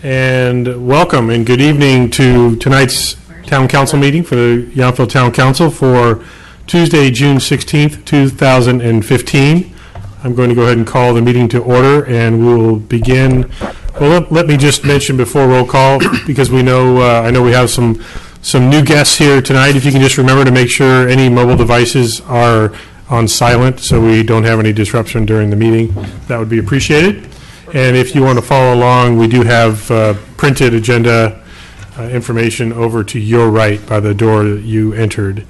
And welcome and good evening to tonight's Town Council meeting for the Yountville Town Council for Tuesday, June 16th, 2015. I'm going to go ahead and call the meeting to order, and we will begin. Well, let me just mention before roll call, because we know I know we have some new guests here tonight. If you can just remember to make sure any mobile devices are on silent so we don't have any disruption during the meeting, that would be appreciated. And if you want to follow along, we do have printed agenda information over to your right by the door that you entered.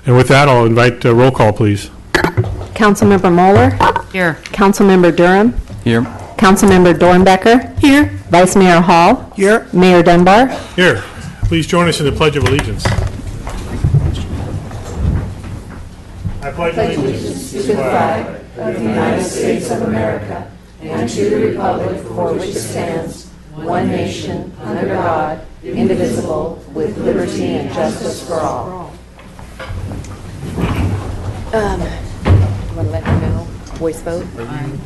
And with that, I'll invite roll call, please. Councilmember Moeller. Here. Councilmember Durham. Here. Councilmember Dornbecker. Here. Vice Mayor Hall. Here. Mayor Dunbar. Here. Please join us in the Pledge of Allegiance. I pledge allegiance to the flag of the United States of America and to the republic for which it stands, one nation, under God, indivisible, with liberty and justice for all. Want to let her know? Voice vote.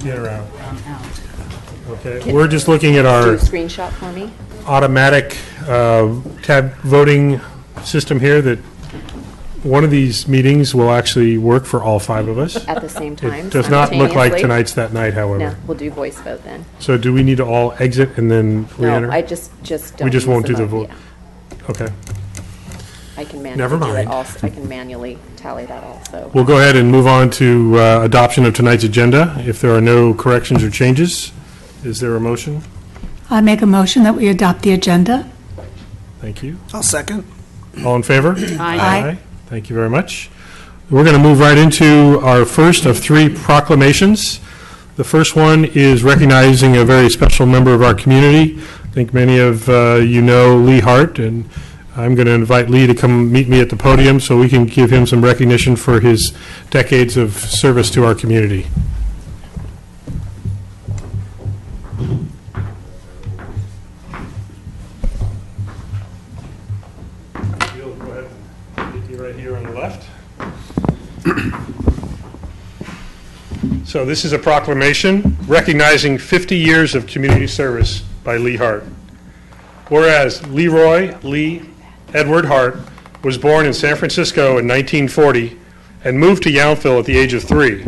Get around. Okay. We're just looking at our Do a screenshot for me. automatic tab voting system here that one of these meetings will actually work for all five of us. At the same time. It does not look like simultaneously. tonight's that night, however. No, we'll do voice vote then. So do we need to all exit and then re-enter? No, I just don't. We just use won't do the vote. Yeah. Okay. I can manually Never do it mind. also. I can manually tally that also. We'll go ahead and move on to adoption of tonight's agenda. If there are no corrections or changes, is there a motion? I make a motion that we adopt the agenda. Thank you. I'll second. All in favor? Aye. Thank you very much. We're going to move right into our first of three proclamations. The first one is recognizing a very special member of our community. I think many of you know Lee Hart, and I'm going to invite Lee to come meet me at the podium so we can give him some recognition for his decades of service to our community. We'll go ahead and meet you right here on the left. So this is a proclamation recognizing 50 years of community service by Lee Hart. Whereas Leroy Lee Edward Hart was born in San Francisco in 1940 and moved to Yountville at the age of 3.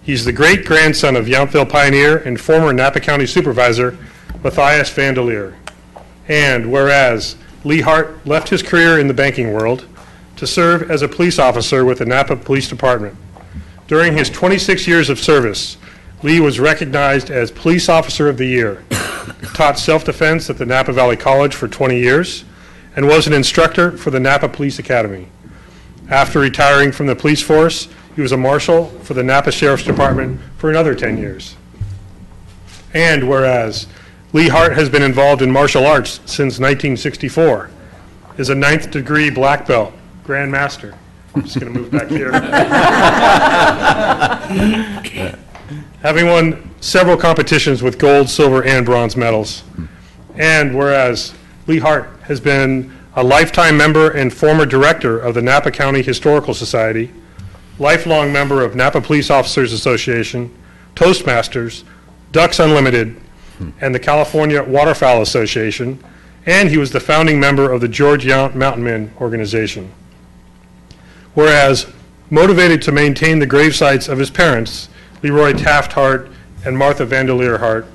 He's the great-grandson of Yountville pioneer and former Napa County Supervisor Matthias Vandelier. And whereas Lee Hart left his career in the banking world to serve as a police officer with the Napa Police Department. During his 26 years of service, Lee was recognized as Police Officer of the Year, taught self-defense at the Napa Valley College for 20 years, and was an instructor for the Napa Police Academy. After retiring from the police force, he was a marshal for the Napa Sheriff's Department for another 10 years. And whereas Lee Hart has been involved in martial arts since 1964, is a 9th degree black belt, Grand Master. I'm just going to move back here. Having won several competitions with gold, silver, and bronze medals. And whereas Lee Hart has been a lifetime member and former director of the Napa County Historical Society, lifelong member of Napa Police Officers Association, Toastmasters, Ducks Unlimited, and the California Waterfowl Association, and he was the founding member of the George Yount Mountain Men organization. Whereas, motivated to maintain the gravesites of his parents, Leroy Taft Hart and Martha Vandelier Hart,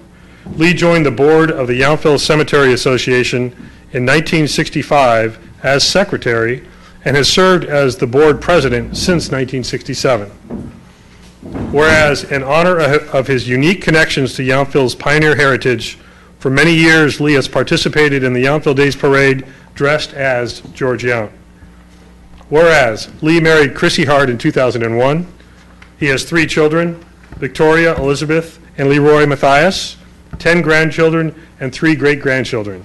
Lee joined the board of the Yountville Cemetery Association in 1965 as secretary and has served as the board president since 1967. Whereas, in honor of his unique connections to Yountville's pioneer heritage, for many years Lee has participated in the Yountville Days Parade dressed as George Yount. Whereas, Lee married Chrissy Hart in 2001. He has 3 children, Victoria, Elizabeth, and Leroy Matthias, 10 grandchildren, and 3 great-grandchildren.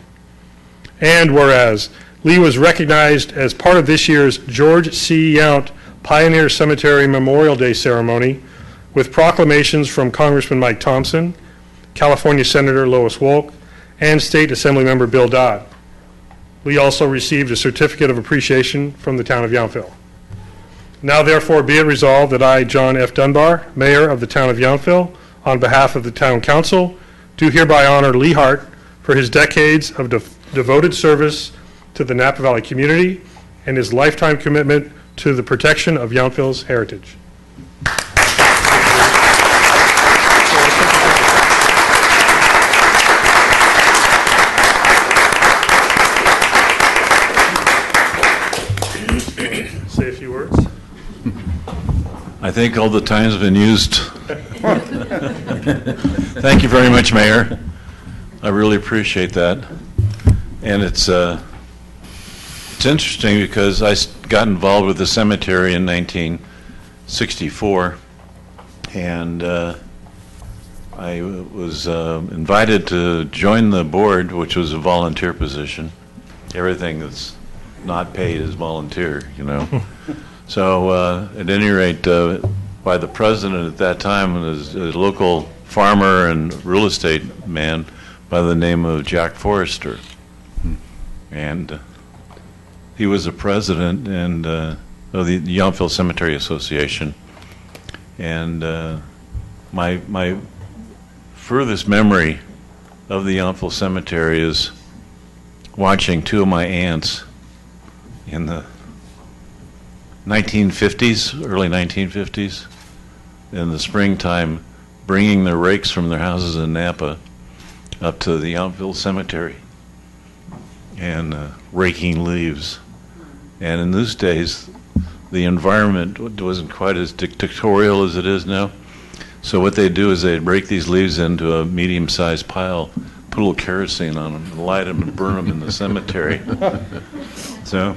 And whereas, Lee was recognized as part of this year's George C. Yount Pioneer Cemetery Memorial Day ceremony with proclamations from Congressman Mike Thompson, California Senator Lois Wolk, and State Assemblymember Bill Dodd. Lee also received a certificate of appreciation from the town of Yountville. Now therefore be it resolved that I, John F. Dunbar, Mayor of the town of Yountville, on behalf of the town council, do hereby honor Lee Hart for his decades of devoted service to the Napa Valley community and his lifetime commitment to the protection of Yountville's heritage. Say a few words. I think all the time's been used. Thank you very much, Mayor. I really appreciate that. And it's interesting because I got involved with the cemetery in 1964, and I was invited to join the board, which was a volunteer position. Everything that's not paid is volunteer, you know. So at any rate, by the president at that time, was a local farmer and real estate man by the name of Jack Forrester. And he was the president and of the Yountville Cemetery Association. And my furthest memory of the Yountville Cemetery is watching two of my aunts in the 1950s, early 1950s, in the springtime, bringing their rakes from their houses in Napa up to the Yountville Cemetery and raking leaves. And in those days, the environment wasn't quite as dictatorial as it is now. So what they do is they break these leaves into a medium-sized pile, put a little kerosene on them, and light them and burn them in the cemetery. So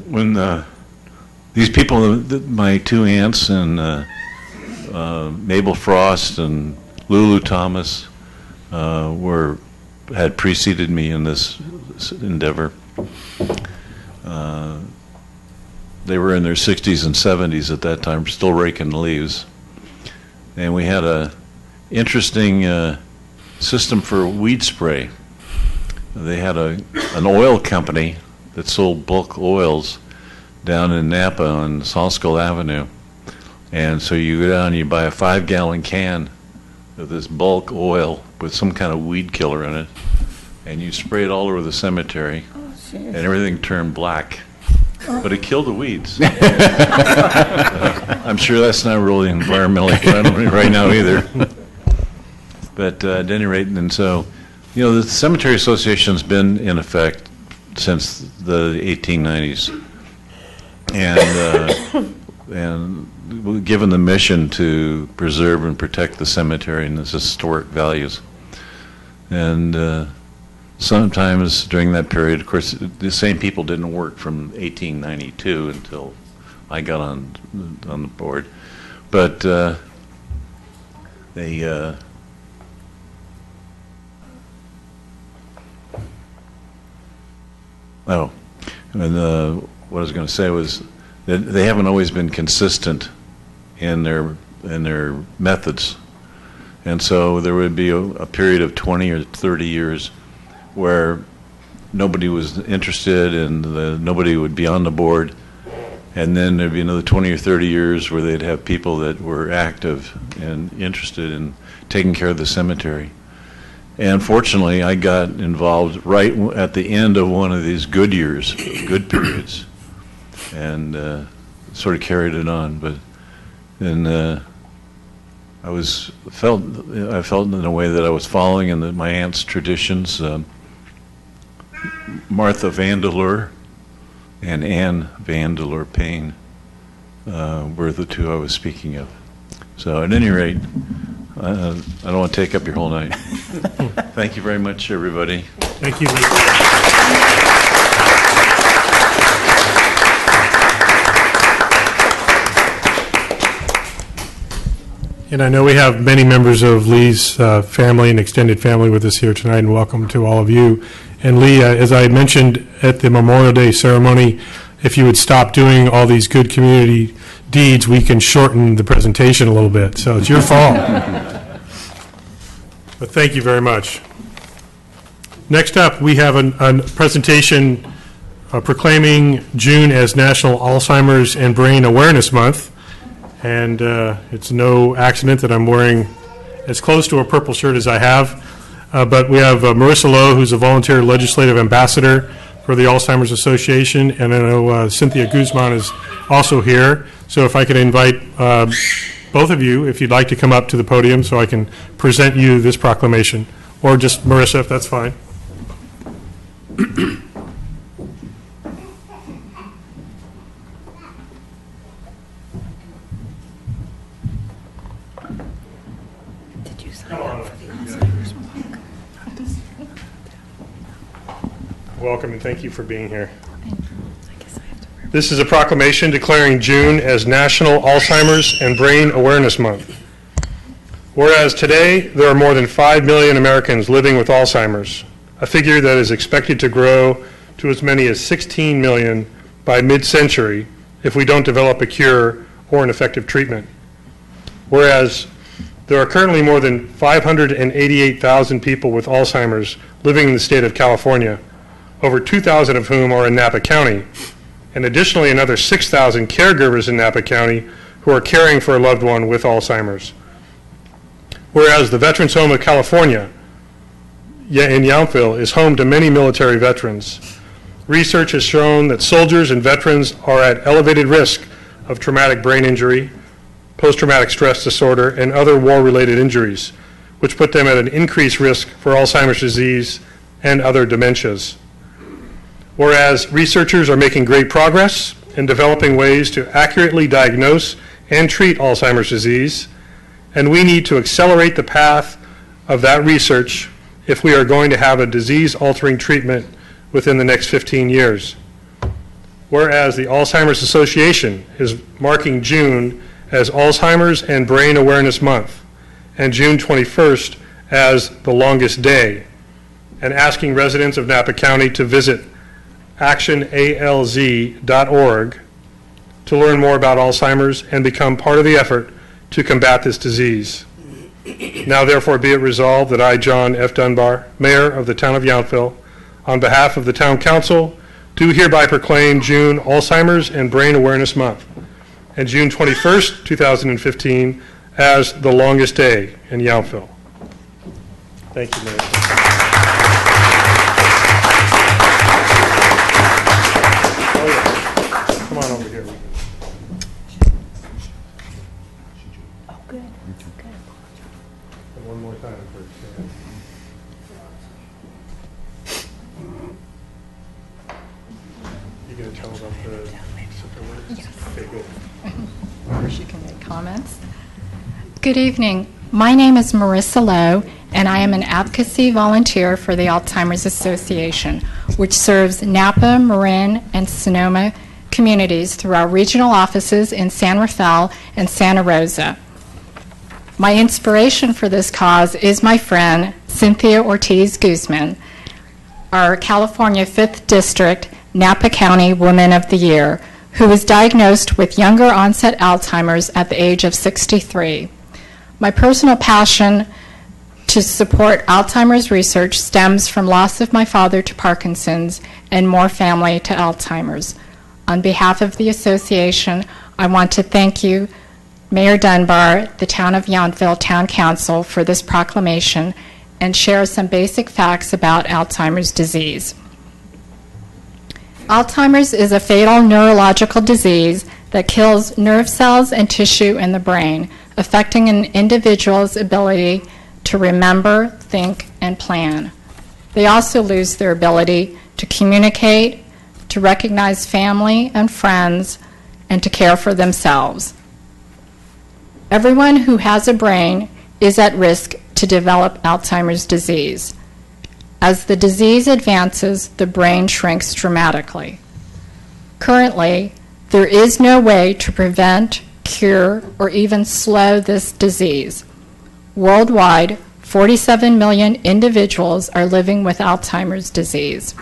when these people, my two aunts and Mabel Frost and Lulu Thomas, had preceded me in this endeavor. They were in their 60s and 70s at that time, still raking leaves. And we had a interesting system for weed spray. They had an oil company that sold bulk oils down in Napa on Salskull Avenue. And so you go down and you buy a 5-gallon can of this bulk oil with some kind of weed killer in it, and you spray it all over the cemetery, and everything turned black. But it killed the weeds. I'm sure that's not really environmentally friendly right now either. But at any rate, and so, you know, the Cemetery Association's been in effect since the 1890s. And given the mission to preserve and protect the cemetery and its historic values. And sometimes during that period, of course, the same people didn't work from 1892 until I got on the board. But they what I was going to say was that they haven't always been consistent in their methods, and so there would be a period of 20 or 30 years where nobody was interested and nobody would be on the board, and then there'd be another 20 or 30 years where they'd have people that were active and interested in taking care of the cemetery. And fortunately, I got involved right at the end of one of these good years, good periods, and sort of carried it on. But then I felt in a way that I was following in my aunt's traditions. Martha Vandeleur and Anne Vandeleur Payne were the two I was speaking of. So at any rate, I don't want to take up your whole night. Thank you very much, everybody. Thank you. And I know we have many members of Lee's family and extended family with us here tonight, and welcome to all of you. And Lee, as I mentioned at the Memorial Day ceremony, if you would stop doing all these good community deeds, we can shorten the presentation a little bit. So it's your fault. But thank you very much. Next up, we have a presentation proclaiming June as National Alzheimer's and Brain Awareness Month. And it's no accident that I'm wearing as close to a purple shirt as I have. But we have Marissa Lowe, who's a volunteer legislative ambassador for the Alzheimer's Association, and I know Cynthia Guzman is also here. So if I could invite both of you, if you'd like to come up to the podium so I can present you this proclamation, or just Marissa, if that's fine. Did you sign up for the Alzheimer's walk? Welcome and thank you for being here. This is a proclamation declaring June as National Alzheimer's and Brain Awareness Month. Whereas today there are more than 5 million Americans living with Alzheimer's, a figure that is expected to grow to as many as 16 million by mid-century if we don't develop a cure or an effective treatment. Whereas there are currently more than 588,000 people with Alzheimer's living in the state of California, over 2,000 of whom are in Napa County, and additionally another 6,000 caregivers in Napa County who are caring for a loved one with Alzheimer's. Whereas the Veterans Home of California in Yountville is home to many military veterans. Research has shown that soldiers and veterans are at elevated risk of traumatic brain injury, post-traumatic stress disorder, and other war-related injuries, which put them at an increased risk for Alzheimer's disease and other dementias. Whereas researchers are making great progress in developing ways to accurately diagnose and treat Alzheimer's disease, and we need to accelerate the path of that research if we are going to have a disease-altering treatment within the next 15 years. Whereas the Alzheimer's Association is marking June as Alzheimer's and Brain Awareness Month, and June 21st as the longest day, and asking residents of Napa County to visit actionalz.org to learn more about Alzheimer's and become part of the effort to combat this disease. Now therefore be it resolved that I, John F. Dunbar, Mayor of the Town of Yountville, on behalf of the Town Council, do hereby proclaim June Alzheimer's and Brain Awareness Month and June 21st, 2015 as the longest day in Yountville. Thank you, Mayor. Oh, yeah. Come on over here. Oh, good. One more time for you going to tell about the Yes. Okay, good. Or she can make comments. Good evening. My name is Marissa Lowe, and I am an advocacy volunteer for the Alzheimer's Association, which serves Napa, Marin, and Sonoma communities through our regional offices in San Rafael and Santa Rosa. My inspiration for this cause is my friend, Cynthia Ortiz Guzman, our California 5th District Napa County Woman of the Year, who was diagnosed with younger onset Alzheimer's at the age of 63. My personal passion to support Alzheimer's research stems from loss of my father to Parkinson's and more family to Alzheimer's. On behalf of the association, I want to thank you, Mayor Dunbar, the Town of Yountville Town Council, for this proclamation and share some basic facts about Alzheimer's disease. Alzheimer's is a fatal neurological disease that kills nerve cells and tissue in the brain, affecting an individual's ability to remember, think, and plan. They also lose their ability to communicate, to recognize family and friends, and to care for themselves. Everyone who has a brain is at risk to develop Alzheimer's disease. As the disease advances, the brain shrinks dramatically. Currently, there is no way to prevent, cure, or even slow this disease. Worldwide, 47 million individuals are living with Alzheimer's disease.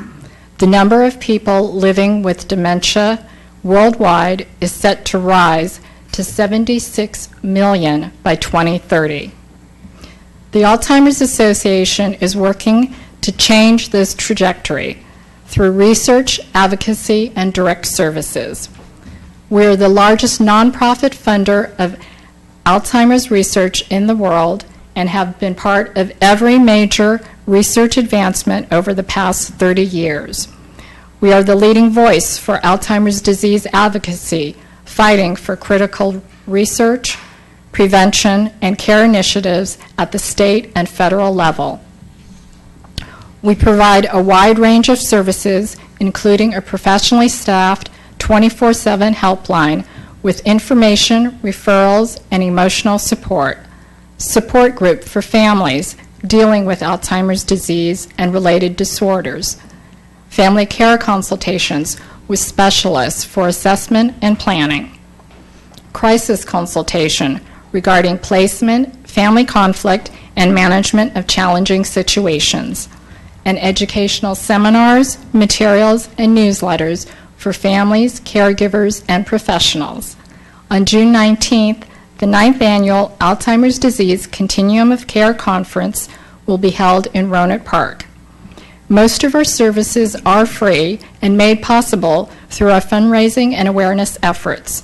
The number of people living with dementia worldwide is set to rise to 76 million by 2030. The Alzheimer's Association is working to change this trajectory through research, advocacy, and direct services. We're the largest nonprofit funder of Alzheimer's research in the world, and have been part of every major research advancement over the past 30 years. We are the leading voice for Alzheimer's disease advocacy, fighting for critical research, prevention, and care initiatives at the state and federal level. We provide a wide range of services, including a professionally staffed 24/7 helpline with information, referrals, and emotional support group for families dealing with Alzheimer's disease and related disorders, family care consultations with specialists for assessment and planning, crisis consultation regarding placement, family conflict, and management of challenging situations, and educational seminars, materials, and newsletters for families, caregivers, and professionals. On June 19th, the 9th Annual Alzheimer's Disease Continuum of Care Conference will be held in Rohnert Park. Most of our services are free and made possible through our fundraising and awareness efforts.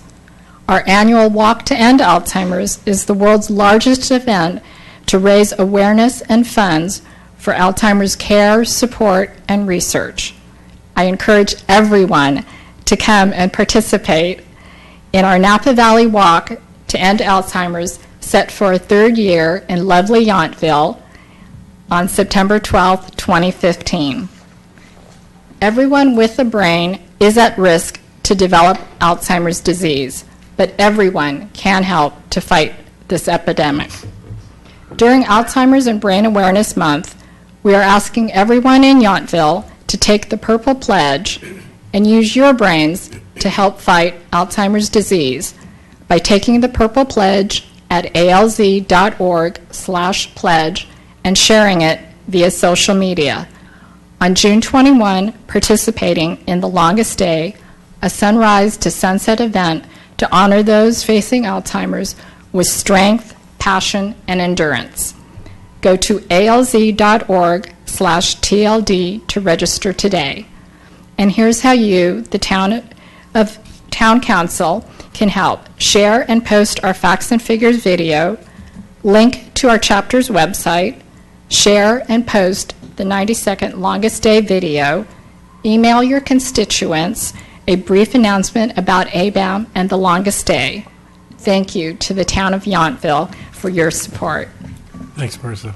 Our annual Walk to End Alzheimer's is the world's largest event to raise awareness and funds for Alzheimer's care, support, and research. I encourage everyone to come and participate in our Napa Valley Walk to End Alzheimer's, set for a third year in lovely Yountville on September 12, 2015. Everyone with a brain is at risk to develop Alzheimer's disease, but everyone can help to fight this epidemic. During Alzheimer's and Brain Awareness Month, we are asking everyone in Yountville to take the Purple Pledge and use your brains to help fight Alzheimer's disease by taking the Purple Pledge at alz.org/pledge and sharing it via social media. On June 21, participating in the Longest Day, a sunrise to sunset event to honor those facing Alzheimer's with strength, passion, and endurance. Go to alz.org/TLD to register today. And here's how you, the Town Council, can help. Share and post our facts and figures video, link to our chapter's website, share and post the 90-second Longest Day video, email your constituents a brief announcement about ABAM and the Longest Day. Thank you to the Town of Yountville for your support. Thanks, Marissa.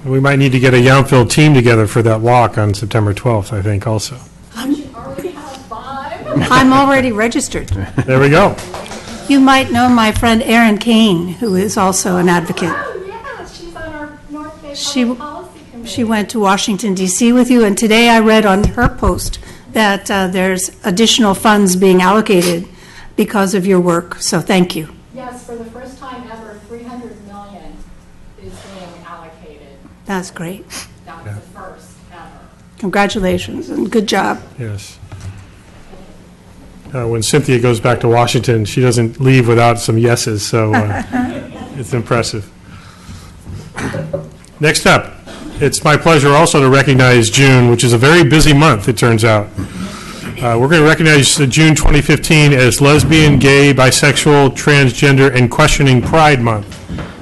We might need to get a Yountville team together for that walk on September 12th, I think, also. I'm already registered. There we go. You might know my friend Erin Kane, who is also an advocate. Oh, yeah, she's on our North Bay She- Public Policy Committee. She went to Washington, D.C. with you, and today I read on her post that there's additional funds being allocated because of your work, so thank you. Yes, for the first time ever, $300 million is being allocated. That's great. That's the first ever. Congratulations, and good job. Yes. When Cynthia goes back to Washington, she doesn't leave without some yeses, so it's impressive. Next up, it's my pleasure also to recognize June, which is a very busy month, it turns out. We're going to recognize June 2015 as Lesbian, Gay, Bisexual, Transgender, and Questioning Pride Month.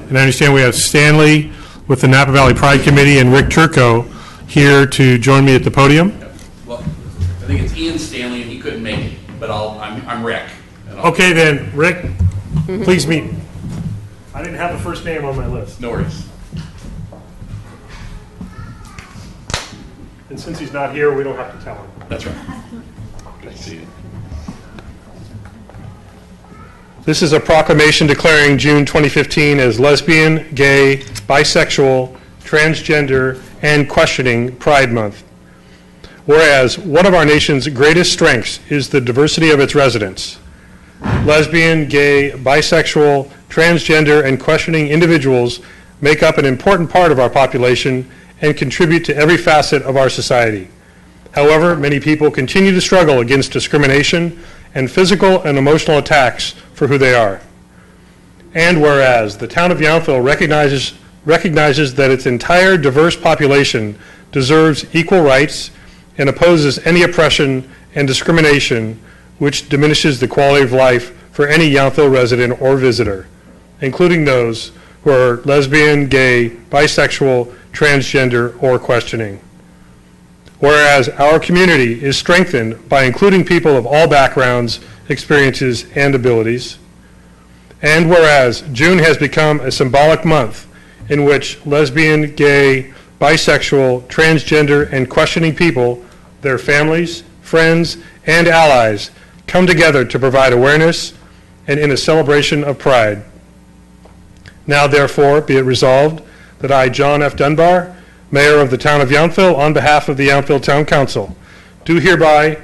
And I understand we have Stanley with the Napa Valley Pride Committee and Rick Turco here to join me at the podium. Well, I think it's Ian Stanley, and he couldn't make it, but I'm Rick. And I'll- Okay then, Rick, please meet me. I didn't have the first name on my list. No worries. And since he's not here, we don't have to tell him. That's right. Good to see you. This is a proclamation declaring June 2015 as Lesbian, Gay, Bisexual, Transgender, and Questioning Pride Month. Whereas one of our nation's greatest strengths is the diversity of its residents. Lesbian, gay, bisexual, transgender, and questioning individuals make up an important part of our population and contribute to every facet of our society. However, many people continue to struggle against discrimination and physical and emotional attacks for who they are. And whereas the town of Yountville recognizes that its entire diverse population deserves equal rights and opposes any oppression and discrimination which diminishes the quality of life for any Yountville resident or visitor, including those who are lesbian, gay, bisexual, transgender, or questioning. Whereas our community is strengthened by including people of all backgrounds, experiences, and abilities. And whereas June has become a symbolic month in which lesbian, gay, bisexual, transgender, and questioning people, their families, friends, and allies come together to provide awareness and in a celebration of pride. Now, therefore, be it resolved that I, John F. Dunbar, Mayor of the Town of Yountville, on behalf of the Yountville Town Council, do hereby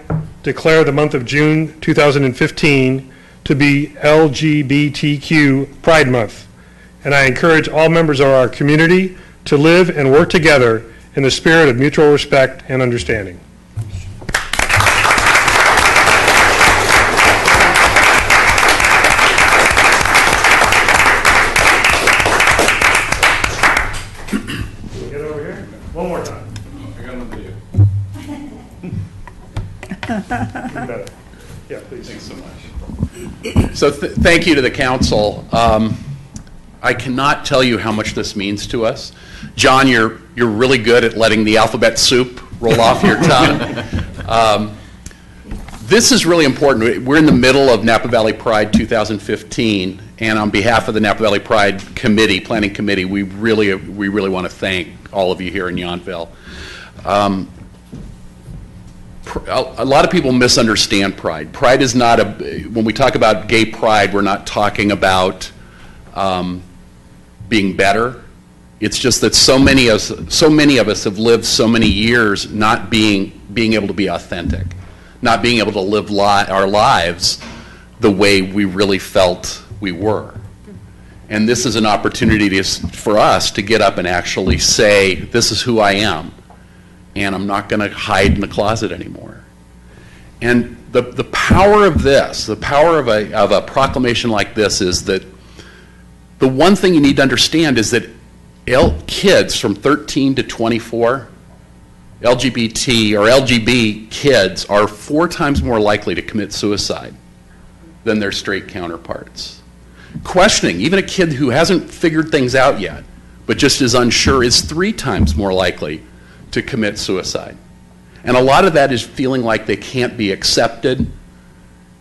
declare the month of June 2015 to be LGBTQ Pride Month, and I encourage all members of our community to live and work together in the spirit of mutual respect and understanding. Get over here. One more time. I got one for you. Even better. Yeah, please. Thanks so much. So thank you to the council. I cannot tell you how much this means to us. John, you're really good at letting the alphabet soup roll off your tongue. This is really important. We're in the middle of Napa Valley Pride 2015, and on behalf of the Napa Valley Pride Committee, Planning Committee, we really want to thank all of you here in Yountville. A lot of people misunderstand pride. Pride is not when we talk about gay pride, we're not talking about being better. It's just that so many of us have lived so many years not being able to be authentic, not being able to live our lives the way we really felt we were. And this is an opportunity for us to get up and actually say, this is who I am, and I'm not going to hide in the closet anymore. And the power of this, the power of a proclamation like this is that the one thing you need to understand is that kids from 13 to 24, LGBT or LGB kids are 4 times more likely to commit suicide than their straight counterparts. Questioning, even a kid who hasn't figured things out yet, but just is unsure, is 3 times more likely to commit suicide. And a lot of that is feeling like they can't be accepted,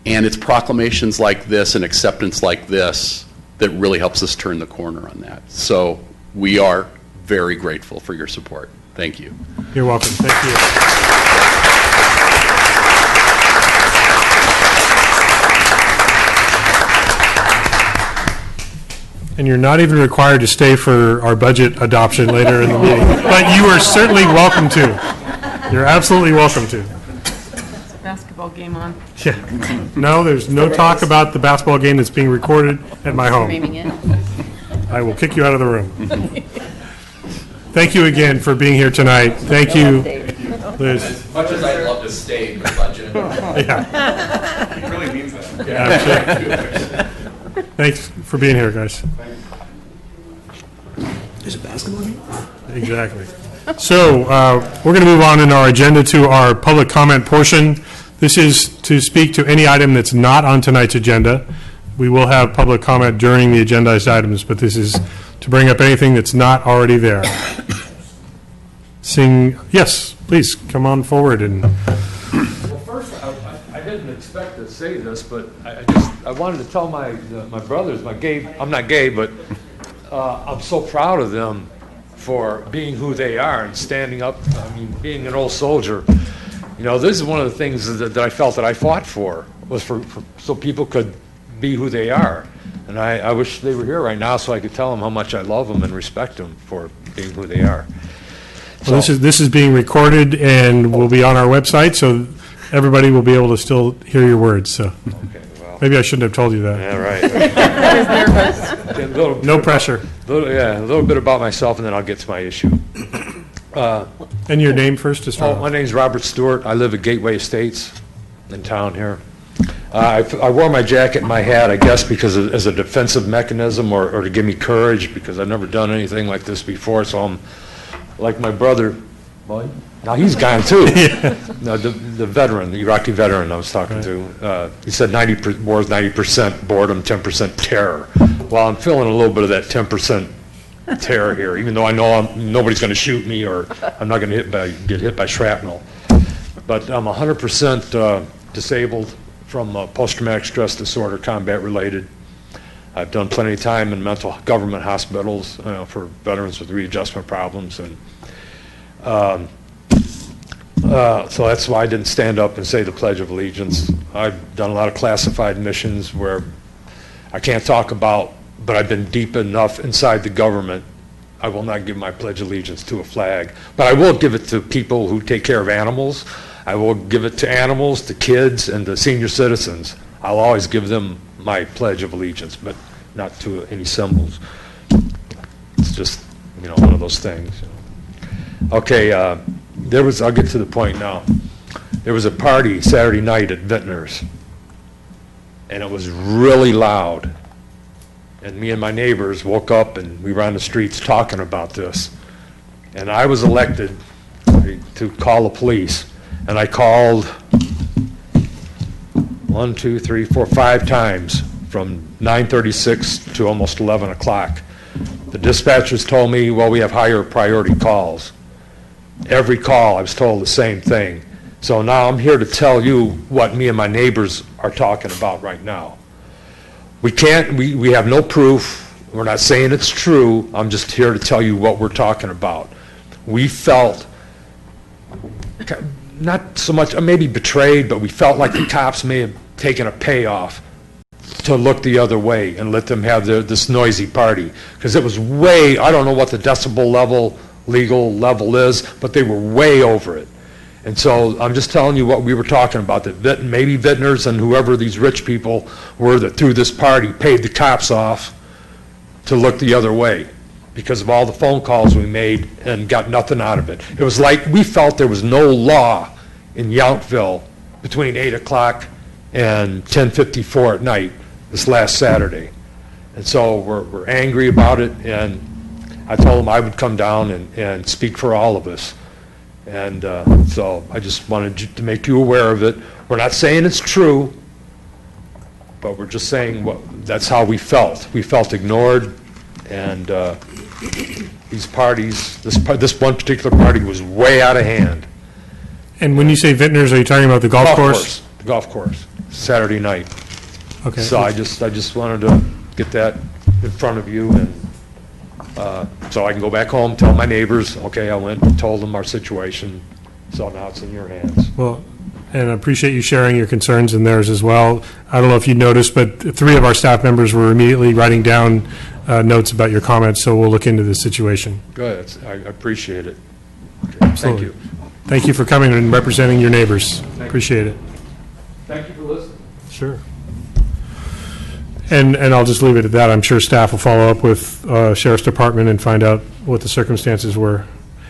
and it's proclamations like this and acceptance like this that really helps us turn the corner on that. So we are very grateful for your support. Thank you. You're welcome. Thank you. And you're not even required to stay for our budget adoption later in the meeting, but you are certainly welcome to. You're absolutely welcome to. Basketball game on. Yeah. No, there's no talk about the basketball game that's being recorded at my home. Streaming it. I will kick you out of the room. Thank you again for being here tonight. Thank you, Liz. As much as I'd love to stay in the budget, Yeah, it really means that. yeah, I'm sure. Thanks for being here, guys. Is it basketball game? Exactly. So we're going to move on in our agenda to our public comment portion. This is to speak to any item that's not on tonight's agenda. We will have public comment during the agendized items, but this is to bring up anything that's not already there. Yes, please, come on forward. Well, first, I didn't expect to say this, but I wanted to tell my brothers, I'm not gay, but I'm so proud of them for being who they are and standing up. I mean, being an old soldier. You know, this is one of the things that I felt that I fought for, was for so people could be who they are. And I wish they were here right now so I could tell them how much I love them and respect them for being who they are. Well, this is being recorded and will be on our website, so everybody will be able to still hear your words. So Okay, well, maybe I shouldn't have told you that. yeah, right. No pressure. A little bit about myself, and then I'll get to my issue. And your name first to start. My name's Robert Stewart. I live at Gateway Estates in town here. I wore my jacket and my hat, I guess, because as a defensive mechanism or to give me courage, because I've never done anything like this before. So I'm like my brother. Boy, Now he's gone too. No, the veteran, the Iraqi veteran I was talking to, he said war is 90% boredom, 10% terror. Well, I'm feeling a little bit of that 10% terror here, even though I know nobody's going to shoot me or I'm not going to get hit by shrapnel. But I'm 100% disabled from post-traumatic stress disorder, combat related. I've done plenty of time in government hospitals for veterans with readjustment problems, and so that's why I didn't stand up and say the Pledge of Allegiance. I've done a lot of classified missions where I can't talk about, but I've been deep enough inside the government. I will not give my Pledge of Allegiance to a flag, but I will give it to people who take care of animals. I will give it to animals, to kids, and to senior citizens. I'll always give them my Pledge of Allegiance, but not to any symbols. It's just, one of those things. Okay, I'll get to the point now. There was a party Saturday night at Vintners, and it was really loud. And me and my neighbors woke up, and we were on the streets talking about this. And I was elected to call the police, and I called 5 times from 9:36 to almost 11 o'clock. The dispatchers told me, well, we have higher priority calls. Every call I was told the same thing. So now I'm here to tell you what me and my neighbors are talking about right now. We have no proof. We're not saying it's true. I'm just here to tell you what we're talking about. We felt, not so much, maybe betrayed, but we felt like the cops may have taken a payoff to look the other way and let them have this noisy party. Because it was I don't know what the decibel level, legal level is, but they were way over it. And so I'm just telling you what we were talking about, that maybe Vintners and whoever these rich people were that threw this party paid the cops off to look the other way because of all the phone calls we made and got nothing out of it. It was like we felt there was no law in Yountville between 8 o'clock and 10:54 at night this last Saturday. And so we're angry about it, and I told them I would come down and speak for all of us. And so I just wanted to make you aware of it. We're not saying it's true, but we're just saying that's how we felt. We felt ignored, and these parties, this one particular party was way out of hand. And when you say Vintners, are you talking about the golf course? The golf course, Saturday night. Okay. So I just wanted to get that in front of you, and so I can go back home, tell my neighbors, okay, I went and told them our situation, so now it's in your hands. Well, and I appreciate you sharing your concerns and theirs as well. I don't know if you noticed, but 3 of our staff members were immediately writing down notes about your comments, so we'll look into this situation. Good, I appreciate it. Okay, thank you. Thank you for coming and representing your neighbors. Appreciate it. Thank you for listening. Sure. And I'll just leave it at that. I'm sure staff will follow up with Sheriff's Department and find out what the circumstances were.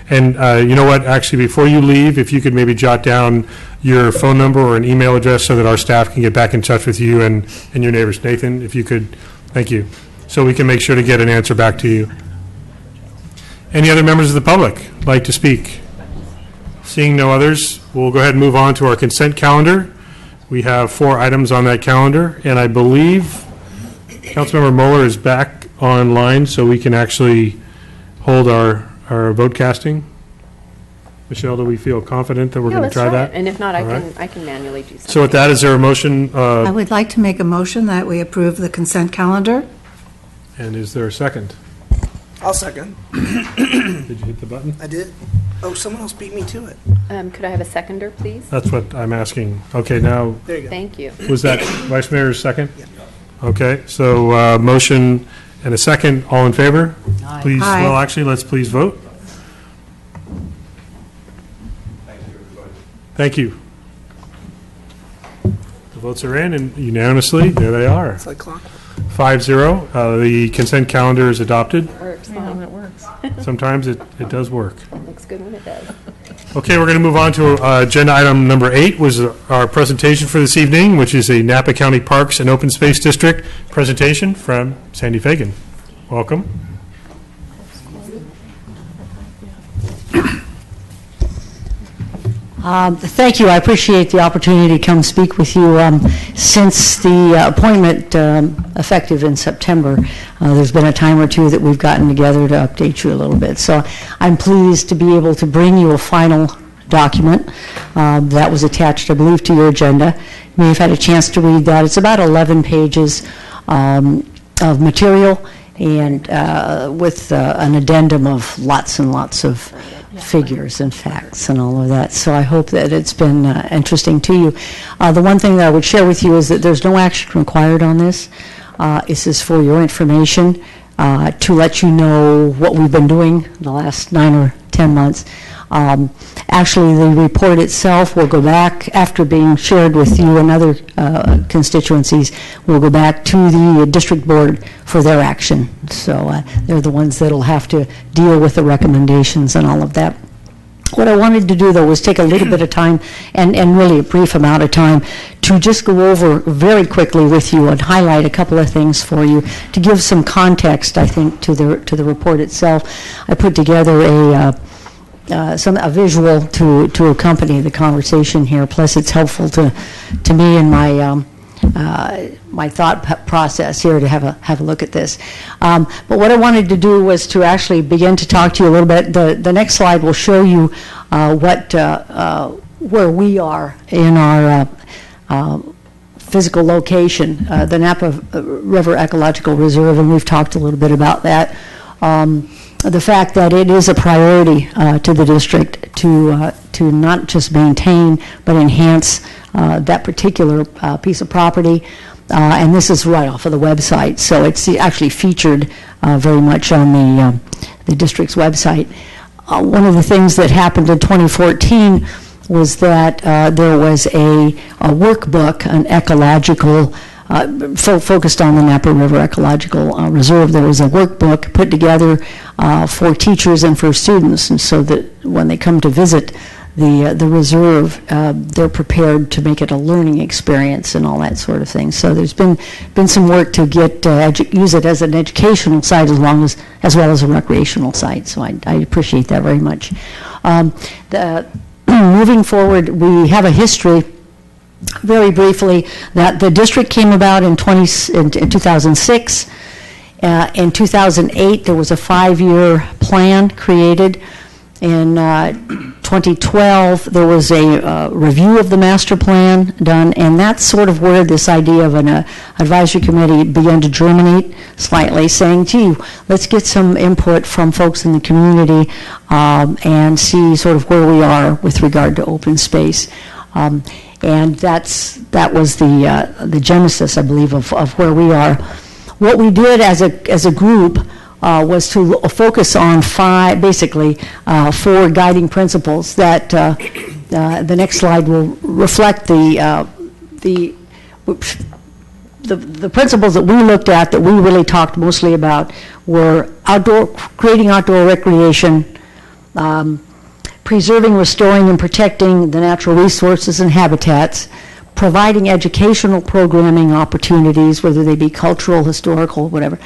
And you know what, actually, before you leave, if you could maybe jot down your phone number or an email address so that our staff can get back in touch with you and your neighbors. Nathan, if you could, thank you. So we can make sure to get an answer back to you. Any other members of the public like to speak? Seeing no others, we'll go ahead and move on to our consent calendar. We have 4 items on that calendar, and I believe Councilmember Mueller is back online, so we can actually hold our vote casting. Michelle, do we feel confident that we're going to try that? And if not, All right. I can manually do something. So with that, is there a motion, I would like to make a motion that we approve the consent calendar. and is there a second? I'll second. Did you hit the button? I did. Oh, someone else beat me to it. Could I have a seconder, please? That's what I'm asking. Okay, now, There you go. Thank you. was that Vice Mayor's second? Okay, so motion and a second. All in favor? Please, Aye. well, actually, let's please vote. Thank you. The votes are in, and unanimously, there they are. It's like clockwork. 5-0. The consent calendar is adopted. Works. It works. Sometimes it does work. Looks good when it does. Okay, we're going to move on to agenda item number 8, was our presentation for this evening, which is a Napa County Parks and Open Space District presentation from Sandy Fagan. Welcome. Thank you. I appreciate the opportunity to come speak with you. Since the appointment effective in September, there's been a time or two that we've gotten together to update you a little bit. So I'm pleased to be able to bring you a final document that was attached, I believe, to your agenda. You may have had a chance to read that. It's about 11 pages of material, and with an addendum of lots and lots of figures and facts and all of that. So I hope that it's been interesting to you. The one thing that I would share with you is that there's no action required on this. This is for your information, to let you know what we've been doing the last 9 or 10 months. Actually, the report itself will go back, after being shared with you and other constituencies, will go back to the district board for their action. So they're the ones that'll have to deal with the recommendations and all of that. What I wanted to do, though, was take a little bit of time, and really a brief amount of time, to just go over very quickly with you and highlight a couple of things for you to give some context, I think, to the report itself. I put together a visual to accompany the conversation here. Plus, it's helpful to me and my thought process here to have a look at this. But what I wanted to do was to actually begin to talk to you a little bit. The next slide will show you where we are in our physical location, the Napa River Ecological Reserve, and we've talked a little bit about that. The fact that it is a priority to the district to not just maintain but enhance that particular piece of property, and this is right off of the website, so it's actually featured very much on the district's website. One of the things that happened in 2014 was that there was a workbook, an ecological focused on the Napa River Ecological Reserve. There was a workbook put together for teachers and for students, and so that when they come to visit the reserve, they're prepared to make it a learning experience and all that sort of thing. So there's been some work to get use it as an educational site as well as a recreational site. So I appreciate that very much. Moving forward, we have a history. Very briefly, that the district came about in 2006. In 2008, there was a 5-year plan created. In 2012, there was a review of the master plan done, and that's sort of where this idea of an advisory committee began to germinate slightly, saying, gee, let's get some input from folks in the community and see sort of where we are with regard to open space. And that was the genesis, I believe, of where we are. What we did as a group was to focus on four guiding principles that the next slide will reflect the principles that we looked at, that we really talked mostly about, were creating outdoor recreation, preserving, restoring, and protecting the natural resources and habitats, providing educational programming opportunities, whether they be cultural, historical, whatever,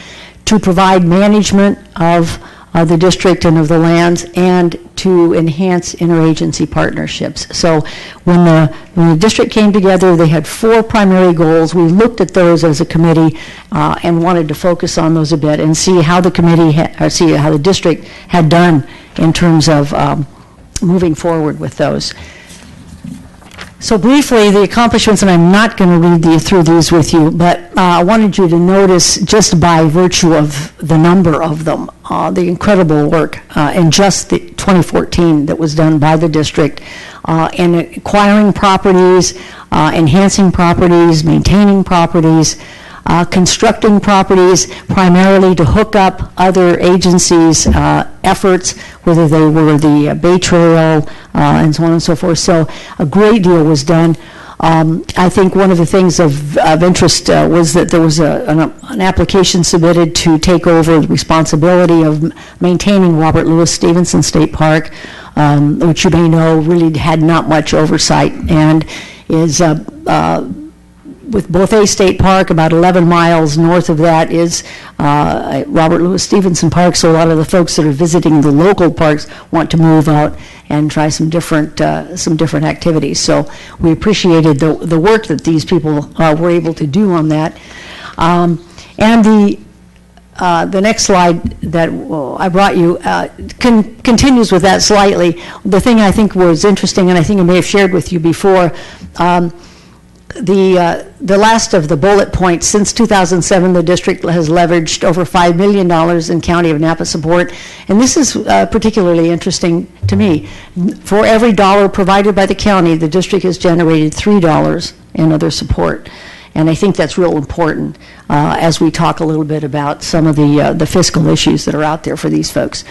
to provide management of the district and of the lands, and to enhance interagency partnerships. So when the district came together, they had 4 primary goals. We looked at those as a committee and wanted to focus on those a bit and see how the how the district had done in terms of moving forward with those. So briefly, the accomplishments, and I'm not going to read through these with you, but I wanted you to notice, just by virtue of the number of them, the incredible work in just the 2014 that was done by the district in acquiring properties, enhancing properties, maintaining properties, constructing properties primarily to hook up other agencies' efforts, whether they were the Bay Trail and so on and so forth. So a great deal was done. I think one of the things of interest was that there was an application submitted to take over the responsibility of maintaining Robert Louis Stevenson State Park, which you may know really had not much oversight, and is with Bothay State Park, about 11 miles north of that is Robert Louis Stevenson Park, so a lot of the folks that are visiting the local parks want to move out and try some different activities. So we appreciated the work that these people were able to do on that. And the next slide that I brought you continues with that slightly. The thing I think was interesting, and I think I may have shared with you before, the last of the bullet points, since 2007, the district has leveraged over $5 million in County of Napa support. And this is particularly interesting to me. For every dollar provided by the county, the district has generated $3 in other support. And I think that's real important as we talk a little bit about some of the fiscal issues that are out there for these folks.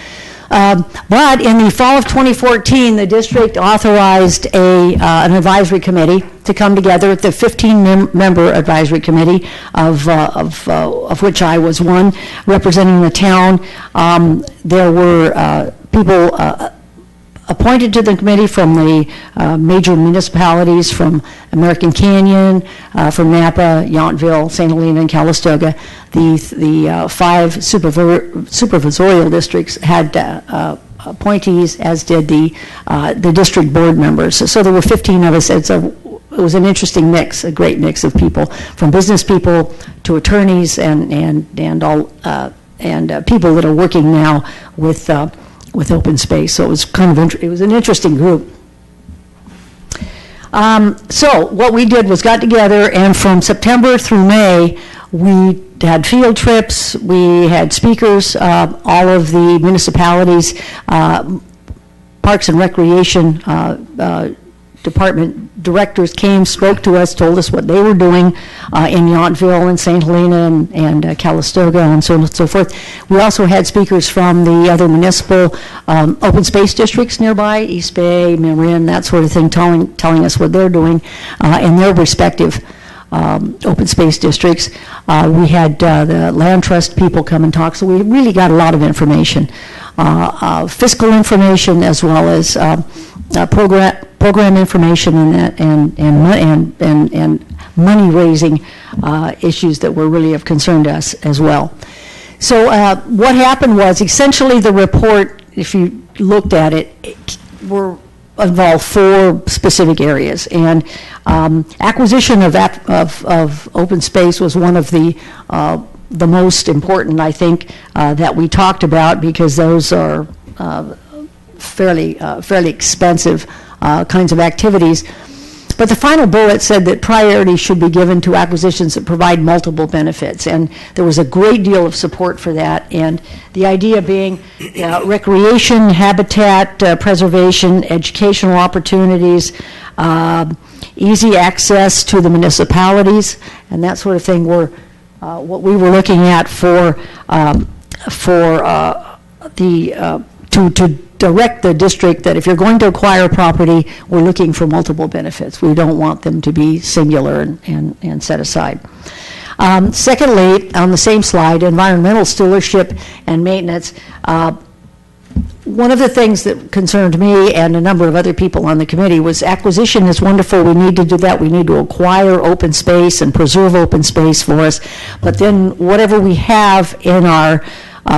But in the fall of 2014, the district authorized an advisory committee to come together, the 15-member advisory committee, of which I was one, representing the town. There were people appointed to the committee from the major municipalities, from American Canyon, from Napa, Yountville, St. Helena, and Calistoga. The 5 supervisorial districts had appointees, as did the district board members. So there were 15 of us. It was an interesting mix, a great mix of people, from business people to attorneys and all and people that are working now with open space. So it was it was an interesting group. So what we did was got together, and from September through May, we had field trips, we had speakers, all of the municipalities, Parks and Recreation Department directors came, spoke to us, told us what they were doing in Yountville and St. Helena and Calistoga and so on and so forth. We also had speakers from the other municipal open space districts nearby, East Bay, Marin, that sort of thing, telling us what they're doing in their respective open space districts. We had the land trust people come and talk, so we really got a lot of information, fiscal information, as well as program information and money raising issues that were really of concern to us as well. So what happened was, essentially the report, if you looked at it, involved 4 specific areas, and acquisition of open space was one of the most important, I think, that we talked about, because those are fairly expensive kinds of activities. But the final bullet said that priority should be given to acquisitions that provide multiple benefits, and there was a great deal of support for that. And the idea being recreation, habitat preservation, educational opportunities, easy access to the municipalities, and that sort of thing were what we were looking at to direct the district, that if you're going to acquire property, we're looking for multiple benefits. We don't want them to be singular and set aside. Secondly, on the same slide, environmental stewardship and maintenance. One of the things that concerned me and a number of other people on the committee was acquisition is wonderful. We need to do that. We need to acquire open space and preserve open space for us. But then whatever we have in our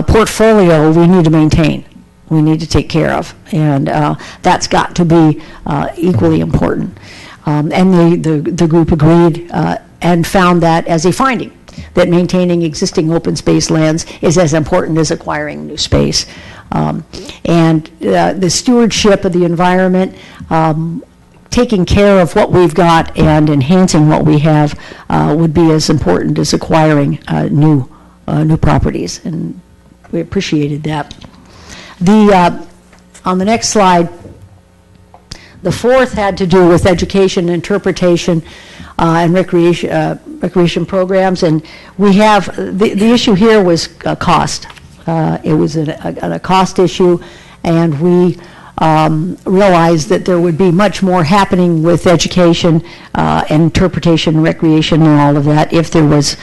portfolio, we need to maintain. We need to take care of, and that's got to be equally important. And the group agreed and found that as a finding, that maintaining existing open space lands is as important as acquiring new space. And the stewardship of the environment, taking care of what we've got and enhancing what we have would be as important as acquiring new properties, and we appreciated that. On the next slide, the 4th had to do with education, interpretation, and recreation programs. And we have, the issue here was cost. It was a cost issue, and we realized that there would be much more happening with education, and interpretation, and recreation, and all of that if there was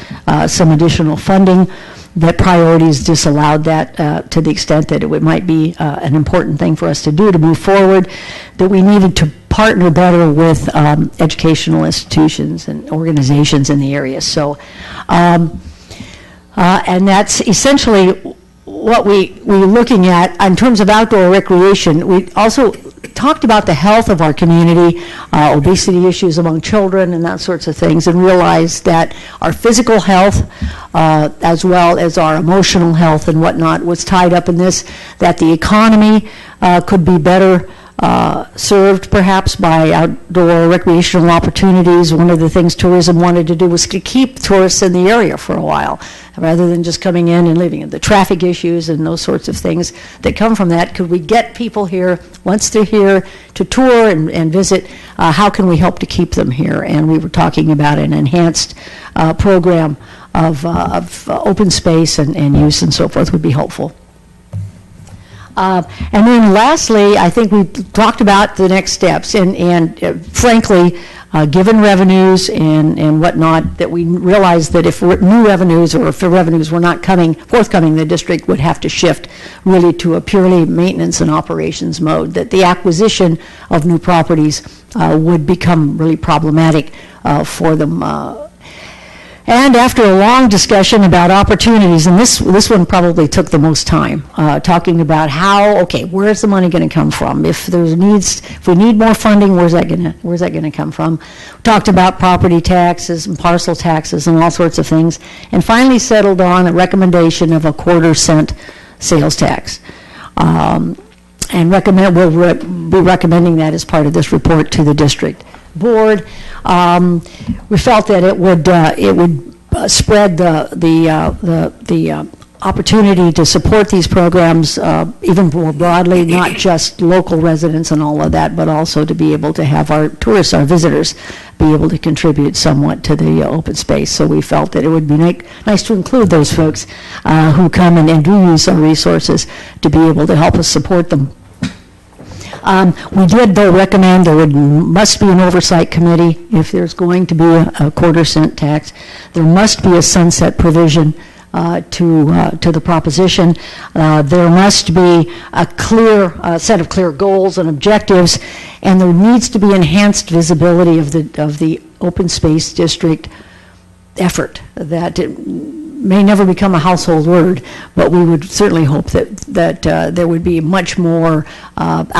some additional funding. That priorities disallowed that to the extent that it might be an important thing for us to do to move forward, that we needed to partner better with educational institutions and organizations in the area. So, and that's essentially what we're looking at in terms of outdoor recreation. We also talked about the health of our community, obesity issues among children and that sorts of things, and realized that our physical health as well as our emotional health and whatnot was tied up in this, that the economy could be better served perhaps by outdoor recreational opportunities. One of the things tourism wanted to do was to keep tourists in the area for a while, rather than just coming in and leaving. The traffic issues and those sorts of things that come from that. Could we get people here, once they're here, to tour and visit? How can we help to keep them here? And we were talking about an enhanced program of open space and use and so forth would be helpful. And then lastly, I think we talked about the next steps, and frankly, given revenues and whatnot, that we realized that if new revenues or if the revenues were not forthcoming, the district would have to shift really to a purely maintenance and operations mode, that the acquisition of new properties would become really problematic for them. And after a long discussion about opportunities, and this one probably took the most time, talking about where's the money going to come from? If we need more funding, where's that going to come from? We talked about property taxes and parcel taxes and all sorts of things, and finally settled on a recommendation of a 1/4 cent sales tax. And we'll be recommending that as part of this report to the district board. We felt that it would spread the opportunity to support these programs even more broadly, not just local residents and all of that, but also to be able to have our tourists, our visitors, be able to contribute somewhat to the open space. So we felt that it would be nice to include those folks who come and do use our resources to be able to help us support them. We did, though, recommend must be an oversight committee if there's going to be a 1/4 cent tax. There must be a sunset provision to the proposition. There must be a clear set of clear goals and objectives, and there needs to be enhanced visibility of the open space district effort. That it may never become a household word, but we would certainly hope that there would be much more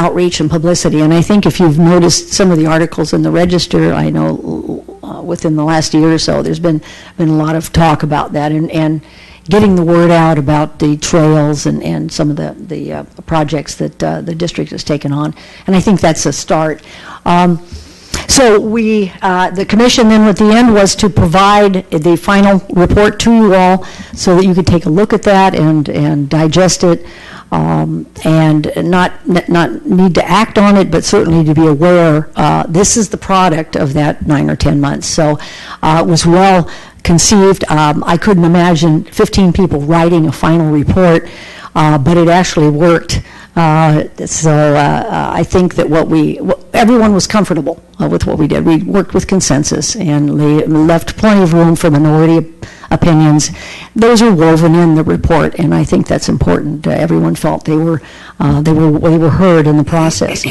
outreach and publicity. And I think if you've noticed some of the articles in the Register, I know within the last year or so, there's been a lot of talk about that and getting the word out about the trails and some of the projects that the district has taken on. And I think that's a start. So the commission then at the end was to provide the final report to you all so that you could take a look at that and digest it, and not need to act on it, but certainly to be aware this is the product of that 9 or 10 months. So it was well conceived. I couldn't imagine 15 people writing a final report, but it actually worked. So I think that everyone was comfortable with what we did. We worked with consensus and left plenty of room for minority opinions. Those are woven in the report, and I think that's important. Everyone felt they were heard in the process.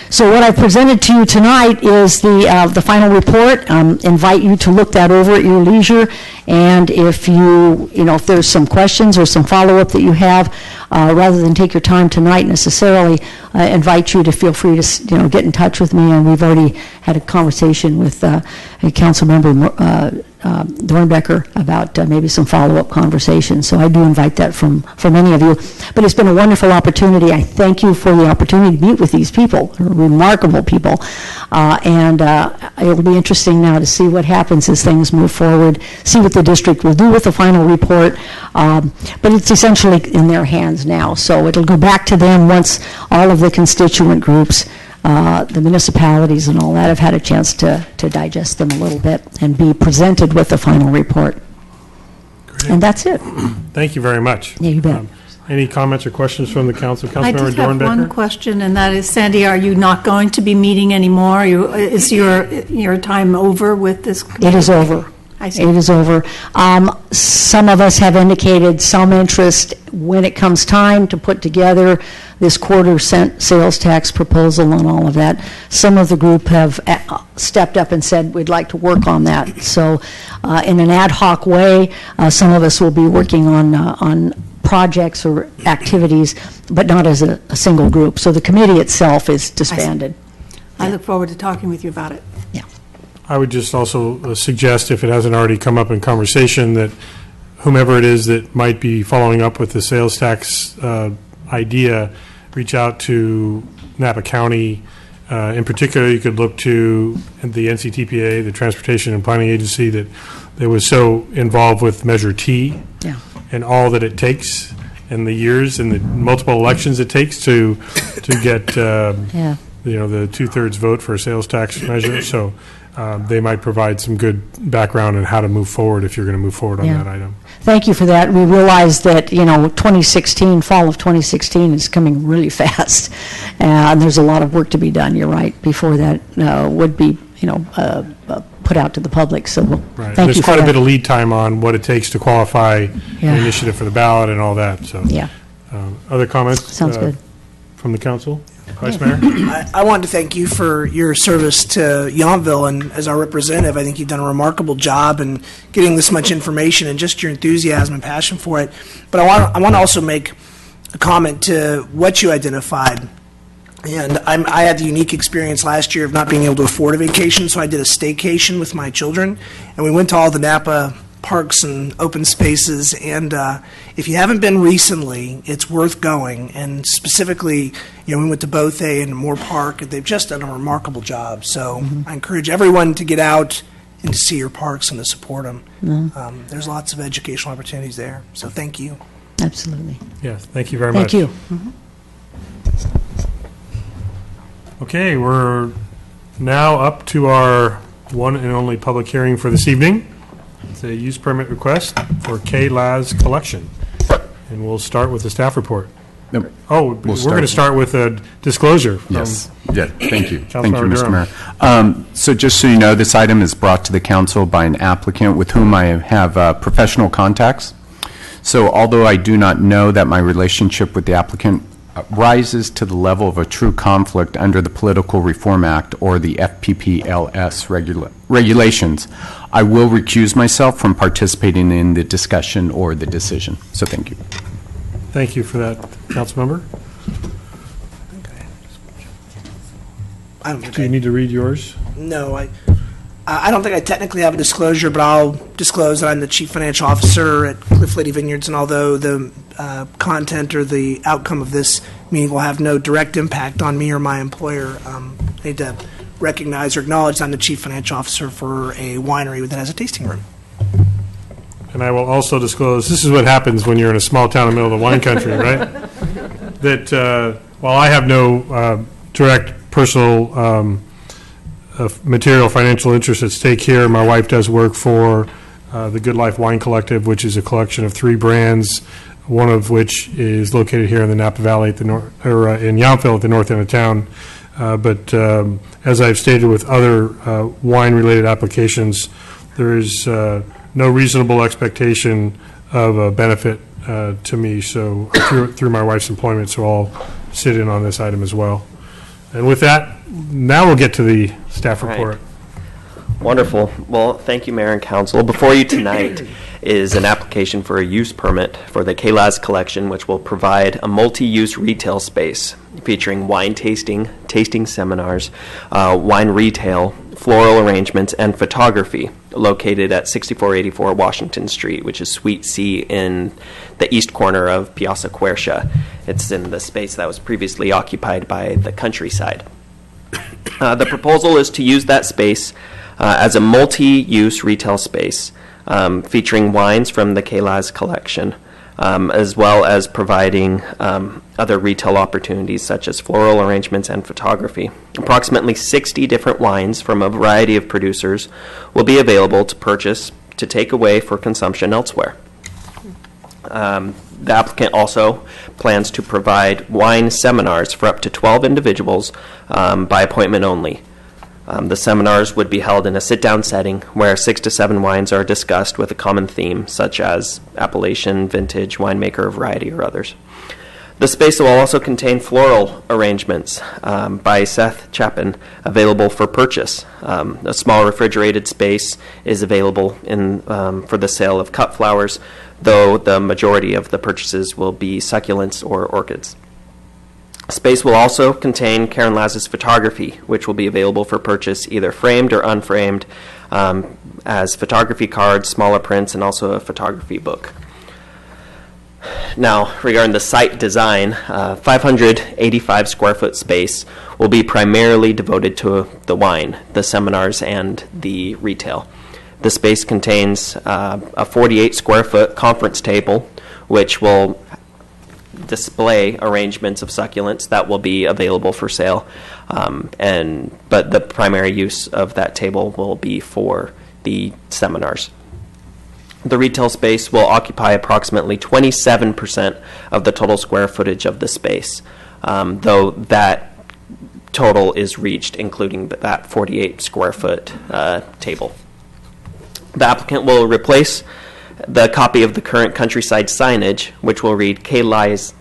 So what I presented to you tonight is the final report. Invite you to look that over at your leisure, and if if there's some questions or some follow-up that you have, rather than take your time tonight necessarily, invite you to feel free to get in touch with me. And we've already had a conversation with a council member, Dornbecker, about maybe some follow-up conversations. So I do invite that from any of you. But it's been a wonderful opportunity. I thank you for the opportunity to meet with these people, remarkable people. And it'll be interesting now to see what happens as things move forward, see what the district will do with the final report. But it's essentially in their hands now. So it'll go back to them once all of the constituent groups, the municipalities and all that, have had a chance to digest them a little bit and be presented with the final report. Great. And that's it. Thank you very much. Yeah, you bet. Any comments or questions from the council? I Councilmember just have Dornbecker? one question, and that is, Sandy, are you not going to be meeting anymore? Is your time over with this committee? It is over. I see. 8 is over. Some of us have indicated some interest when it comes time to put together this quarter-cent sales tax proposal and all of that. Some of the group have stepped up and said, we'd like to work on that. So in an ad hoc way, some of us will be working on projects or activities, but not as a single group. So the committee itself is disbanded. I look forward to talking with you about it. I would just also suggest, if it hasn't already come up in conversation, that whomever it is that might be following up with the sales tax idea, reach out to Napa County. In particular, you could look to the NCTPA, the Transportation and Planning Agency, that was so involved with Measure T and all that it takes, and the years and the multiple elections it takes to get the 2/3 vote for a sales tax measure. So they might provide some good background on how to move forward if you're going to move forward on that item. Thank you for that. We realize that, 2016, fall of 2016 is coming really fast, and there's a lot of work to be done, you're right, before that would be, put out to the public, so Right. thank you There's for quite a that. bit of lead time on what it takes to qualify an initiative for the ballot and all that, so. Yeah. Other comments? Sounds good. From the council? Vice Mayor? I wanted to thank you for your service to Yountville, and as our representative, I think you've done a remarkable job in getting this much information and just your enthusiasm and passion for it. But I want to also make a comment to what you identified. And I had the unique experience last year of not being able to afford a vacation, so I did a staycation with my children, and we went to all the Napa parks and open spaces, and if you haven't been recently, it's worth going. And specifically, we went to Bothay and Moore Park, and they've just done a remarkable job. So I encourage everyone to get out and to see your parks and to support them. There's lots of educational opportunities there, so thank you. Absolutely. Yes, thank you very much. Thank you. Okay, we're now up to our one and only public hearing for this evening. It's a use permit request for K-Laz Collection. And we'll start with the staff report. Yep. Oh, we're going to start with a disclosure. Yes. Yeah, thank you. Thank you, Councilmember Mr. Durham. Mayor. So just so you know, this item is brought to the council by an applicant with whom I have professional contacts. So although I do not know that my relationship with the applicant rises to the level of a true conflict under the Political Reform Act or the FPPLS regulations, I will recuse myself from participating in the discussion or the decision. So thank you. Thank you for that, Councilmember. I don't think Do you need to read yours? No, I don't think I technically have a disclosure, but I'll disclose that I'm the Chief Financial Officer at Cliff Lady Vineyards, and although the content or the outcome of this meeting will have no direct impact on me or my employer, I need to recognize or acknowledge that I'm the Chief Financial Officer for a winery that has a tasting room. And I will also disclose, this is what happens when you're in a small town in the middle of the wine country, right? That while I have no direct personal material financial interest at stake here, my wife does work for the Good Life Wine Collective, which is a collection of 3 brands, one of which is located here in the Napa Valley at the in Yountville at the north end of town. But as I've stated with other wine-related applications, there is no reasonable expectation of a benefit to me. So through my wife's employment, so I'll sit in on this item as well. And with that, now we'll get to the staff report. Wonderful. Well, thank you, Mayor and Council. Before you tonight is an application for a use permit for the K-Laz Collection, which will provide a multi-use retail space featuring wine tasting, tasting seminars, wine retail, floral arrangements, and photography, located at 6484 Washington Street, which is Suite C in the east corner of Piazza Quercia. It's in the space that was previously occupied by the Countryside. The proposal is to use that space as a multi-use retail space featuring wines from the K-Laz Collection, as well as providing other retail opportunities such as floral arrangements and photography. Approximately 60 different wines from a variety of producers will be available to purchase, to take away for consumption elsewhere. The applicant also plans to provide wine seminars for up to 12 individuals by appointment only. The seminars would be held in a sit-down setting where 6 to 7 wines are discussed with a common theme, such as appellation, vintage, winemaker, variety, or others. The space will also contain floral arrangements by Seth Chapin, available for purchase. A small refrigerated space is available for the sale of cut flowers, though the majority of the purchases will be succulents or orchids. Space will also contain Karen Laz's photography, which will be available for purchase either framed or unframed, as photography cards, smaller prints, and also a photography book. Now, regarding the site design, 585 square foot space will be primarily devoted to the wine, the seminars, and the retail. The space contains a 48 square foot conference table, which will display arrangements of succulents that will be available for sale, but the primary use of that table will be for the seminars. The retail space will occupy approximately 27% of the total square footage of the space, though that total is reached including that 48 square foot table. The applicant will replace the copy of the current countryside signage, which will read K-Laz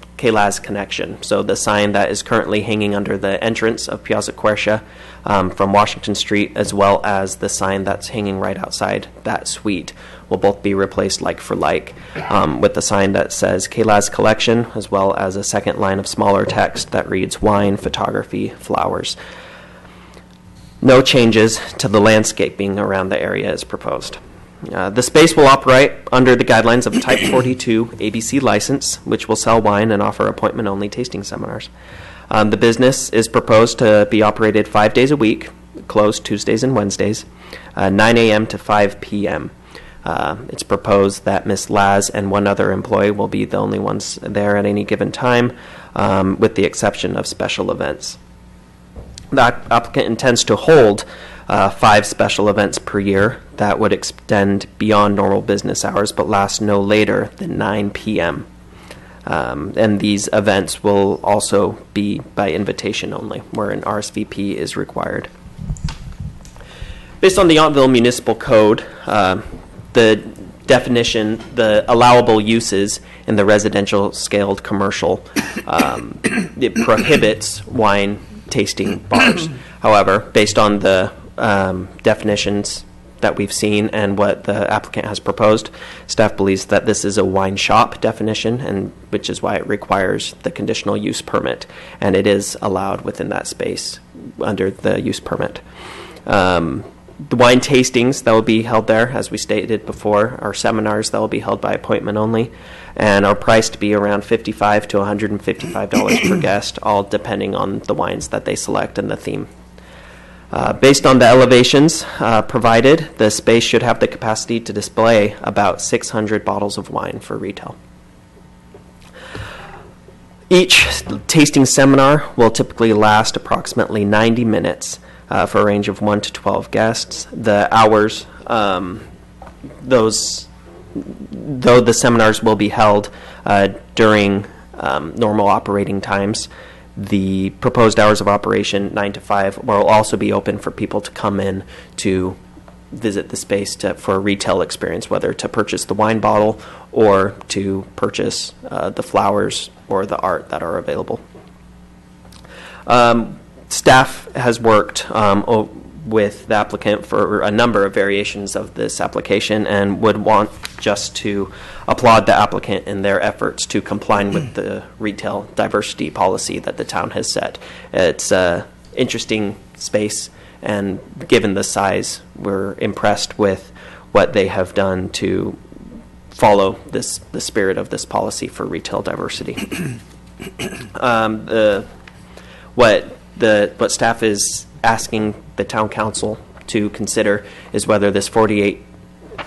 Connection. So the sign that is currently hanging under the entrance of Piazza Quercia from Washington Street, as well as the sign that's hanging right outside that suite, will both be replaced like for like, with the sign that says K-Laz Collection, as well as a second line of smaller text that reads Wine, Photography, Flowers. No changes to the landscaping around the area is proposed. The space will operate under the guidelines of a Type 42 ABC license, which will sell wine and offer appointment-only tasting seminars. The business is proposed to be operated 5 days a week, closed Tuesdays and Wednesdays, 9 a.m. to 5 p.m. It's proposed that Ms. Laz and one other employee will be the only ones there at any given time, with the exception of special events. The applicant intends to hold 5 special events per year that would extend beyond normal business hours but last no later than 9 p.m. And these events will also be by invitation only, where an RSVP is required. Based on the Yountville Municipal Code, the definition, the allowable uses in the residential scaled commercial, it prohibits wine tasting bars. However, based on the definitions that we've seen and what the applicant has proposed, staff believes that this is a wine shop definition, and which is why it requires the conditional use permit, and it is allowed within that space under the use permit. The wine tastings that will be held there, as we stated before, are seminars that will be held by appointment only, and are priced to be around $55 to $155 per guest, all depending on the wines that they select and the theme. Based on the elevations provided, the space should have the capacity to display about 600 bottles of wine for retail. Each tasting seminar will typically last approximately 90 minutes for a range of 1 to 12 guests. The hours, though the seminars will be held during normal operating times, the proposed hours of operation, 9 to 5, will also be open for people to come in to visit the space for a retail experience, whether to purchase the wine bottle or to purchase the flowers or the art that are available. Staff has worked with the applicant for a number of variations of this application and would want just to applaud the applicant in their efforts to comply with the retail diversity policy that the town has set. It's an interesting space, and given the size, we're impressed with what they have done to follow the spirit of this policy for retail diversity. What staff is asking the town council to consider is whether this 48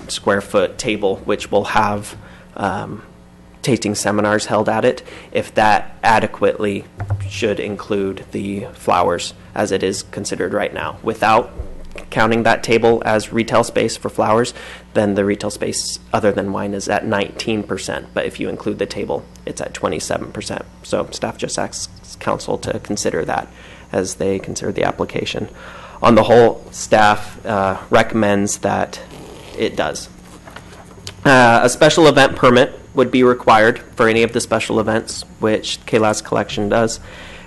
square foot table, which will have tasting seminars held at it, if that adequately should include the flowers as it is considered right now. Without counting that table as retail space for flowers, then the retail space other than wine is at 19%, but if you include the table, it's at 27%. So staff just asks council to consider that as they consider the application. On the whole, staff recommends that it does. A special event permit would be required for any of the special events, which KLAS Collection does,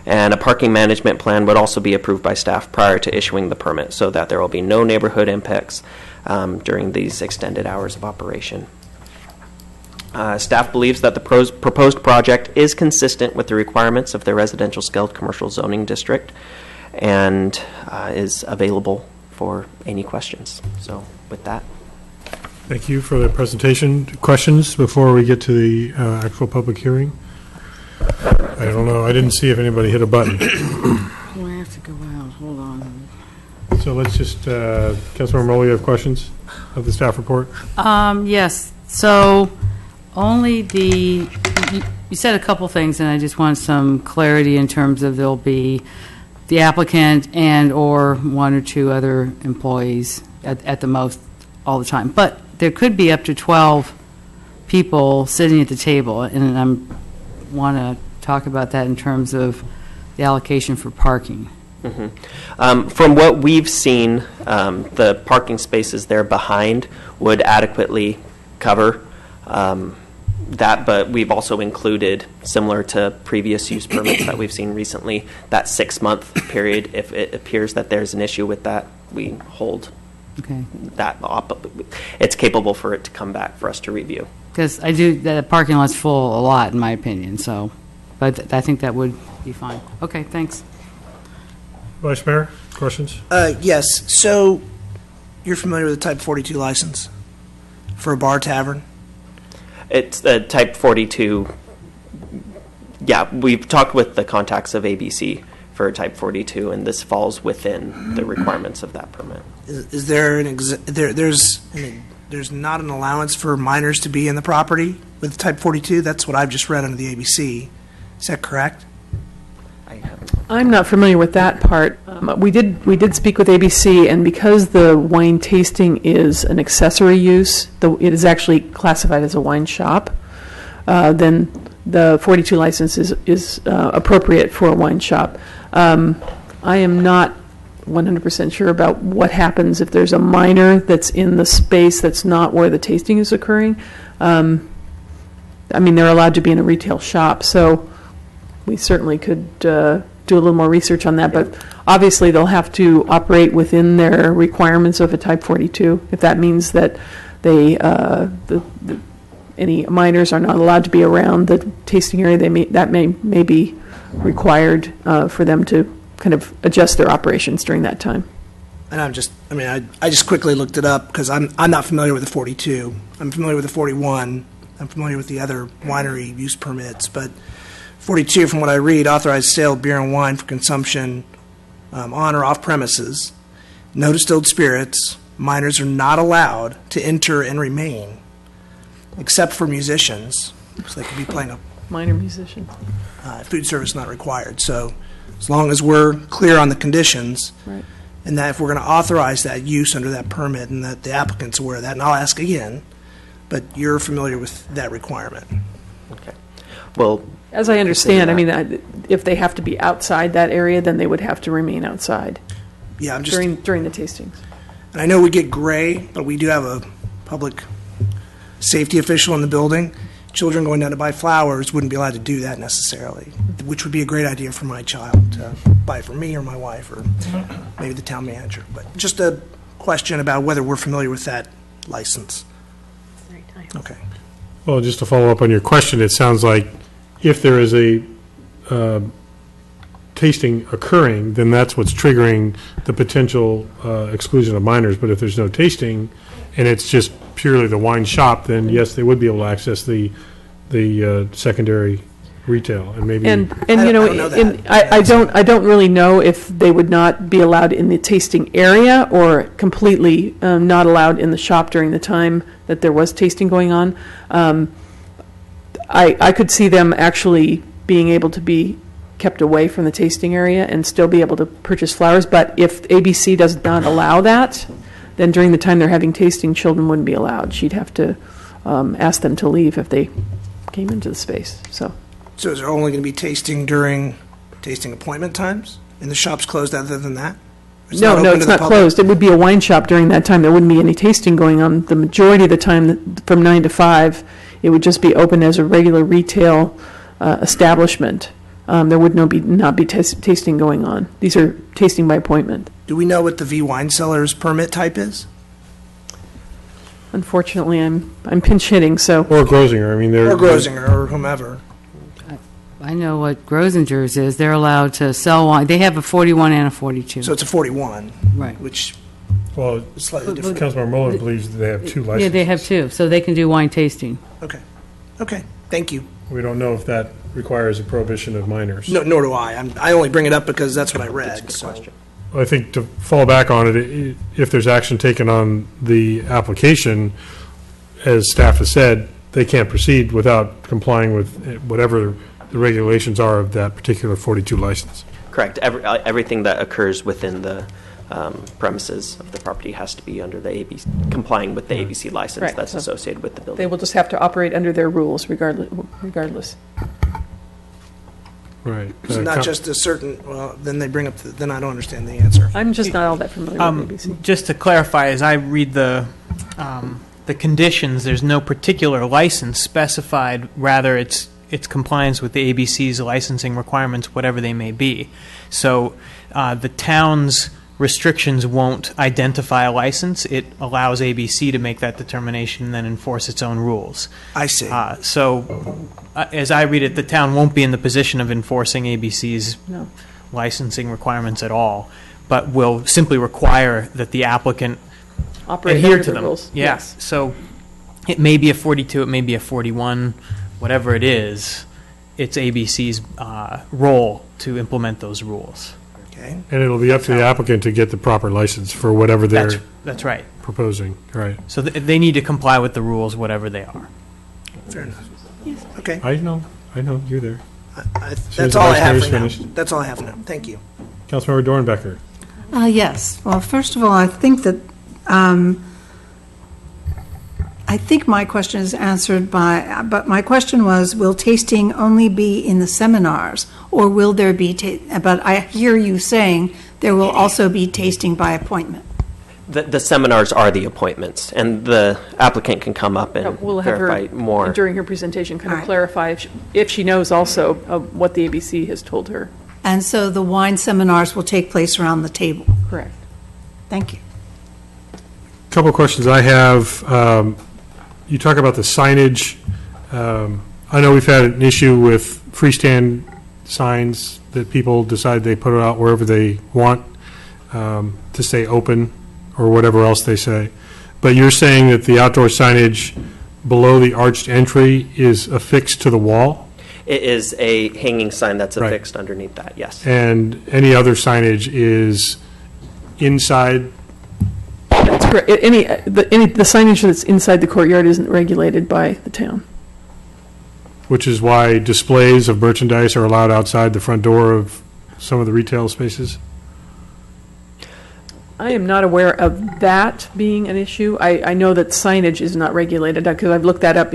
and a parking management plan would also be approved by staff prior to issuing the permit so that there will be no neighborhood impacts during these extended hours of operation. Staff believes that the proposed project is consistent with the requirements of the residential scaled commercial zoning district and is available for any questions. So with that. Thank you for the presentation. Questions before we get to the actual public hearing? I don't know. I didn't see if anybody hit a button. Oh, I have to go out. Hold on. So let's just, Councilmember Murray, you have questions of the staff report? Yes. So only you said a couple things, and I just want some clarity in terms of there'll be the applicant and or one or two other employees at the most all the time. But there could be up to 12 people sitting at the table, and I want to talk about that in terms of the allocation for parking. From what we've seen, the parking spaces there behind would adequately cover that, but we've also included, similar to previous use permits that we've seen recently, that 6-month period. If it appears that there's an issue with that, we hold that up. It's capable for it to come back for us to review. Because the parking lot's full a lot, in my opinion, so, but I think that would be fine. Okay, thanks. Vice Mayor, questions? Yes. So you're familiar with the Type 42 license for a bar tavern? It's Type 42. Yeah, we've talked with the contacts of ABC for Type 42, and this falls within the requirements of that permit. Is there there's not an allowance for minors to be in the property with Type 42? That's what I've just read under the ABC. Is that correct? I'm not familiar with that part. We did speak with ABC, and because the wine tasting is an accessory use, it is actually classified as a wine shop, then the 42 license is appropriate for a wine shop. I am not 100% sure about what happens if there's a minor that's in the space that's not where the tasting is occurring. I mean, they're allowed to be in a retail shop, so we certainly could do a little more research on that, but obviously they'll have to operate within their requirements of a Type 42. If that means that they any minors are not allowed to be around the tasting area, that may be required for them to kind of adjust their operations during that time. And I just quickly looked it up because I'm not familiar with the 42. I'm familiar with the 41. I'm familiar with the other winery use permits, but 42, from what I read, authorized sale of beer and wine for consumption on or off premises. No distilled spirits. Minors are not allowed to enter and remain, except for musicians. So they could be playing a minor musician. Food service not required. So as long as we're clear on the conditions, right, and that if we're going to authorize that use under that permit and that the applicant's aware of that, and I'll ask again, but you're familiar with that requirement. Okay. Well, as I understand, I mean, if they have to be outside that area, then they would have to remain outside. Yeah, I'm just during the tastings. And I know we get gray, but we do have a public safety official in the building. Children going down to buy flowers wouldn't be allowed to do that necessarily, which would be a great idea for my child to buy for me or my wife or maybe the town manager. But just a question about whether we're familiar with that license. Okay. Well, just to follow up on your question, it sounds like if there is a tasting occurring, then that's what's triggering the potential exclusion of minors. But if there's no tasting and it's just purely the wine shop, then yes, they would be able to access the secondary retail and maybe. And you know, I don't really know if they would not be allowed in the tasting area or completely not allowed in the shop during the time that there was tasting going on. I could see them actually being able to be kept away from the tasting area and still be able to purchase flowers. But if ABC does not allow that, then during the time they're having tasting, children wouldn't be allowed. She'd have to ask them to leave if they came into the space. So is there only going to be tasting during tasting appointment times? And the shop's closed other than that? No, open to it's the not public? closed. It would be a wine shop during that time. There wouldn't be any tasting going on. The majority of the time, from 9 to 5, it would just be open as a regular retail establishment. There would not be tasting going on. These are tasting by appointment. Do we know what the V wine cellar's permit type is? Unfortunately, I'm pinch hitting, so. Or Grosinger, I mean, they're... Or Grosinger, or whomever. I know what Grosinger's is. They're allowed to sell wine. They have a 41 and a 42. So it's a 41. Right. Which Well, is slightly different. Councilmember Mullen believes that they have two licenses. Yeah, they have two, so they can do wine tasting. Okay. Okay, thank you. We don't know if that requires a prohibition of minors. No, nor do I. I only bring it up because that's what I read. That's a good so. question. I think to fall back on it, if there's action taken on the application, as staff has said, they can't proceed without complying with whatever the regulations are of that particular 42 license. Correct. Everything that occurs within the premises of the property has to be under the ABC, complying with the ABC license Correct. that's So associated with the They building. will just have to operate under their rules regardless. Right. So not just a certain, well, then they bring up, then I don't understand the answer. I'm just not all that familiar with ABC. Just to clarify, as I read the conditions, there's no particular license specified. Rather, it's compliance with the ABC's licensing requirements, whatever they may be. So the town's restrictions won't identify a license. It allows ABC to make that determination and then enforce its own rules. I see. As I read it, the town won't be in the position of enforcing ABC's No. licensing requirements at all, but will simply require that the applicant Operate adhere under to the them. rules. Yeah. Yes. So it may be a 42, it may be a 41, whatever it is, it's ABC's role to implement those rules. Okay. And it'll be up to the applicant to get the proper license for whatever they're That's right. proposing, right? So they need to comply with the rules, whatever they are. Fair enough. Okay. I know, you're there. That's all I have for now. finished. That's all I have for now. Thank you. Councilmember Dornbecker. Yes. Well, first of all, I think that, I think my question is answered but my question was, will tasting only be in the seminars, or will there be, but I hear you saying there will also be tasting by appointment. The seminars are the appointments, and the applicant can come up and We'll have verify her, more. during her presentation, kind All of right. clarify if she knows also what the ABC has told her. And so the wine seminars will take place around the table. Correct. Thank you. Couple of questions I have. You talk about the signage. I know we've had an issue with freestand signs that people decide they put it out wherever they want to stay open or whatever else they say. But you're saying that the outdoor signage below the arched entry is affixed to the wall? It is a hanging sign that's Right. affixed underneath that, yes. And any other signage is inside? That's correct. The signage that's inside the courtyard isn't regulated by the town. Which is why displays of merchandise are allowed outside the front door of some of the retail spaces? I am not aware of that being an issue. I know that signage is not regulated, because I've looked that up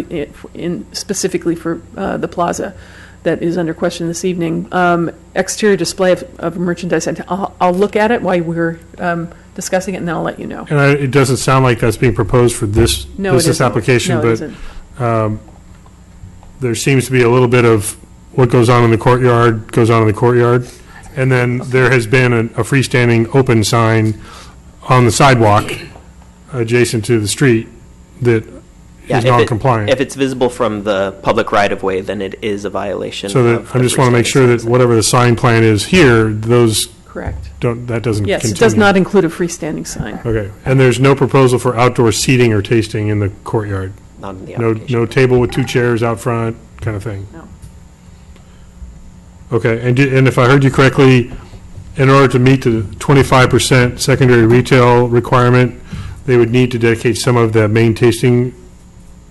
specifically for the plaza that is under question this evening. Exterior display of merchandise, I'll look at it while we're discussing it, and then I'll let you know. And it doesn't sound like that's being proposed for this No, it business isn't. application, No, it but isn't. there seems to be a little bit of what goes on in the courtyard, goes on in the courtyard. And then there has been a freestanding open sign on the sidewalk adjacent to the street that is non-compliant. If it's visible from the public right-of-way, then it is a violation. So that, I just want to make sure that whatever the sign plan is here, those Correct. that doesn't continue. Yes, it does not include a freestanding sign. Okay, and there's no proposal for outdoor seating or tasting in the courtyard? Not in the No, application. no table with two chairs out front, kind of thing? No. Okay, and if I heard you correctly, in order to meet the 25% secondary retail requirement, they would need to dedicate some of the main tasting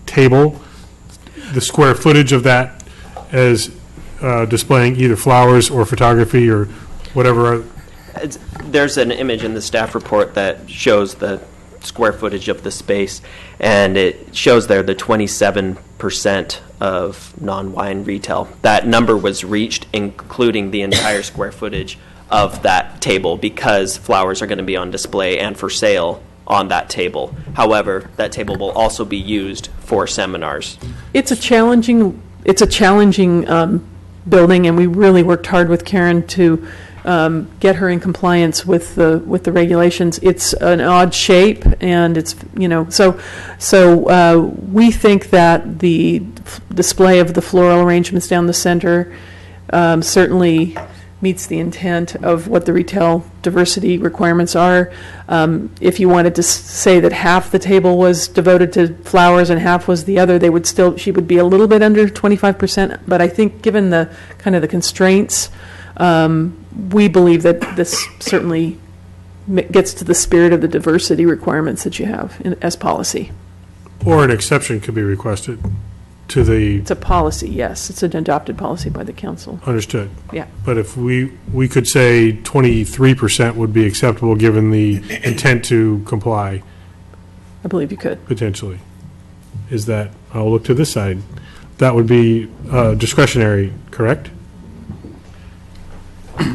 table, the square footage of that as displaying either flowers or photography or whatever. There's an image in the staff report that shows the square footage of the space, and it shows there the 27% of non-wine retail. That number was reached, including the entire square footage of that table because flowers are going to be on display and for sale on that table. However, that table will also be used for seminars. It's a challenging building, and we really worked hard with Karen to get her in compliance with the regulations. It's an odd shape, and it's so we think that the display of the floral arrangements down the center certainly meets the intent of what the retail diversity requirements are. If you wanted to say that half the table was devoted to flowers and half was the other, she would be a little bit under 25%. But I think given the kind of the constraints, we believe that this certainly gets to the spirit of the diversity requirements that you have as policy. Or an exception could be requested to the... It's a policy, yes. It's an adopted policy by the council. Understood. Yeah. But if we could say 23% would be acceptable given the intent to comply. I believe you could. Potentially. Is that, I'll look to this side, that would be discretionary, correct?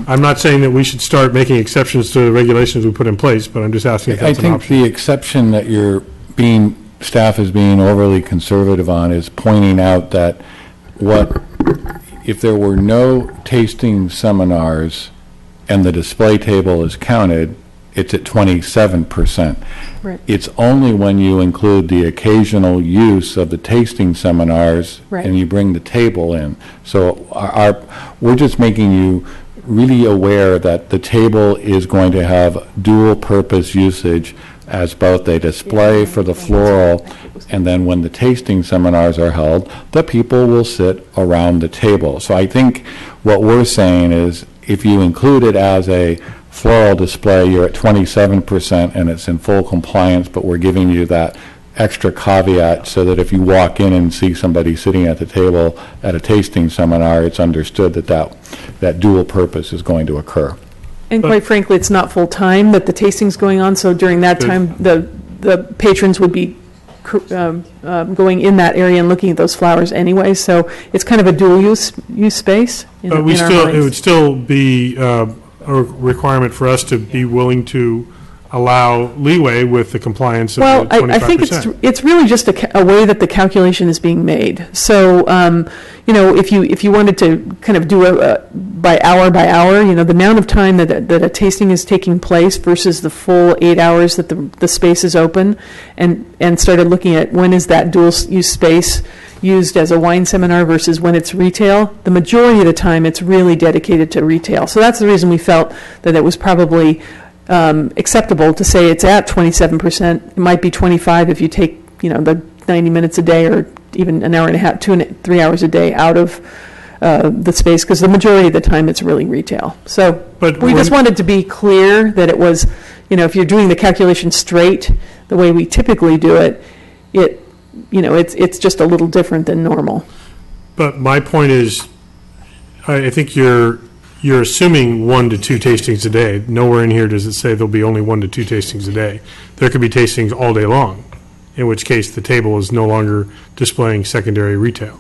I'm not saying that we should start making exceptions to the regulations we put in place, but I'm just asking if that's an option. I think the exception that staff is being overly conservative on is pointing out that if there were no tasting seminars and the display table is counted, it's at 27%. Right. It's only when you include the occasional use of the tasting seminars and you bring the table in. So we're just making you really aware that the table is going to have dual purpose usage as both a display for the floral, and then when the tasting seminars are held, the people will sit around the table. So I think what we're saying is if you include it as a floral display, you're at 27% and it's in full compliance, but we're giving you that extra caveat so that if you walk in and see somebody sitting at the table at a tasting seminar, it's understood that dual purpose is going to occur. And quite frankly, it's not full-time that the tasting's going on, so during that time, the patrons would be going in that area and looking at those flowers anyway, so it's kind of a dual-use space in our minds. It would still be a requirement for us to be willing to allow leeway with the compliance of the 25%. I think it's really just a way that the calculation is being made. So, if you wanted to kind of do by hour, the amount of time that a tasting is taking place versus the full 8 hours that the space is open, and started looking at when is that dual-use space used as a wine seminar versus when it's retail, the majority of the time it's really dedicated to retail. So that's the reason we felt that it was probably acceptable to say it's at 27%. It might be 25 if you take, the 90 minutes a day or even an hour and a half, 2 and 3 hours a day out of the space, because the majority of the time it's really retail. So we just wanted to be clear that it was, if you're doing the calculation straight, the way we typically do it, it's just a little different than normal. But my point is, I think you're assuming 1 to 2 tastings a day. Nowhere in here does it say there'll be only 1 to 2 tastings a day. There could be tastings all day long, in which case the table is no longer displaying secondary retail.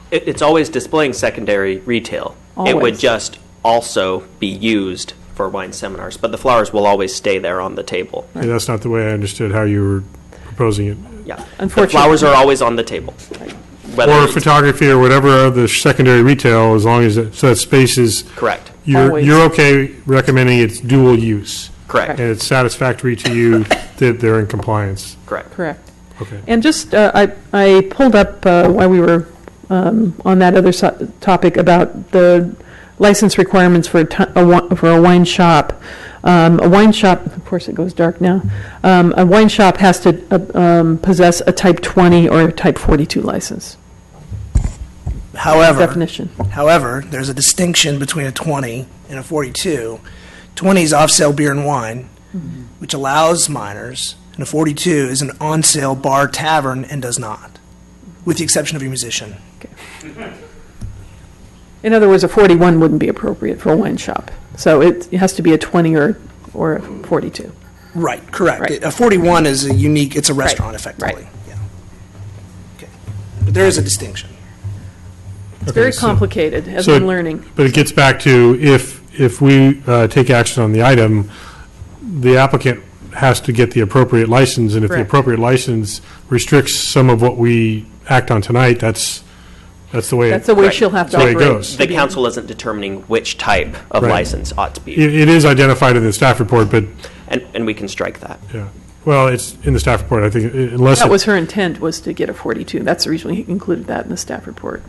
It's always displaying secondary retail. Always. It would just also be used for wine seminars, but the flowers will always stay there on the table. Right. That's not the way I understood how you were proposing it. Yeah, unfortunately, the flowers are always on the table. Or photography or whatever other secondary retail, as long as so that space is correct. You're okay recommending it's dual use. Correct. And it's satisfactory to you that they're in compliance. Correct. Okay. And just I pulled up while we were on that other topic about the license requirements for a wine shop. A wine shop, of course it goes dark now, a wine shop has to possess a Type 20 or a Type 42 license. However, there's a distinction between a 20 and a 42. 20 is off-sale beer and wine, which allows minors, and a 42 is an on-sale bar tavern and does not, with the exception of your musician. Okay. In other words, a 41 wouldn't be appropriate for a wine shop. So it has to be a 20 or a 42. Right, correct. Right. A 41 is it's a restaurant, effectively. Right. Yeah. Okay. But there is a distinction. It's very complicated, as I'm learning. But it gets back to if if we take action on the item, the applicant has to get the appropriate license, and if the Correct. appropriate license restricts some of what we act on tonight, that's the way. That's the way she'll have to That's the way it operate. goes. The council isn't determining which type of Right. license ought to be, It is identified in the staff report, but, and we can strike that. yeah. Well, it's in the staff report, I think, unless. That it- was her intent, was to get a 42. That's the reason he included that in the staff report.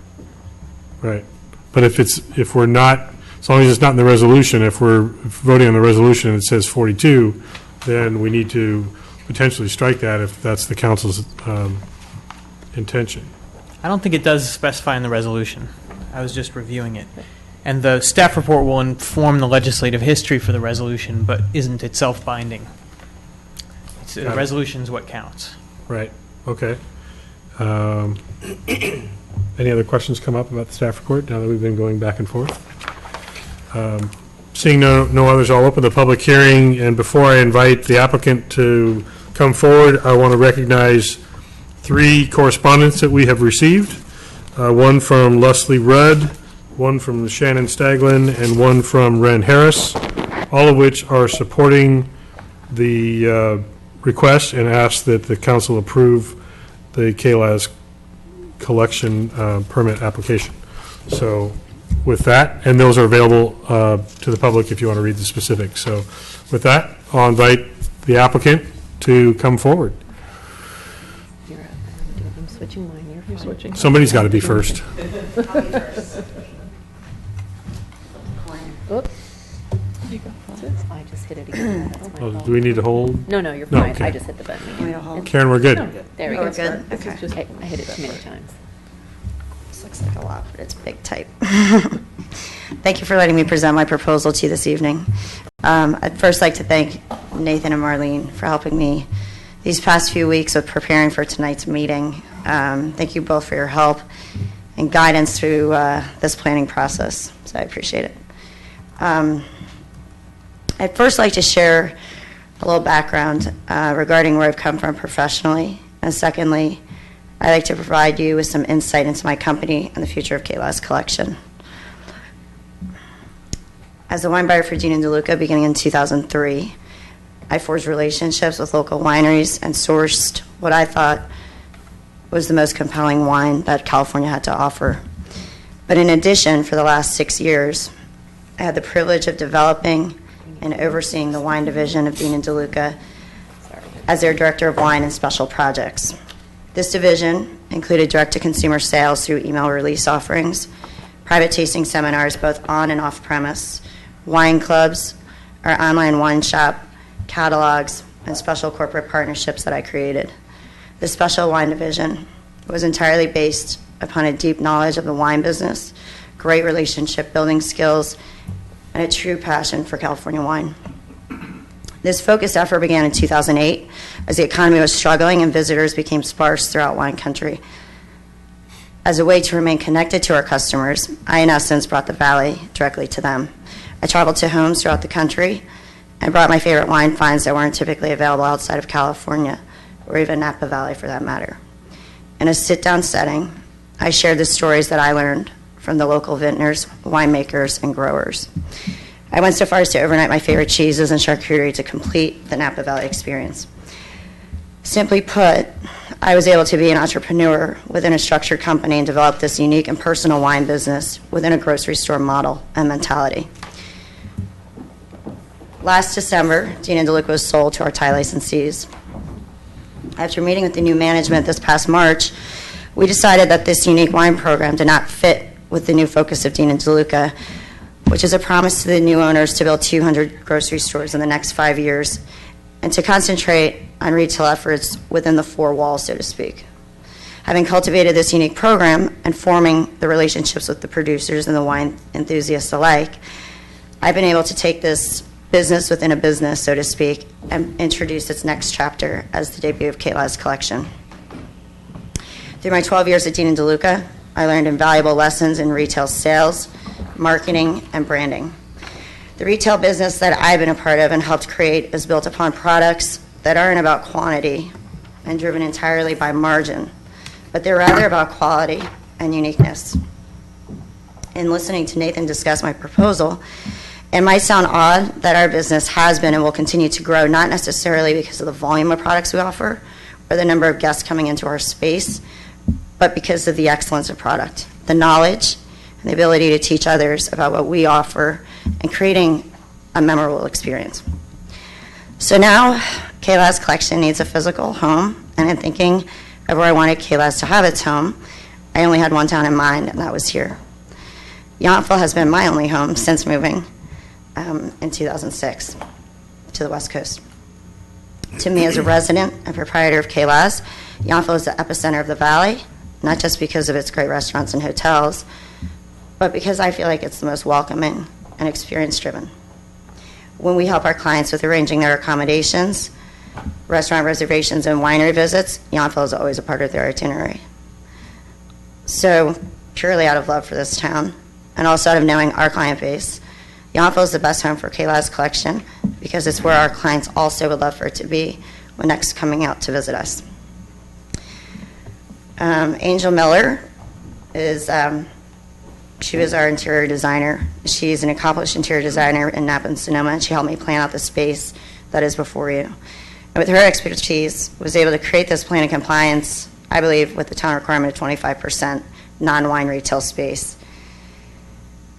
Right. But if we're not, as long as it's not in the resolution, if we're voting on the resolution and it says 42, then we need to potentially strike that if that's the council's intention. I don't think it does specify in the resolution. I was just reviewing it. And the staff report will inform the legislative history for the resolution, but isn't itself binding. The Got it. resolution is what counts. Right, okay. Any other questions come up about the staff report now that we've been going back and forth? Seeing no others, I'll open the public hearing, and before I invite the applicant to come forward, I want to recognize 3 correspondents that we have received. One from Leslie Rudd, one from Shannon Staglin, and one from Ren Harris, all of which are supporting the request and ask that the council approve the KLAS collection permit application. So with that, and those are available to the public if you want to read the specifics. So with that, I'll invite the applicant to come forward. I'm switching mine. You're switching. Somebody's got to be first. Oops. I just hit it again. That's my Oh, fault. do we need to hold? No, you're No, fine. okay. I just hit the button again. Karen, we're good. There we We're go. good? This is Okay. just- I hit it too many times. This looks like a lot, but it's big type. Thank you for letting me present my proposal to you this evening. I'd first like to thank Nathan and Marlene for helping me these past few weeks with preparing for tonight's meeting. Thank you both for your help and guidance through this planning process, so I appreciate it. I'd first like to share a little background regarding where I've come from professionally, and secondly, I'd like to provide you with some insight into my company and the future of KLAS Collection. As a wine buyer for Dean and DeLuca beginning in 2003, I forged relationships with local wineries and sourced what I thought was the most compelling wine that California had to offer. But in addition, for the last 6 years, I had the privilege of developing and overseeing the wine division of Dean and DeLuca as their director of wine and special projects. This division included direct-to-consumer sales through email release offerings, private tasting seminars both on and off-premise, wine clubs, our online wine shop, catalogs, and special corporate partnerships that I created. The special wine division was entirely based upon a deep knowledge of the wine business, great relationship building skills, and a true passion for California wine. This focused effort began in 2008 as the economy was struggling and visitors became sparse throughout wine country. As a way to remain connected to our customers, I, in essence, brought the valley directly to them. I traveled to homes throughout the country and brought my favorite wine finds that weren't typically available outside of California, or even Napa Valley for that matter. In a sit-down setting, I shared the stories that I learned from the local vintners, winemakers, and growers. I went so far as to overnight my favorite cheeses and charcuterie to complete the Napa Valley experience. Simply put, I was able to be an entrepreneur within a structured company and develop this unique and personal wine business within a grocery store model and mentality. Last December, Dean and DeLuca was sold to our Thai licensees. After meeting with the new management this past March, we decided that this unique wine program did not fit with the new focus of Dean and DeLuca, which is a promise to the new owners to build 200 grocery stores in the next 5 years and to concentrate on retail efforts within the 4 walls, so to speak. Having cultivated this unique program and forming the relationships with the producers and the wine enthusiasts alike, I've been able to take this business within a business, so to speak, and introduce its next chapter as the debut of KLAS Collection. Through my 12 years at Dean and DeLuca, I learned invaluable lessons in retail sales, marketing, and branding. The retail business that I've been a part of and helped create is built upon products that aren't about quantity and driven entirely by margin, but they're rather about quality and uniqueness. In listening to Nathan discuss my proposal, It might sound odd that our business has been and will continue to grow, not necessarily because of the volume of products we offer or the number of guests coming into our space, but because of the excellence of product, the knowledge, and the ability to teach others about what we offer and creating a memorable experience. So now, K-Laz Collection needs a physical home, and in thinking of where I wanted K-Laz to have its home, I only had one town in mind, and that was here. Yountville has been my only home since moving in 2006 to the West Coast. To me, as a resident and proprietor of K-Laz, Yountville is the epicenter of the valley, not just because of its great restaurants and hotels, but because I feel like it's the most welcoming and experience-driven. When we help our clients with arranging their accommodations, restaurant reservations, and winery visits, Yountville is always a part of their itinerary. So, purely out of love for this town, and also out of knowing our client base, Yountville is the best home for K-Laz Collection because it's where our clients also would love for it to be when next coming out to visit us. Angel Miller is, she was our interior designer. She's an accomplished interior designer in Napa and Sonoma, and she helped me plan out the space that is before you. And with her expertise, was able to create this plan in compliance, I believe, with the town requirement of 25% non-wine retail space.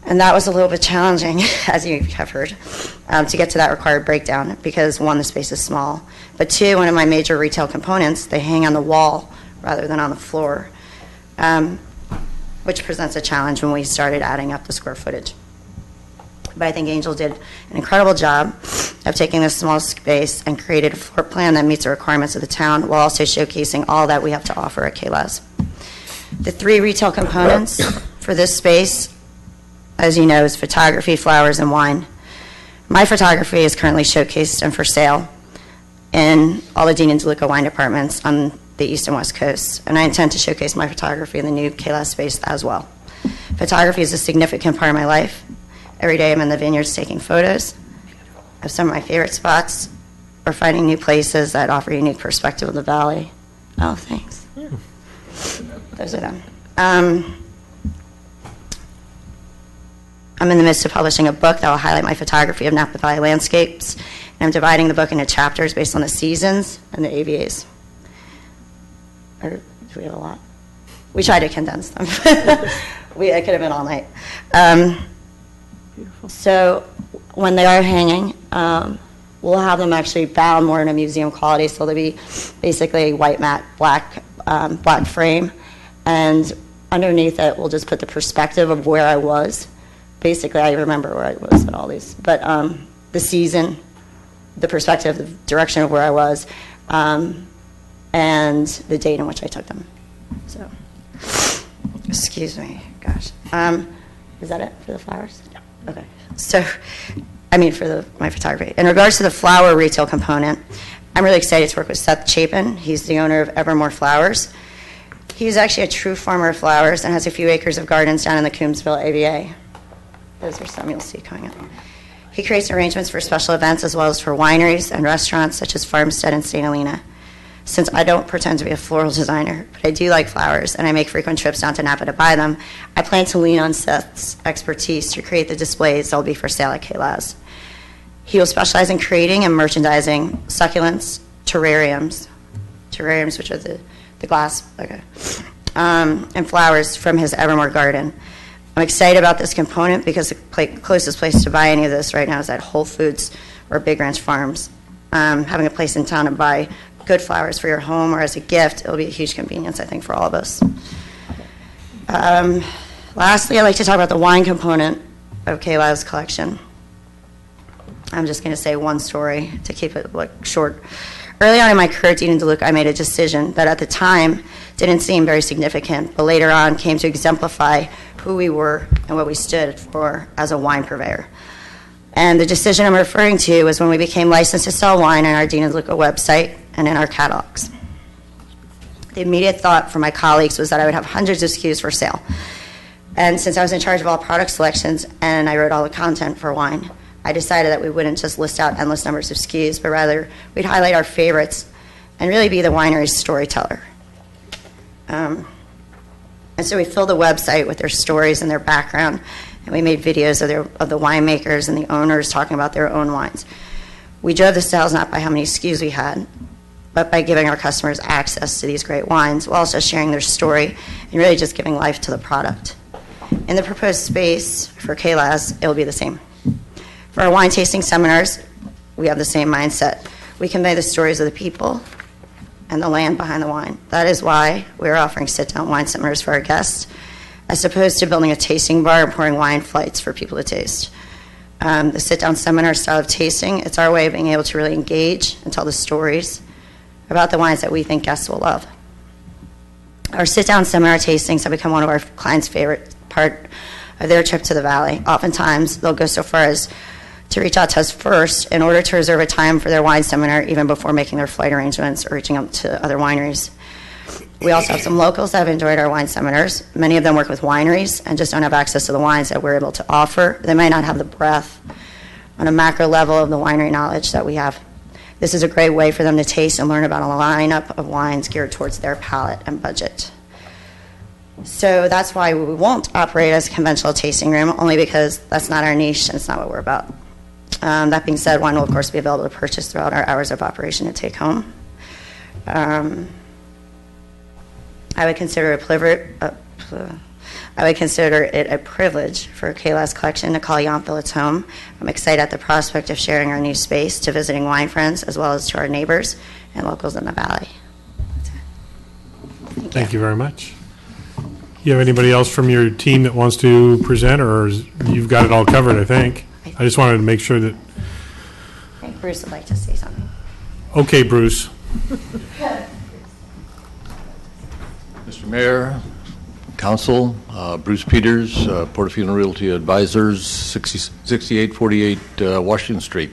And that was a little bit challenging, as you have heard, to get to that required breakdown because, one, the space is small, but two, one of my major retail components, they hang on the wall rather than on the floor, which presents a challenge when we started adding up the square footage. But I think Angel did an incredible job of taking this small space and created a floor plan that meets the requirements of the town while also showcasing all that we have to offer at K-Laz. The three retail components for this space, as you know, is photography, flowers, and wine. My photography is currently showcased and for sale in all the Dean and DeLuca wine departments on the East and West Coast, and I intend to showcase my photography in the new K-Laz space as well. Photography is a significant part of my life. Every day I'm in the vineyards taking photos of some of my favorite spots or finding new places that offer a unique perspective of the valley. Oh, thanks. Those are them. I'm in the midst of publishing a book that will highlight my photography of Napa Valley landscapes, and I'm dividing the book into chapters based on the seasons and the AVAs. Or do we have a lot? We tried to condense them. It could have been all night. So when they are hanging, we'll have them actually bound more in a museum quality, so they'll be basically white matte black frame, and underneath it we'll just put the perspective of where I was. Basically, I remember where I was in all these, but the season, the perspective, the direction of where I was, and the date in which I took them. So, excuse me, gosh. Is that it for the flowers? Yeah. Okay. So, I mean for my photography. In regards to the flower retail component, I'm really excited to work with Seth Chapin. He's the owner of Evermore Flowers. He's actually a true farmer of flowers and has a few acres of gardens down in the Coombsville AVA. Those are some you'll see coming up. He creates arrangements for special events as well as for wineries and restaurants such as Farmstead and St. Helena. Since I don't pretend to be a floral designer, but I do like flowers and I make frequent trips down to Napa to buy them, I plan to lean on Seth's expertise to create the displays that will be for sale at K-Laz. He will specialize in creating and merchandising succulents, terrariums, which are the glass, okay, and flowers from his Evermore garden. I'm excited about this component because the closest place to buy any of this right now is at Whole Foods or Big Ranch Farms. Having a place in town to buy good flowers for your home or as a gift, it'll be a huge convenience, I think, for all of us. Lastly, I'd like to talk about the wine component of K-Laz Collection. I'm just going to say one story to keep it short. Early on in my career at Dean and DeLuca, I made a decision that at the time didn't seem very significant, but later on came to exemplify who we were and what we stood for as a wine purveyor. And the decision I'm referring to was when we became licensed to sell wine on our Dean and DeLuca website and in our catalogs. The immediate thought from my colleagues was that I would have hundreds of SKUs for sale. And since I was in charge of all product selections and I wrote all the content for wine, I decided that we wouldn't just list out endless numbers of SKUs, but rather we'd highlight our favorites and really be the winery's storyteller. And so we filled the website with their stories and their background and we made videos of the winemakers and the owners talking about their own wines. We drove the sales not by how many SKUs we had, but by giving our customers access to these great wines, while also sharing their story and really just giving life to the product. In the proposed space for KLAS, it will be the same. For our wine tasting seminars, we have the same mindset. We convey the stories of the people and the land behind the wine. That is why we're offering sit-down wine seminars for our guests, as opposed to building a tasting bar and pouring wine flights for people to taste. The sit-down seminar style of tasting, it's our way of being able to really engage and tell the stories about the wines that we think guests will love. Our sit-down seminar tastings have become one of our clients' favorite part of their trip to the Valley. Oftentimes, they'll go so far as to reach out to us first in order to reserve a time for their wine seminar even before making their flight arrangements or reaching out to other wineries. We also have some locals that have enjoyed our wine seminars. Many of them work with wineries and just don't have access to the wines that we're able to offer. They may not have the breadth on a macro level of the winery knowledge that we have. This is a great way for them to taste and learn about a lineup of wines geared towards their palate and budget. So that's why we won't operate as a conventional tasting room, only because that's not our niche and it's not what we're about. That being said, wine will, of course, be available to purchase throughout our hours of operation to take home. I would consider it a privilege for KLAS Collection to call Yountville its home. I'm excited at the prospect of sharing our new space to visiting wine friends as well as to our neighbors and locals in the Valley. Thank you very much. You have anybody else from your team that wants to present, or you've got it all covered, I think? I just wanted to make sure that... I think Bruce would like to say something. Okay, Bruce. Mr. Mayor, Council, Bruce Peters, Portofino Realty Advisors, 6848 Washington Street.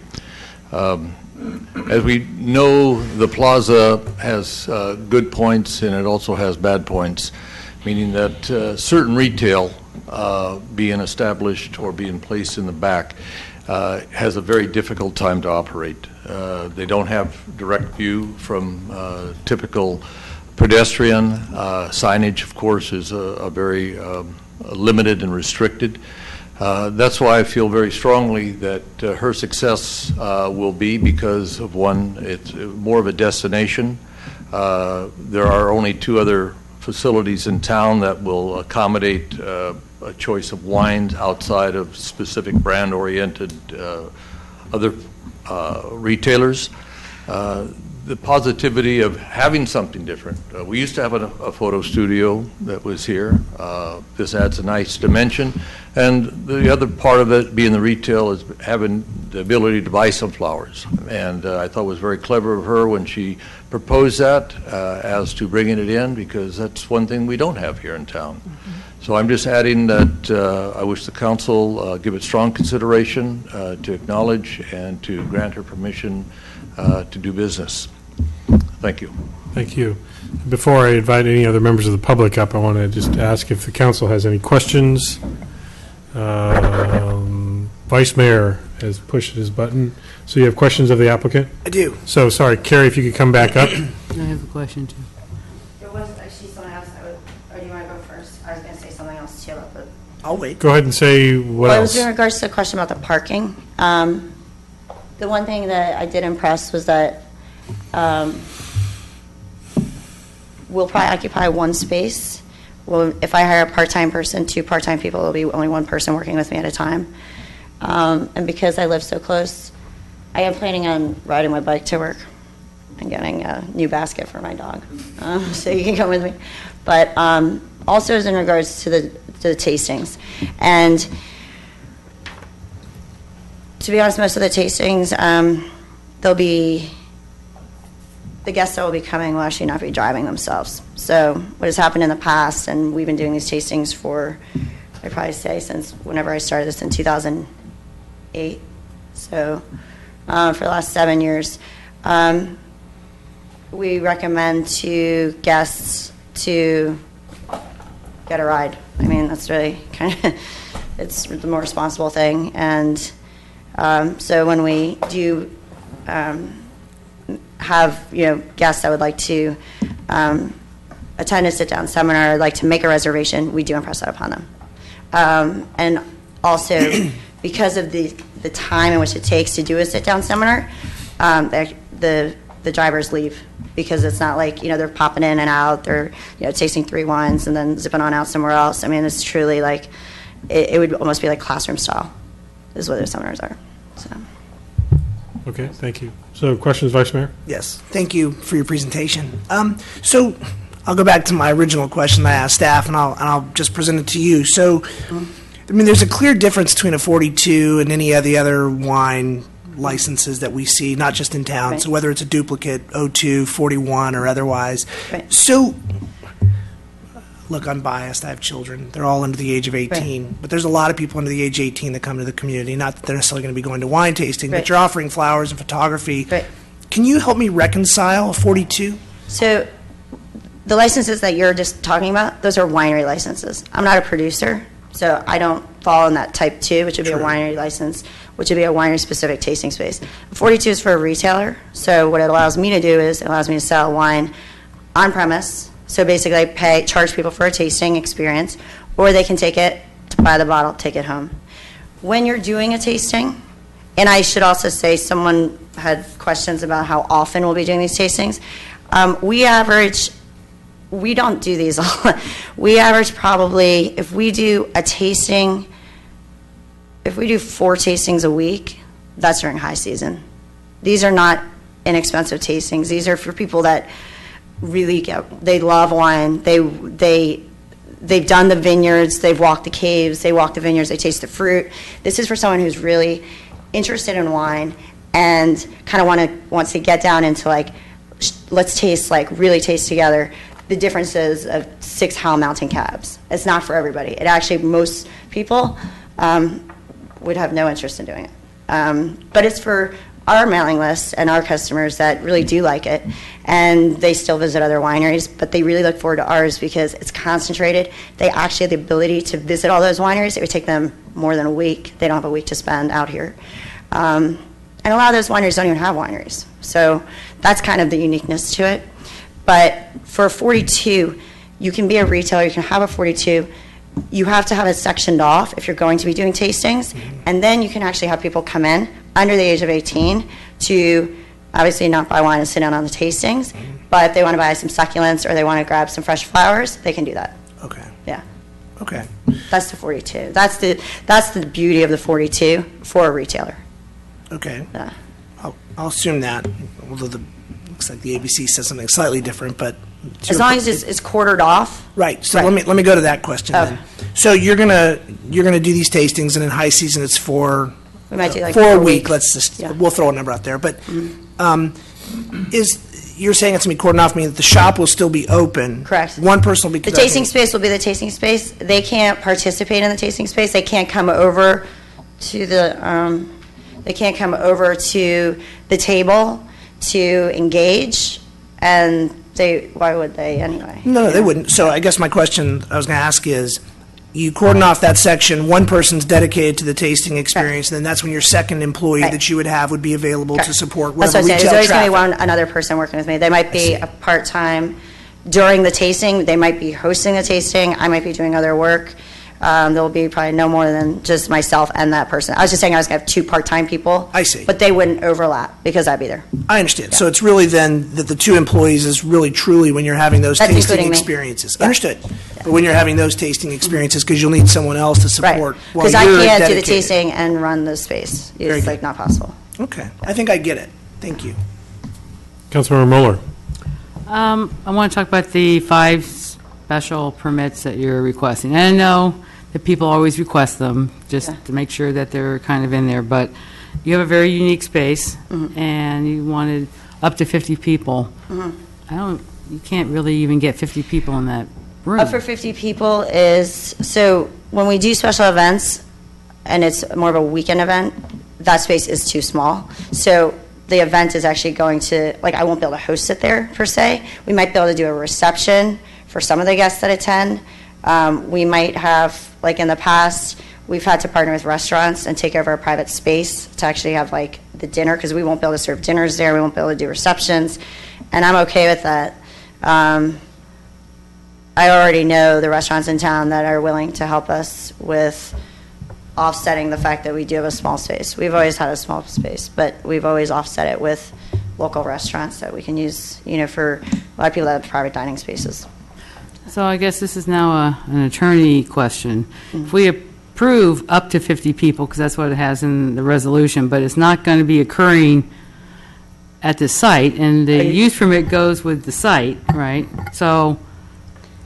As we know, the plaza has good points and it also has bad points, meaning that certain retail being established or being placed in the back has a very difficult time to operate. They don't have direct view from typical pedestrian. Signage, of course, is a very limited and restricted. That's why I feel very strongly that her success will be because of one, it's more of a destination. There are only two other facilities in town that will accommodate a choice of wines outside of specific brand-oriented other retailers. The positivity of having something different. We used to have a photo studio that was here. This adds a nice dimension. And the other part of it, being the retail, is having the ability to buy some flowers. And I thought it was very clever of her when she proposed that as to bringing it in, because that's one thing we don't have here in town. Mm-hmm. So I'm just adding that I wish the council give it strong consideration to acknowledge and to grant her permission to do business. Thank you. Thank you. Before I invite any other members of the public up, I want to just ask if the council has any questions. Vice Mayor has pushed his button. So you have questions of the applicant? I do. So, sorry, Carrie, if you could come back up. I have a question, too. There was actually someone else or do you want to go first? I was going to say something else too about the... I'll wait. Go ahead and say what It else. was in regards to the question about the parking. The one thing that I did impress was that we'll probably occupy one space. Well, if I hire a part-time person, 2 part-time people, it'll be only 1 person working with me at a time. And because I live so close, I am planning on riding my bike to work and getting a new basket for my dog. So you can come with me. But also is in regards to the tastings. And to be honest, most of the tastings, the guests that will be coming will actually not be driving themselves. So what has happened in the past, and we've been doing these tastings for, I'd probably say, since whenever I started this in 2008. So for the last 7 years, we recommend to guests to get a ride. I mean, that's really kind of, it's the more responsible thing. And so when we do have guests that would like to attend a sit-down seminar, like to make a reservation, we do impress that upon them. And also, because of the time in which it takes to do a sit-down seminar, the drivers leave because it's not like, they're popping in and out, they're, tasting 3 wines and then zipping on out somewhere else. I mean, it's truly like, it would almost be like classroom style is what their seminars are, so. Okay, thank you. So questions, Vice Mayor? Yes, thank you for your presentation. So I'll go back to my original question I asked staff, and I'll just present it to you. So, I mean, there's a clear difference between a 42 and any of the other wine licenses that we see, not just in town. Right. So whether it's a duplicate, 02, 41, or otherwise. Right. So, look, I'm biased. I have children. They're all under the age of 18. Right. But there's a lot of people under the age of 18 that come to the community. Not that they're necessarily going to be going to wine tasting, Right. but you're offering flowers and photography. Right. Can you help me reconcile 42? So the licenses that you're just talking about, those are winery licenses. I'm not a producer, so I don't fall in that type 2, which would be a winery license, which would be a winery-specific tasting space. 42 is for a retailer, so what it allows me to do is it allows me to sell wine on premise. So basically, I charge people for a tasting experience, or they can take it, buy the bottle, take it home. When you're doing a tasting, and I should also say, someone had questions about how often we'll be doing these tastings. We don't do these all. We average probably, if we do a tasting, if we do 4 tastings a week, that's during high season. These are not inexpensive tastings. These are for people that really they love wine. They've done the vineyards, they've walked the caves, they walk the vineyards, they taste the fruit. This is for someone who's really interested in wine and kind of wants to get down into like, let's taste, like really taste together the differences of 6 Howell Mountain cabs. It's not for everybody. It actually, most people would have no interest in doing it. But it's for our mailing list and our customers that really do like it, and they still visit other wineries, but they really look forward to ours because it's concentrated. They actually have the ability to visit all those wineries. It would take them more than a week. They don't have a week to spend out here. And a lot of those wineries don't even have wineries. So that's kind of the uniqueness to it. But for 42, you can be a retailer, you can have a 42. You have to have it sectioned off if you're going to be doing tastings, and then you can actually have people come in under the age of 18 to obviously not buy wine and sit down on the tastings, but if they want to buy some succulents or they want to grab some fresh flowers, they can do that. Okay. Yeah. Okay. That's the 42. That's the beauty of the 42 for a retailer. Okay. Yeah. I'll assume that, although looks like the ABC says something slightly different, but as long as it's quartered off. Right. So let me go to that question then. So you're gonna do these tastings, and in high season it's for We might do like 4 4 a week. weeks. Let's just Yeah. we'll throw a number out there. But you're saying it's gonna be cordoned off, meaning that the shop will still be open. Correct. One person will be The tasting space will be the tasting space. They can't participate in the tasting space. They can't come over to the table to engage, and why would they anyway? No, they wouldn't. So I guess my question I was going to ask is, you cordon off that section, one person's dedicated to the tasting experience, and then that's when your second employee Right. that you would have would be available to support That's whatever what I'm saying. retail There's always going to traffic. be another person working with me. They might be a part-time during the tasting. They might be hosting the tasting. I might be doing other work. There will be probably no more than just myself and that person. I was just saying I was going to have 2 part-time people. I see. But they wouldn't overlap because I'd be there. I understand. So it's really then that the 2 employees is really truly when you're having those That's tasting including me. experiences. Understood. But when you're having those tasting experiences, because you'll need someone else to support while Because you're I can't do the dedicated. tasting and run the space. Very It's good. like not possible. Okay. I think I get it. Thank you. Councilmember Mueller. I want to talk about the 5 special permits that you're requesting. And I know that people always request them, just to make sure that they're kind of in there, but you have a very unique space, and you wanted up to 50 people. You can't really even get 50 people in that room. Up for 50 people is, so when we do special events, and it's more of a weekend event, that space is too small. So the event is actually going to, like, I won't be able to host it there, per se. We might be able to do a reception for some of the guests that attend. We might have, like in the past, we've had to partner with restaurants and take over a private space to actually have like the dinner, because we won't be able to serve dinners there, we won't be able to do receptions, and I'm okay with that. I already know the restaurants in town that are willing to help us with offsetting the fact that we do have a small space. We've always had a small space, but we've always offset it with local restaurants that we can use, for a lot of people that have private dining spaces. So I guess this is now an attorney question. If we approve up to 50 people, because that's what it has in the resolution, but it's not going to be occurring at the site, and the use permit goes with the site, right? So,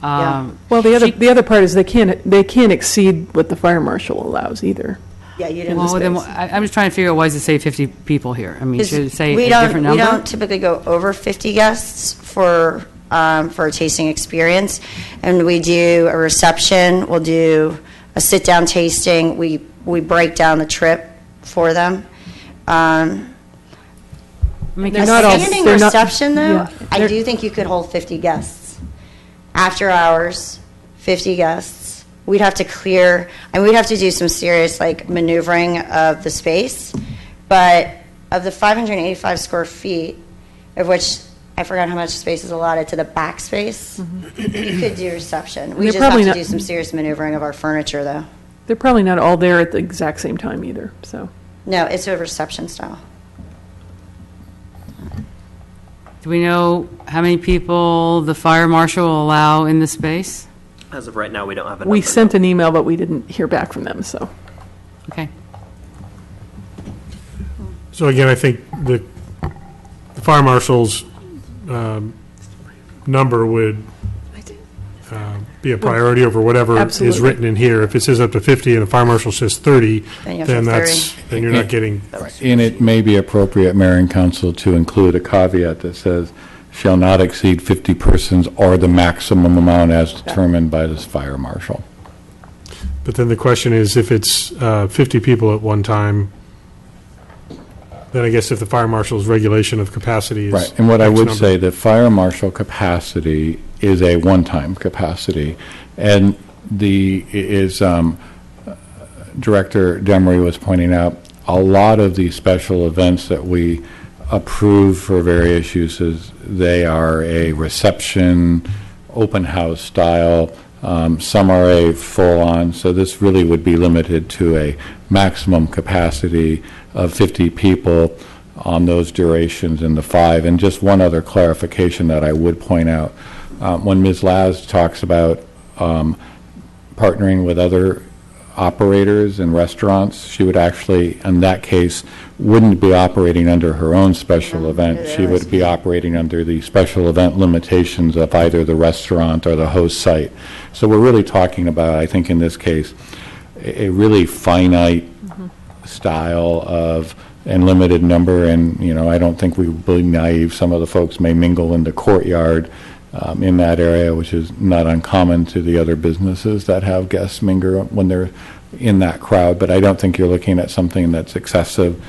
Well, the other part is they can't exceed what the fire marshal allows either. Yeah, you didn't. well, then, I'm just trying to figure out why does it say 50 people here? I mean, should it say a different number? We don't typically go over 50 guests for a tasting experience, and we do a reception. We'll do a sit-down tasting. We break down the trip for them. A standing reception, though, I do think you could hold 50 guests. After hours, 50 guests. We'd have to clear, and we'd have to do some serious maneuvering of the space. But of the 585 square feet, of which I forgot how much space is allotted to the back space, you could do reception. We just have to do some serious maneuvering of our furniture, though. They're probably not all there at the exact same time either. So no, it's a reception style. Do we know how many people the fire marshal will allow in the space? As of right now, we don't have a number. we sent an email, but we didn't hear back from them. So okay. So again, I think the fire marshal's number would be a priority over whatever is written in here. If it says up to 50 and the fire marshal says 30, then you're not getting. And it may be appropriate, Mayor and Council, to include a caveat that says, shall not exceed 50 persons or the maximum amount as determined by this fire marshal. But then the question is, if it's 50 people at one time, then I guess if the fire marshal's regulation of capacity is. Right, and what I X would number. say, the fire marshal capacity is a one-time capacity, and Director Demery was pointing out, a lot of these special events that we approve for various uses, they are a reception, open house style, some are a full-on, so this really would be limited to a maximum capacity of 50 people on those durations in the 5. And just one other clarification that I would point out, when Ms. Laz talks about partnering with other operators and restaurants, she would actually, in that case, wouldn't be operating under her own special event. She would be operating under the special event limitations of either the restaurant or the host site. So we're really talking about, I think in this case, a really finite style of and limited number, and I don't think we would be naive. Some of the folks may mingle in the courtyard in that area, which is not uncommon to the other businesses that have guests mingle when they're in that crowd, but I don't think you're looking at something that's excessive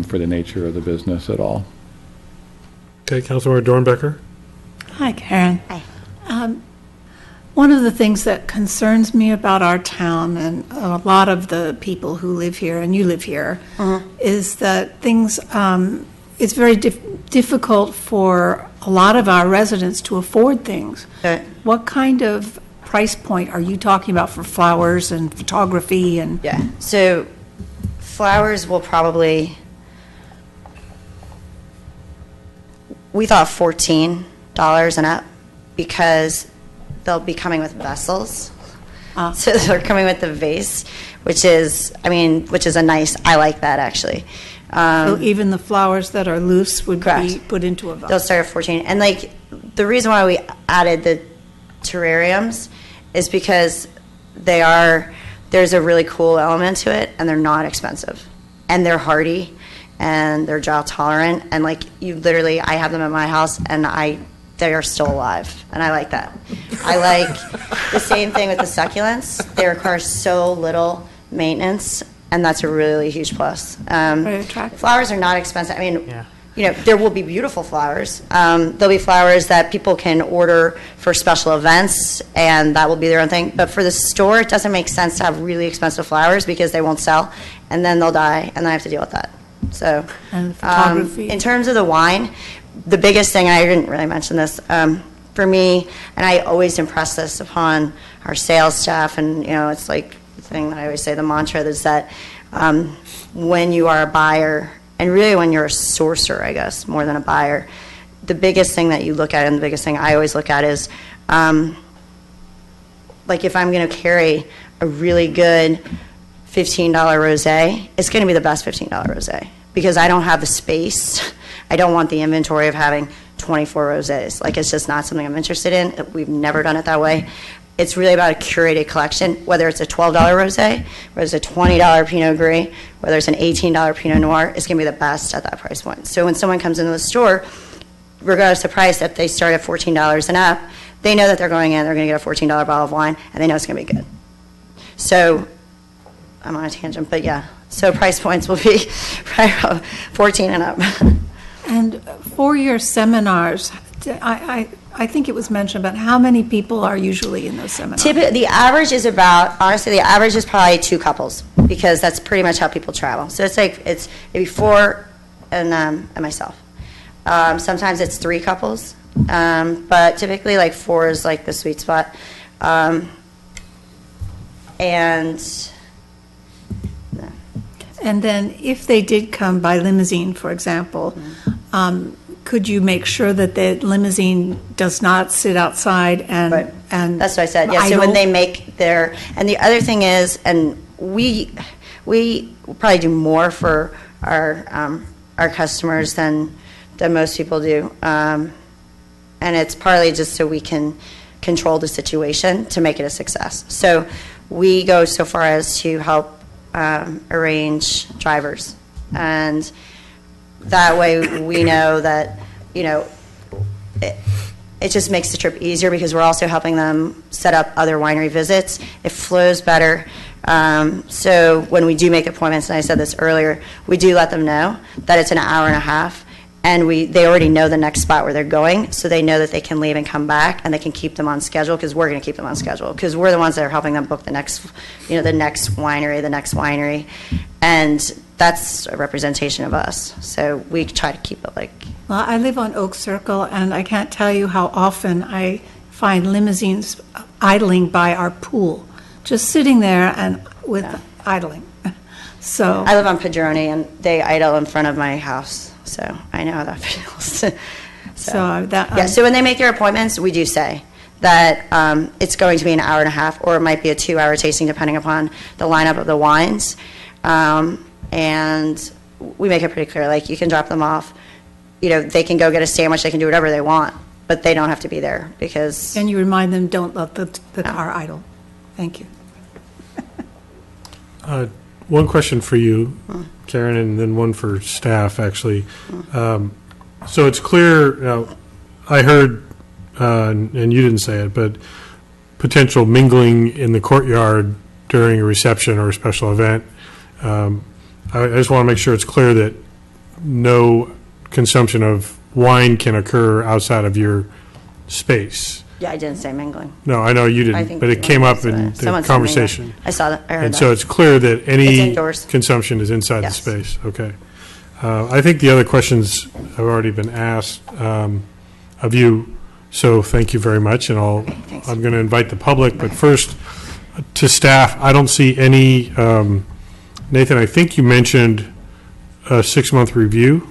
for the nature of the business at all. Okay, Councilmember Dornbecker. Hi, Karen. Hi. One of the things that concerns me about our town and a lot of the people who live here, and you live here, is that things, it's very difficult for a lot of our residents to afford things. What kind of price point are you talking about for flowers and photography and? Yeah, so flowers will probably, we thought $14 and up because they'll be coming with vessels. So they're coming with the vase, which is a nice, I like that actually. So even the flowers that are loose would be put into a vase? They'll start at 14. And the reason why we added the terrariums is because there's a really cool element to it, and they're not expensive. And they're hardy, and they're drought tolerant, and I have them at my house, and they are still alive, and I like that. I like the same thing with the succulents. They require so little maintenance, and that's a really huge plus. Flowers are not expensive. There will be beautiful flowers. There'll be flowers that people can order for special events, and that will be their own thing. But for the store, it doesn't make sense to have really expensive flowers because they won't sell, and then they'll die, and then I have to deal with that. So, and photography. In terms of the wine, the biggest thing, I didn't really mention this, for me, and I always impress this upon our sales staff, and it's thing that I always say, the mantra is that when you are a buyer, and really when you're a sourcer, I guess, more than a buyer, the biggest thing that you look at, and the biggest thing I always look at is, like if I'm going to carry a really good $15 rosé, it's going to be the best $15 rosé because I don't have the space. I don't want the inventory of having 24 rosés. Like it's just not something I'm interested in. We've never done it that way. It's really about a curated collection, whether it's a $12 rosé, whether it's a $20 Pinot Gris, whether it's an $18 Pinot Noir, it's going to be the best at that price point. So when someone comes into the store, regardless of price, if they start at $14 and up, they know that they're going in, they're going to get a $14 bottle of wine, and they know it's going to be good. So I'm on a tangent, but yeah. So price points will be 14 and up. And for your seminars, I think it was mentioned, but how many people are usually in those seminars? The average is about, honestly, the average is probably 2 couples because that's pretty much how people travel. So it's maybe 4 and myself. Sometimes it's 3 couples, but typically like 4 is like the sweet spot. And then if they did come by limousine, for example, could you make sure that the limousine does not sit outside and that's what I said. Yeah. idle? So when they make their, and the other thing is, and we probably do more for our customers than most people do, and it's partly just so we can control the situation to make it a success. So we go so far as to help arrange drivers, and that way we know that, you know, it just makes the trip easier because we're also helping them set up other winery visits. It flows better. So when we do make appointments, and I said this earlier, we do let them know that it's an hour and a half, and they already know the next spot where they're going, so they know that they can leave and come back, and they can keep them on schedule because we're going to keep them on schedule because we're the ones that are helping them book the next winery, and that's a representation of us. So we try to keep it like. Well, I live on Oak Circle, and I can't tell you how often I find limousines idling by our pool, just sitting there and idling. So I live on Padrone, and they idle in front of my house, so I know how that feels. So when they make their appointments, we do say that it's going to be an hour and a half, or it might be a 2-hour tasting, depending upon the lineup of the wines. And we make it pretty clear, like you can drop them off. You know, they can go get a sandwich, they can do whatever they want, but they don't have to be there because. And you remind them, don't let the car idle. Thank you. One question for you, Karen, and then one for staff, actually. So it's clear, I heard, and you didn't say it, but potential mingling in the courtyard during a reception or a special event. I just want to make sure it's clear that no consumption of wine can occur outside of your space. Yeah, I didn't say mingling. No, I know you didn't, but it came up in the conversation. I saw that. I heard and that. so it's clear that any indoors. consumption is inside the space. Okay. I think the other questions have already been asked of you, so thank you very much. And I'm going to invite the public, but first to staff, I don't see any. Nathan, I think you mentioned a 6-month review,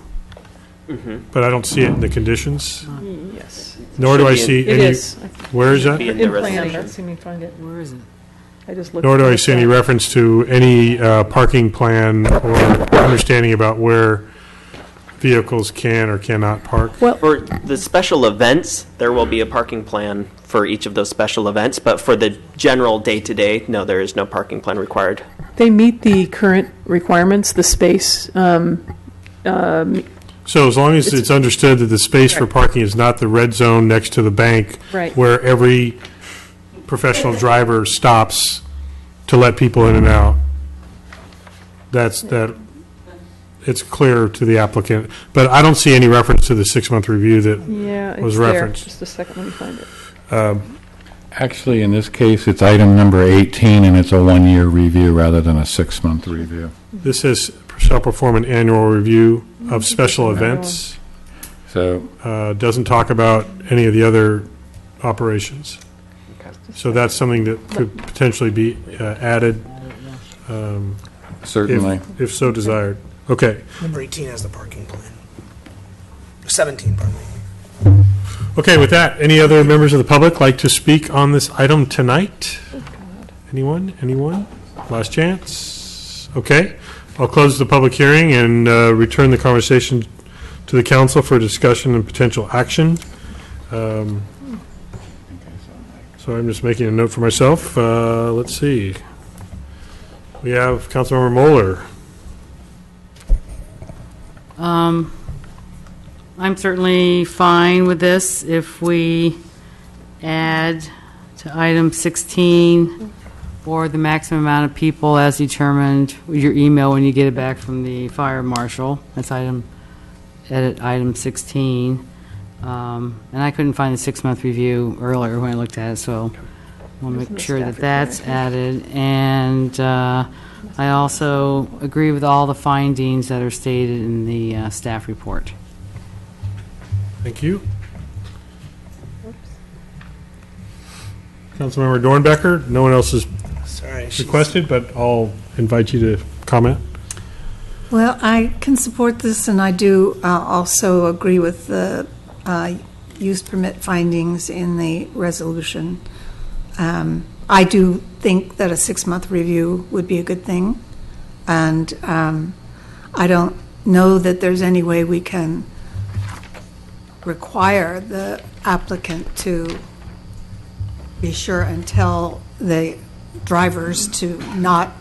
but I don't see it in the conditions. Yes. Nor do I see It any. is. Where is that? In plan. Can't see me find it. Where is it? I just looked. Nor do I see any reference to any parking plan or understanding about where vehicles can or cannot park. Well, for the special events, there will be a parking plan for each of those special events, but for the general day-to-day, no, there is no parking plan required. They meet the current requirements, the space. So as long as it's understood that the space for parking is not the red zone next to the bank, Right. where every professional driver stops to let people in and out, it's clear to the applicant. But I don't see any reference to the 6-month review that Yeah, was it's there. referenced. Just a second, let me find it. Actually, in this case, it's item number 18, and it's a 1-year review rather than a 6-month review. This says shall perform an annual review of special events. So doesn't talk about any of the other operations. So that's something that could potentially be added. Certainly. If so desired. Okay. Number 18 has the parking plan. 17, pardon me. Okay, with that, any other members of the public like to speak on this item tonight? Anyone? Anyone? Last chance? Okay. I'll close the public hearing and return the conversation to the council for discussion and potential action. So I'm just making a note for myself. Let's see. We have Councilmember Moeller. I'm certainly fine with this if we add to item 16 or the maximum amount of people as determined with your email when you get it back from the fire marshal. That's edit item 16. And I couldn't find the 6-month review earlier when I looked at it, so we'll make sure that that's added. And I also agree with all the findings that are stated in the staff report. Thank you. Councilmember Dornbecker, no one else has requested, but I'll invite you to comment. Well, I can support this, and I do also agree with the use permit findings in the resolution. I do think that a 6-month review would be a good thing, and I don't know that there's any way we can require the applicant to be sure and tell the drivers to not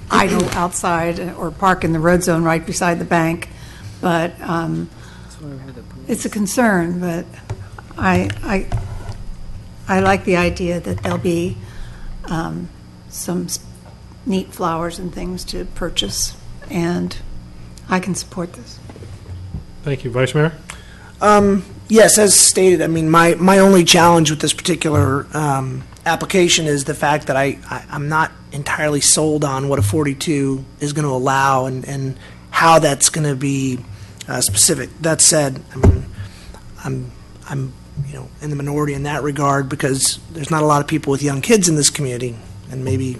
idle outside or park in the road zone right beside the bank. But it's a concern, but I like the idea that there'll be some neat flowers and things to purchase, and I can support this. Thank you. Vice Mayor? Yes, as stated, I mean, my only challenge with this particular application is the fact that I'm not entirely sold on what a 42 is going to allow and how that's going to be specific. That said, I mean, I'm in the minority in that regard because there's not a lot of people with young kids in this community, and maybe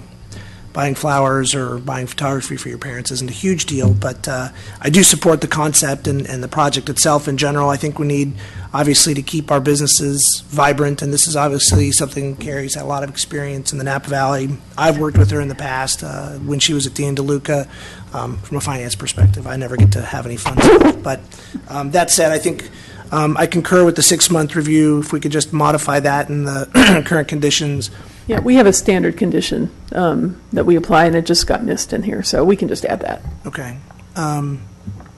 buying flowers or buying photography for your parents isn't a huge deal, but I do support the concept and the project itself in general. I think we need, obviously, to keep our businesses vibrant, and this is obviously something Carrie's had a lot of experience in the Napa Valley. I've worked with her in the past when she was at Dean DeLuca. From a finance perspective, I never get to have any fun stuff. But that said, I think I concur with the 6-month review. If we could just modify that in the current conditions. Yeah, we have a standard condition that we apply, and it just got missed in here, so we can just add that. Okay. And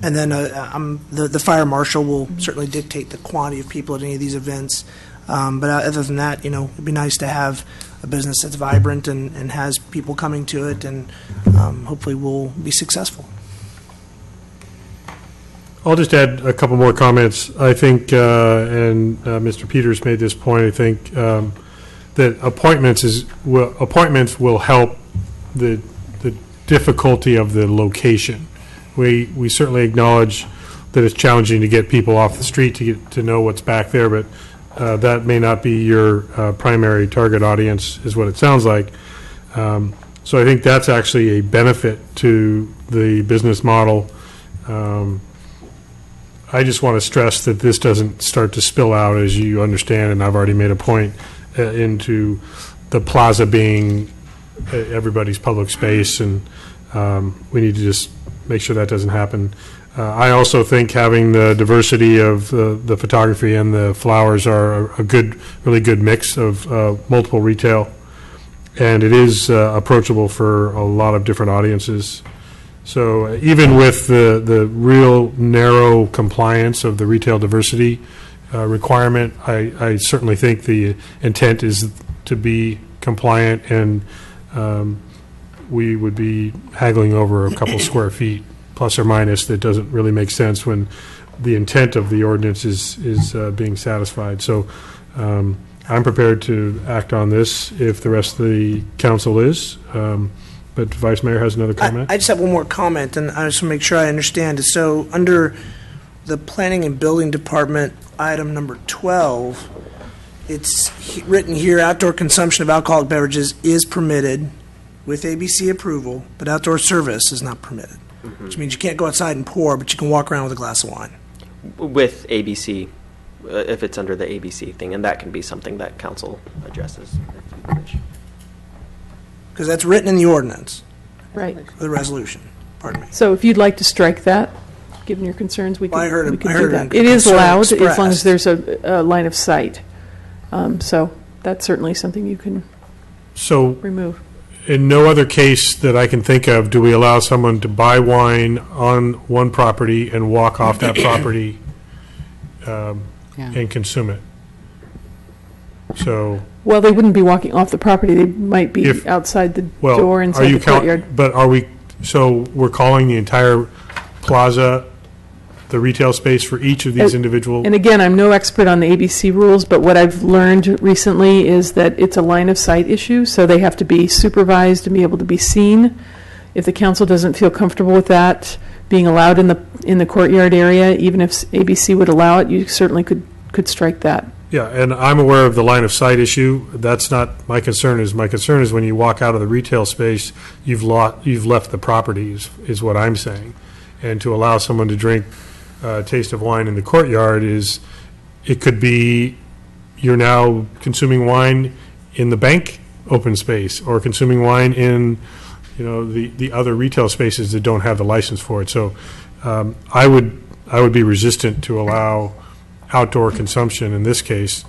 then the fire marshal will certainly dictate the quantity of people at any of these events. But other than that, it'd be nice to have a business that's vibrant and has people coming to it, and hopefully we'll be successful. I'll just add a couple more comments. I think, and Mr. Peters made this point, I think, that appointments will help the difficulty of the location. We certainly acknowledge that it's challenging to get people off the street to get to know what's back there, but that may not be your primary target audience, is what it sounds like. So I think that's actually a benefit to the business model. I just want to stress that this doesn't start to spill out, as you understand, and I've already made a point, into the plaza being everybody's public space, and we need to just make sure that doesn't happen. I also think having the diversity of the photography and the flowers are a really good mix of multiple retail, and it is approachable for a lot of different audiences. So even with the real narrow compliance of the retail diversity requirement, I certainly think the intent is to be compliant, and we would be haggling over a couple square feet, plus or minus. That doesn't really make sense when the intent of the ordinance is being satisfied. So I'm prepared to act on this if the rest of the council is. But Vice Mayor has another comment. I just have one more comment, and I just want to make sure I understand. So under the Planning and Building Department, item number 12, it's written here, outdoor consumption of alcoholic beverages is permitted with ABC approval, but outdoor service is not permitted. Which means you can't go outside and pour, but you can walk around with a glass of wine. With ABC, if it's under the ABC thing, and that can be something that council addresses. Because that's written in the ordinance, Right. the resolution, pardon me. So if you'd like to strike that, given your concerns, we Well, I heard can, it- we can I do heard that. a It is concern allowed as long as expressed. there's a line of sight. So that's certainly something you can So, remove. in no other case that I can think of, do we allow someone to buy wine on one property and walk off that property and consume it. So, Well, they wouldn't be walking off the property. They might be If- outside the well, door are inside you the courtyard. but are we, so we're calling the entire plaza the retail space for each of these individual? And again, I'm no expert on the ABC rules, but what I've learned recently is that it's a line of sight issue, so they have to be supervised and be able to be seen. If the council doesn't feel comfortable with that being allowed in the courtyard area, even if ABC would allow it, you certainly could strike that. Yeah, and I'm aware of the line of sight issue. That's not my concern. My concern is when you walk out of the retail space, you've left the property, is what I'm saying. And to allow someone to drink a taste of wine in the courtyard it could be you're now consuming wine in the bank open space or consuming wine in, the other retail spaces that don't have the license for it. So I would be resistant to allow outdoor consumption in this case,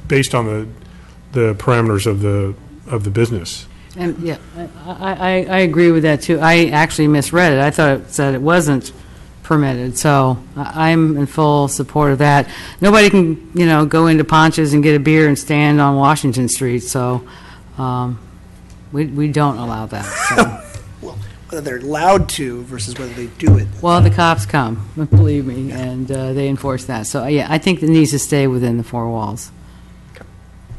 based on the parameters of the business. And, yeah, I agree with that, too. I actually misread it. I thought it said it wasn't permitted, so I'm in full support of that. Nobody can, go into Ponch's and get a beer and stand on Washington Street, so we don't allow that. So. Whether they're allowed to versus whether they do it. Well, the cops come, believe me, and they enforce that. So, yeah, I think it needs to stay within the four walls.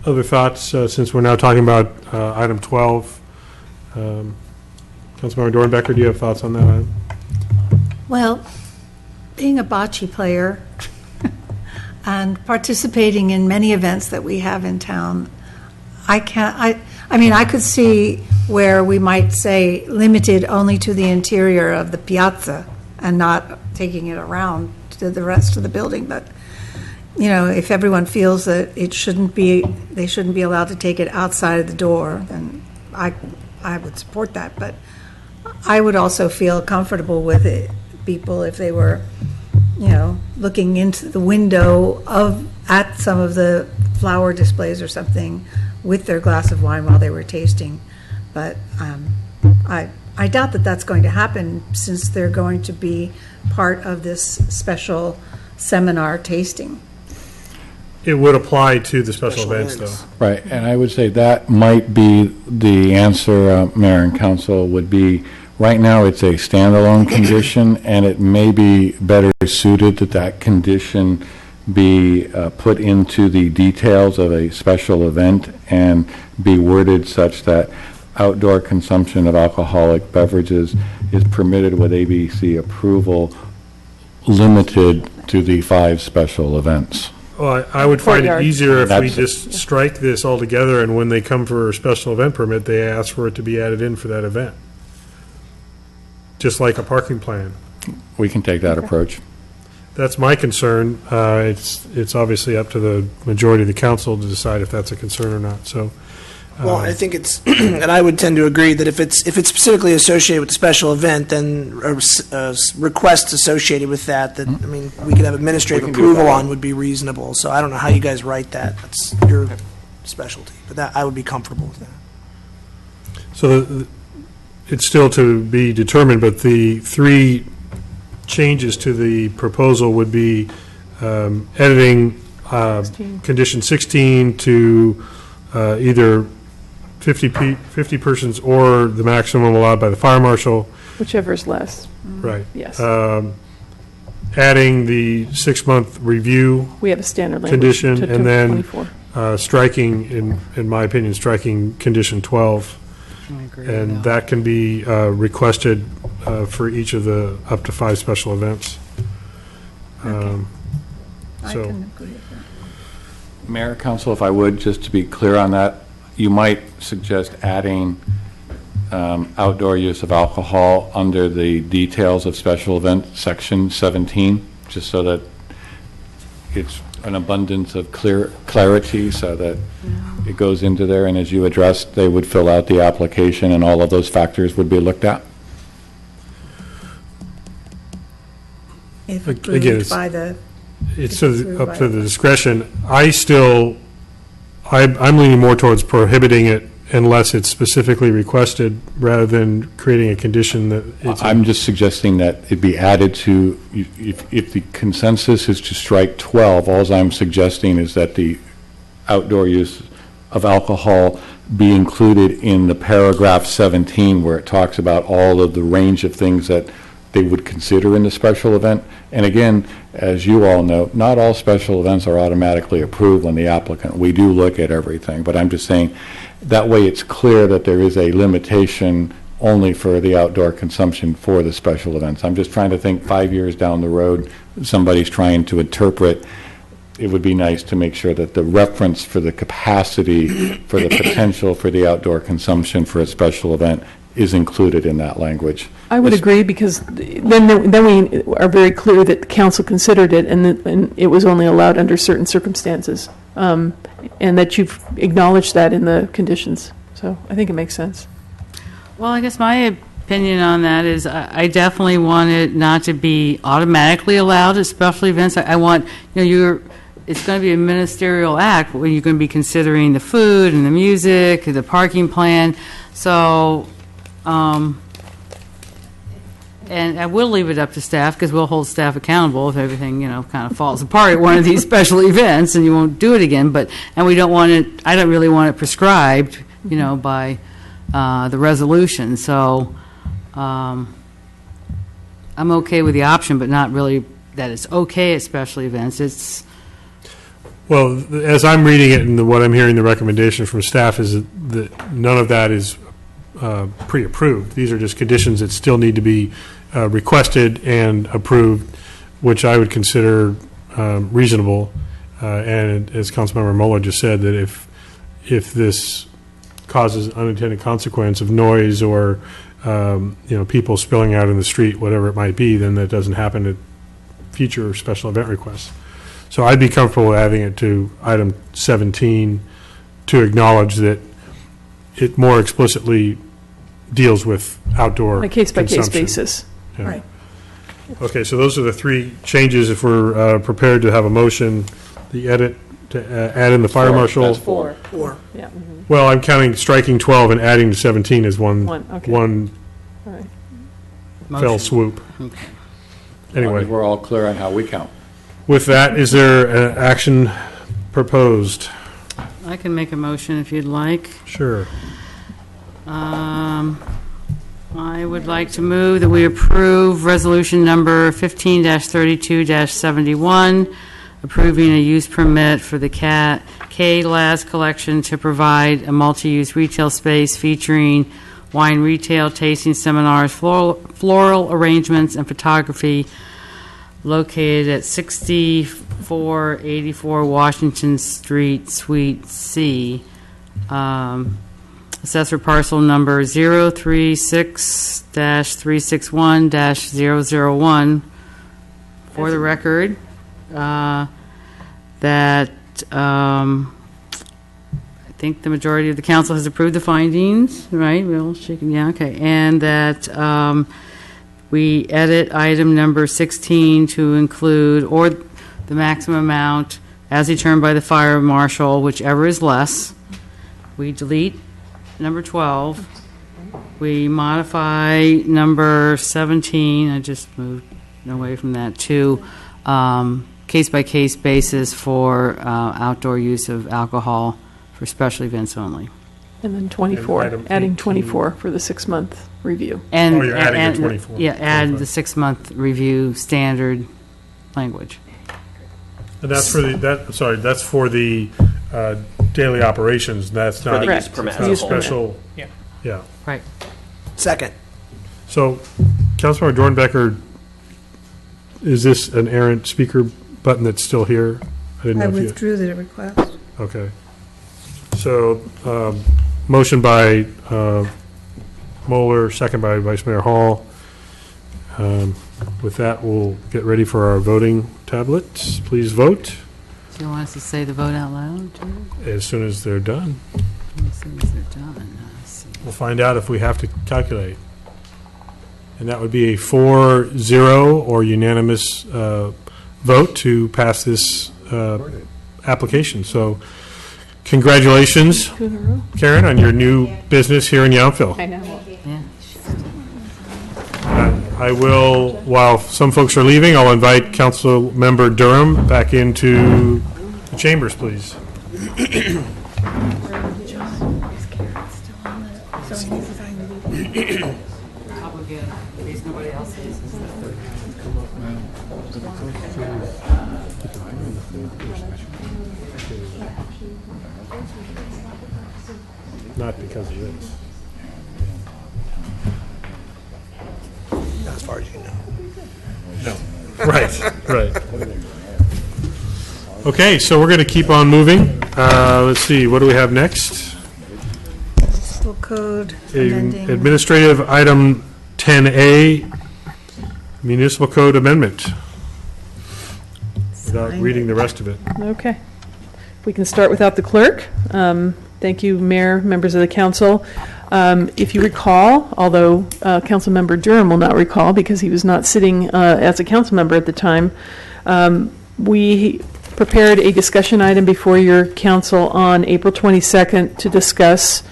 Other thoughts, since we're now talking about item 12? Councilmember Dornbecker, do you have thoughts on that item? Well, being a bocce player and participating in many events that we have in town, I could see where we might say limited only to the interior of the piazza and not taking it around to the rest of the building. But, if everyone feels that they shouldn't be allowed to take it outside of the door, then I would support that. But I would also feel comfortable with it, people, if they were, looking into the window at some of the flower displays or something with their glass of wine while they were tasting. But I doubt that that's going to happen since they're going to be part of this special seminar tasting. It would apply to the special events, though. Right, and I would say that might be the answer, Mayor and Council, would be, right now it's a standalone condition, and it may be better suited that condition be put into the details of a special event and be worded such that outdoor consumption of alcoholic beverages is permitted with ABC approval, limited to the 5 special events. Well, I would find it Courtyard. easier if we That's- just strike this altogether, and when they come for a special event permit, they ask for it to be added in for that event. Just like a parking plan. We can take that approach. That's my concern. It's obviously up to the majority of the council to decide if that's a concern or not, so. Well, I think it's, and I would tend to agree that if it's specifically associated with the special event, then requests associated with that, we could have administrative We can do it that approval way. on would be reasonable. So I don't know how you guys write that. That's your specialty. But that, I would be comfortable with that. So it's still to be determined, but the 3 changes to the proposal would be editing condition 16 to either 50 persons or the maximum allowed by the fire marshal. Whichever is less. Right. Yes. Adding the 6-month review We have a standard language. condition, to and then 24. striking, in my opinion, striking condition 12. I agree with And that can be requested for each of the up to 5 special events. I So, can agree with that. Mayor, Council, if I would, just to be clear on that, you might suggest adding outdoor use of alcohol under the details of special event, section 17, just so that it's an abundance of clarity, so that it goes into there, and as you addressed, they would fill out the application and all of those factors would be looked at? If Again, approved by the, It's up to the discretion. I'm leaning more towards prohibiting it unless it's specifically requested, rather than creating a condition that it's. I'm just suggesting that it be added to, if the consensus is to strike 12, all I'm suggesting is that the outdoor use of alcohol be included in the paragraph 17, where it talks about all of the range of things that they would consider in the special event. And again, as you all know, not all special events are automatically approved when the applicant. We do look at everything, but I'm just saying, that way it's clear that there is a limitation only for the outdoor consumption for the special events. I'm just trying to think 5 years down the road, somebody's trying to interpret. It would be nice to make sure that the reference for the capacity, for the potential for the outdoor consumption for a special event is included in that language. I would agree, because then we are very clear that the council considered it and it was only allowed under certain circumstances, and that you've acknowledged that in the conditions. So I think it makes sense. Well, I guess my opinion on that is I definitely want it not to be automatically allowed at special events. I want, it's going to be a ministerial act where you're going to be considering the food and the music, the parking plan. So, and I will leave it up to staff, because we'll hold staff accountable if everything, kind of falls apart at one of these special events and you won't do it again. And we don't want it, I don't really want it prescribed, by the resolution. So I'm okay with the option, but not really that it's okay at special events. Well, as I'm reading it and what I'm hearing, the recommendation from staff is that none of that is pre-approved. These are just conditions that still need to be requested and approved, which I would consider reasonable. And as Councilmember Mueller just said, that if this causes unintended consequence of noise or people spilling out in the street, whatever it might be, then that doesn't happen at future special event requests. So I'd be comfortable with adding it to item 17 to acknowledge that it more explicitly deals with outdoor On a case-by-case consumption. basis. Yeah. Right. Okay, so those are the three changes. If we're prepared to have a motion, the edit to add in the fire marshal. That's four. Yeah. Well, I'm counting striking 12 and adding to 17 as one Okay. one All right. fell Motion. swoop. Okay. Anyway, We're all clear on how we count. with that, is there an action proposed? I can make a motion if you'd like. Sure. I would like to move that we approve resolution number 15-32-71, approving a use permit for the K-Laz Collection to provide a multi-use retail space featuring wine retail, tasting seminars, floral arrangements, and photography located at 6484 Washington Street, Suite C. Assessor parcel number 036-361-001. For the record, that I think the majority of the council has approved the findings, right? We're all shaking, yeah, okay. And that we edit item number 16 to include or the maximum amount as determined by the fire marshal, whichever is less. We delete number 12. We modify number 17. I just moved away from that to case-by-case basis for outdoor use of alcohol for special events only. And then 24, And item adding 18. 24 for the 6-month review. And, Oh, you're adding the and- 24. Yeah, add the 6-month review standard language. And that's for that's for the daily operations. That's For not. the use permit it's not as a whole. special. Yeah. Yeah. Right. Second. So, Councilmember Dornbecker, is this an errant speaker button that's still here? I didn't know I if you. withdrew the request. Okay. So, motion by Moeller, second by Vice Mayor Hall. With that, we'll get ready for our voting tablets. Please vote Do you want us to say the vote out loud, too? as soon as they're done. As soon as they're done. Let's see. We'll find out if we have to calculate. And that would be a 4-0 or unanimous vote to pass this application. So congratulations, Karen, on your new business here in Yountville. I know. Yeah. I will, while some folks are leaving, I'll invite Council Member Durham back into the chambers, please. Not because of this. Not as far as you know. No. Right, right. Okay, so we're going to keep on moving. Let's see, what do we have next? Municipal code amending. Administrative item 10A, municipal code amendment. Without reading the rest of it. Okay. We can start without the clerk. Thank you, Mayor, members of the council. If you recall, although Councilmember Durham will not recall because he was not sitting as a council member at the time, we prepared a discussion item before your council on April 22nd to discuss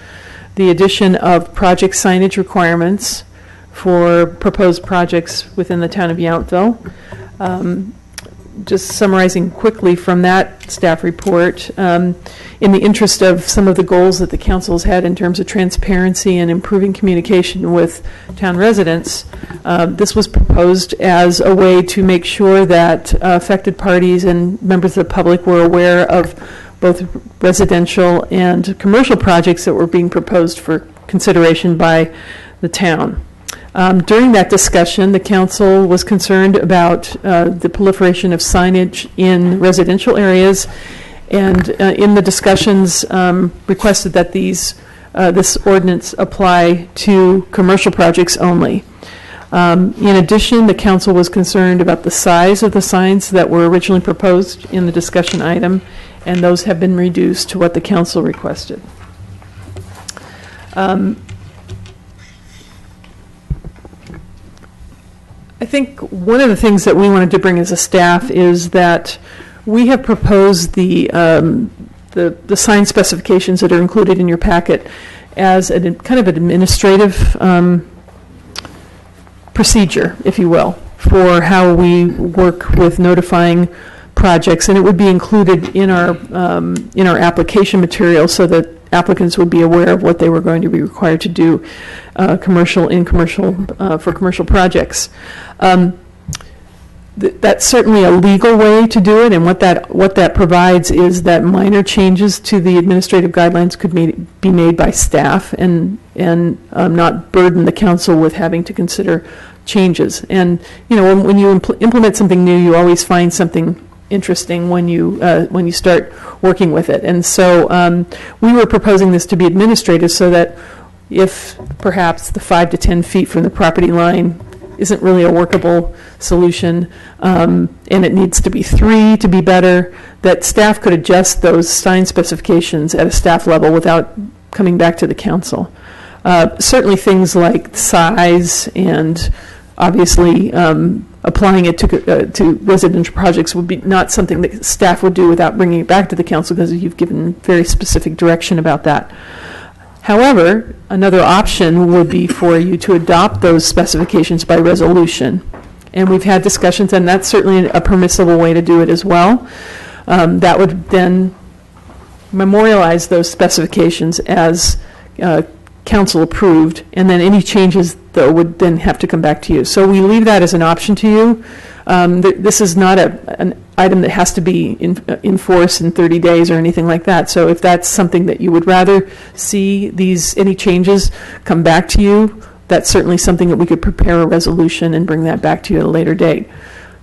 the addition of project signage requirements for proposed projects within the town of Yountville. Just summarizing quickly from that staff report, in the interest of some of the goals that the council's had in terms of transparency and improving communication with town residents, this was proposed as a way to make sure that affected parties and members of the public were aware of both residential and commercial projects that were being proposed for consideration by the town. During that discussion, the council was concerned about the proliferation of signage in residential areas, and in the discussions requested that this ordinance apply to commercial projects only. In addition, the council was concerned about the size of the signs that were originally proposed in the discussion item, and those have been reduced to what the council requested. I think one of the things that we wanted to bring as a staff is that we have proposed the sign specifications that are included in your packet as a kind of an administrative procedure, if you will, for how we work with notifying projects, and it would be included in our application material so that applicants would be aware of what they were going to be required to do for commercial projects. That's certainly a legal way to do it, and what that provides is that minor changes to the administrative guidelines could be made by staff and not burden the council with having to consider changes. And when you implement something new, you always find something interesting when you start working with it. And so we were proposing this to be administrative so that if perhaps the 5 to 10 feet from the property line isn't really a workable solution, and it needs to be 3 to be better, that staff could adjust those sign specifications at a staff level without coming back to the council. Certainly things like size and obviously applying it to residential projects would be not something that staff would do without bringing it back to the council, because you've given very specific direction about that. However, another option would be for you to adopt those specifications by resolution. And we've had discussions, and that's certainly a permissible way to do it as well. That would then memorialize those specifications as council approved, and then any changes, though, would then have to come back to you. So we leave that as an option to you. This is not an item that has to be in force in 30 days or anything like that. So if that's something that you would rather see any changes come back to you, that's certainly something that we could prepare a resolution and bring that back to you at a later date.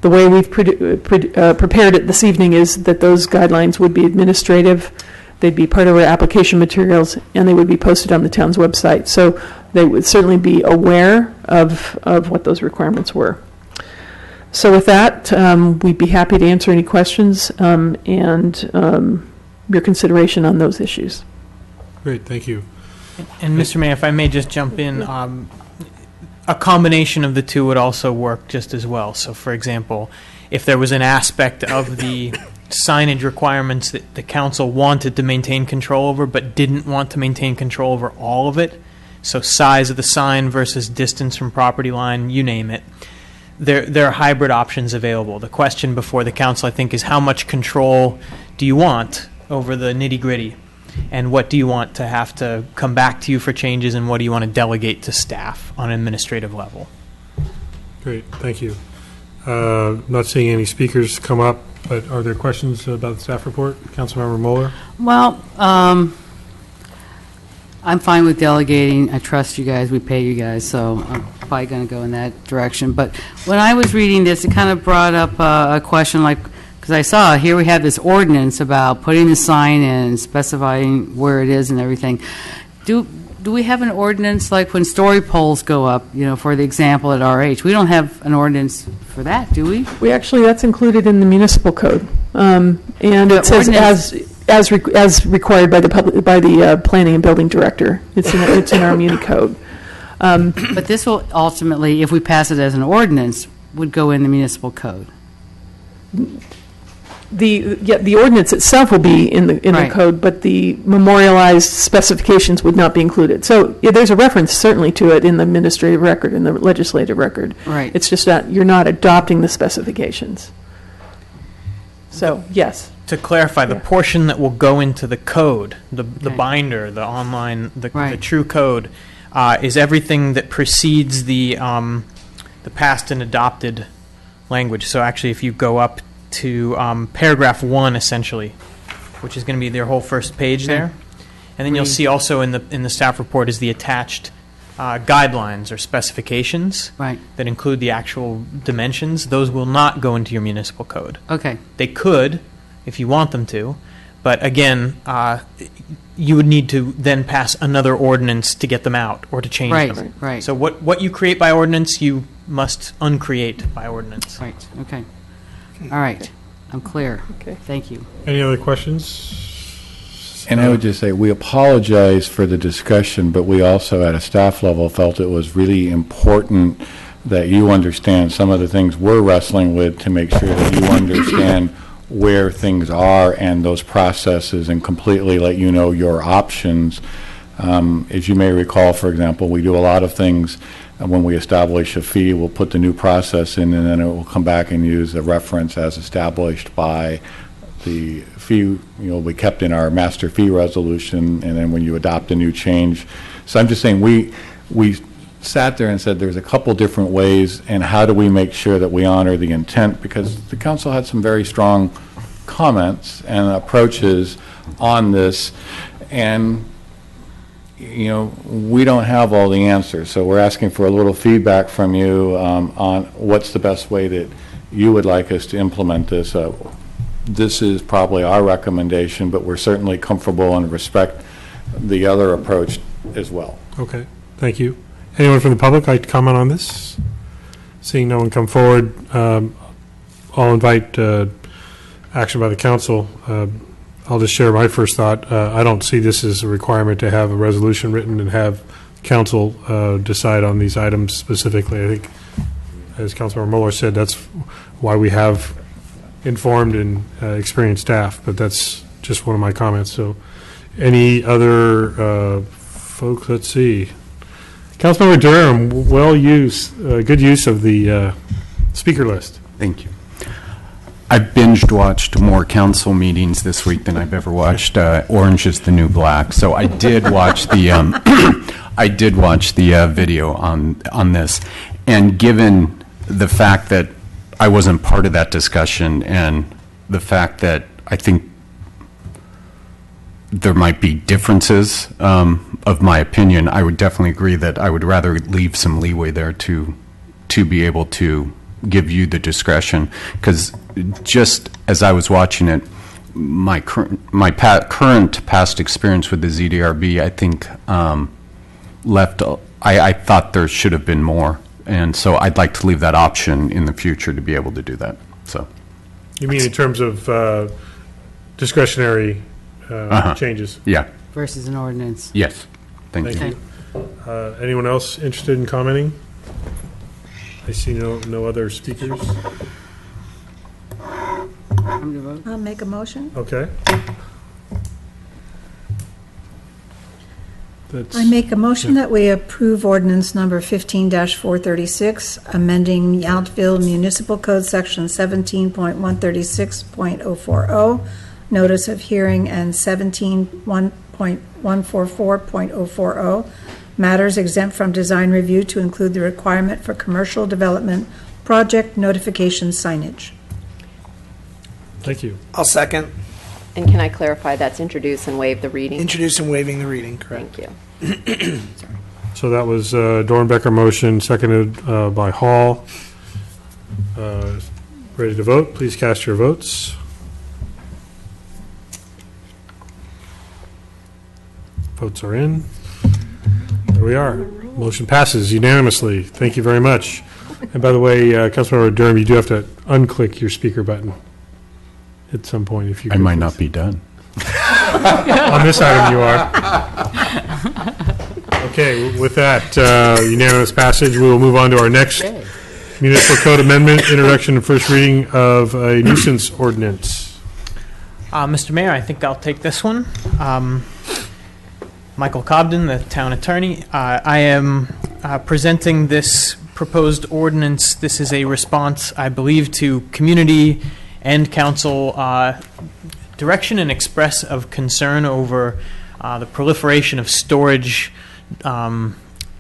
The way we've prepared it this evening is that those guidelines would be administrative. They'd be part of our application materials, and they would be posted on the town's website. So they would certainly be aware of what those requirements were. So with that, we'd be happy to answer any questions and your consideration on those issues. Great, thank you. And Mr. Mayor, if I may just jump in, a combination of the two would also work just as well. So for example, if there was an aspect of the signage requirements that the council wanted to maintain control over but didn't want to maintain control over all of it, so size of the sign versus distance from property line, you name it, there are hybrid options available. The question before the council, I think, is how much control do you want over the nitty-gritty? And what do you want to have to come back to you for changes, and what do you want to delegate to staff on an administrative level? Great, thank you. Not seeing any speakers come up, but are there questions about the staff report? Councilmember Moeller? Well, I'm fine with delegating. I trust you guys. We pay you guys, so I'm probably going to go in that direction. But when I was reading this, it kind of brought up a question, like, because I saw here we have this ordinance about putting the sign in, specifying where it is and everything. Do we have an ordinance like when story poles go up, for the example at RH? We don't have an ordinance for that, do we? We actually, that's included in the municipal code. And it says as required by the planning and building director. It's in our muni code. But this will ultimately, if we pass it as an ordinance, would go in the municipal code. The ordinance itself will be in the code, but the memorialized specifications would not be included. So there's a reference certainly to it in the administrative record, in the legislative record. Right. It's just that you're not adopting the specifications. So, yes. To clarify, the portion that will go into the code, the binder, the online, the true code, is everything that precedes the passed and adopted language. So actually, if you go up to paragraph 1, essentially, which is going to be their whole first page there, and then you'll see also in the staff report is the attached guidelines or specifications that include the actual dimensions. Those will not go into your municipal code. Okay. They could, if you want them to, but again, you would need to then pass another ordinance to get them out or to change them. Right. So what you create by ordinance, you must uncreate by ordinance. Right. Okay. All right. I'm clear. Okay. Thank you. Any other questions? And I would just say, we apologize for the discussion, but we also, at a staff level, felt it was really important that you understand some of the things we're wrestling with to make sure that you understand where things are and those processes, and completely let you know your options. As you may recall, for example, we do a lot of things. When we establish a fee, we'll put the new process in, and then it will come back and use a reference as established by the fee, will be kept in our master fee resolution, and then when you adopt a new change. So I'm just saying, we sat there and said there's a couple different ways, and how do we make sure that we honor the intent, because the council had some very strong comments and approaches on this, and we don't have all the answers, so we're asking for a little feedback from you on what's the best way that you would like us to implement this. This is probably our recommendation, but we're certainly comfortable and respect the other approach as well. Okay, thank you. Anyone from the public like to comment on this? Seeing no one come forward, I'll invite action by the council. I'll just share my first thought. I don't see this as a requirement to have a resolution written and have council decide on these items specifically. I think, as Councilmember Mueller said, that's why we have informed and experienced staff, but that's just one of my comments. So any other folks? Let's see. Councilmember Durham, good use of the speaker list. Thank you. I binged watched more council meetings this week than I've ever watched Orange is the New Black. So I did watch the video on this, and given the fact that I wasn't part of that discussion, and the fact that I think there might be differences of my opinion, I would definitely agree that I would rather leave some leeway there to be able to give you the discretion, because just as I was watching it, my current past experience with the ZDRB, I think left. I thought there should have been more, and so I'd like to leave that option in the future to be able to do that. So, You mean in terms of discretionary changes? Yeah. Versus an ordinance. Yes. Thank you. Anyone else interested in commenting? I see no other speakers. Time to vote. I'll make a motion. Okay. I make a motion that we approve ordinance number 15-436, amending Yountville Municipal Code Section 17.136.040, notice of hearing, and 17.144.040, matters exempt from design review to include the requirement for commercial development project notification signage. Thank you. I'll second. And can I clarify, that's introduce and waive the reading? Introduce and waiving the reading, correct. Thank you. So that was Dornbecker motion, seconded by Hall. Ready to vote? Please cast your votes. Votes are in. There we are. Motion passes unanimously. Thank you very much. And by the way, Councilmember Durham, you do have to unclick your speaker button at some point if you. I might not be done. On this item, you are. Okay, with that unanimous passage, we will move on to our next municipal code amendment, introduction and first reading of a nuisance ordinance. Mr. Mayor, I think I'll take this one. Michael Cobden, the town attorney. I am presenting this proposed ordinance. This is a response, I believe, to community and council direction and express of concern over the proliferation of storage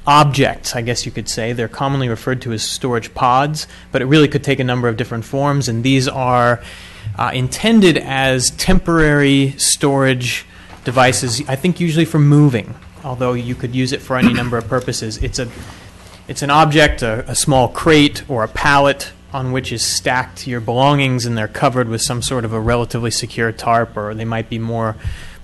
objects, I guess you could say. They're commonly referred to as storage pods, but it really could take a number of different forms, and these are intended as temporary storage devices, I think usually for moving, although you could use it for any number of purposes. It's an object, a small crate or a pallet on which is stacked your belongings, and they're covered with some sort of a relatively secure tarp, or they might be more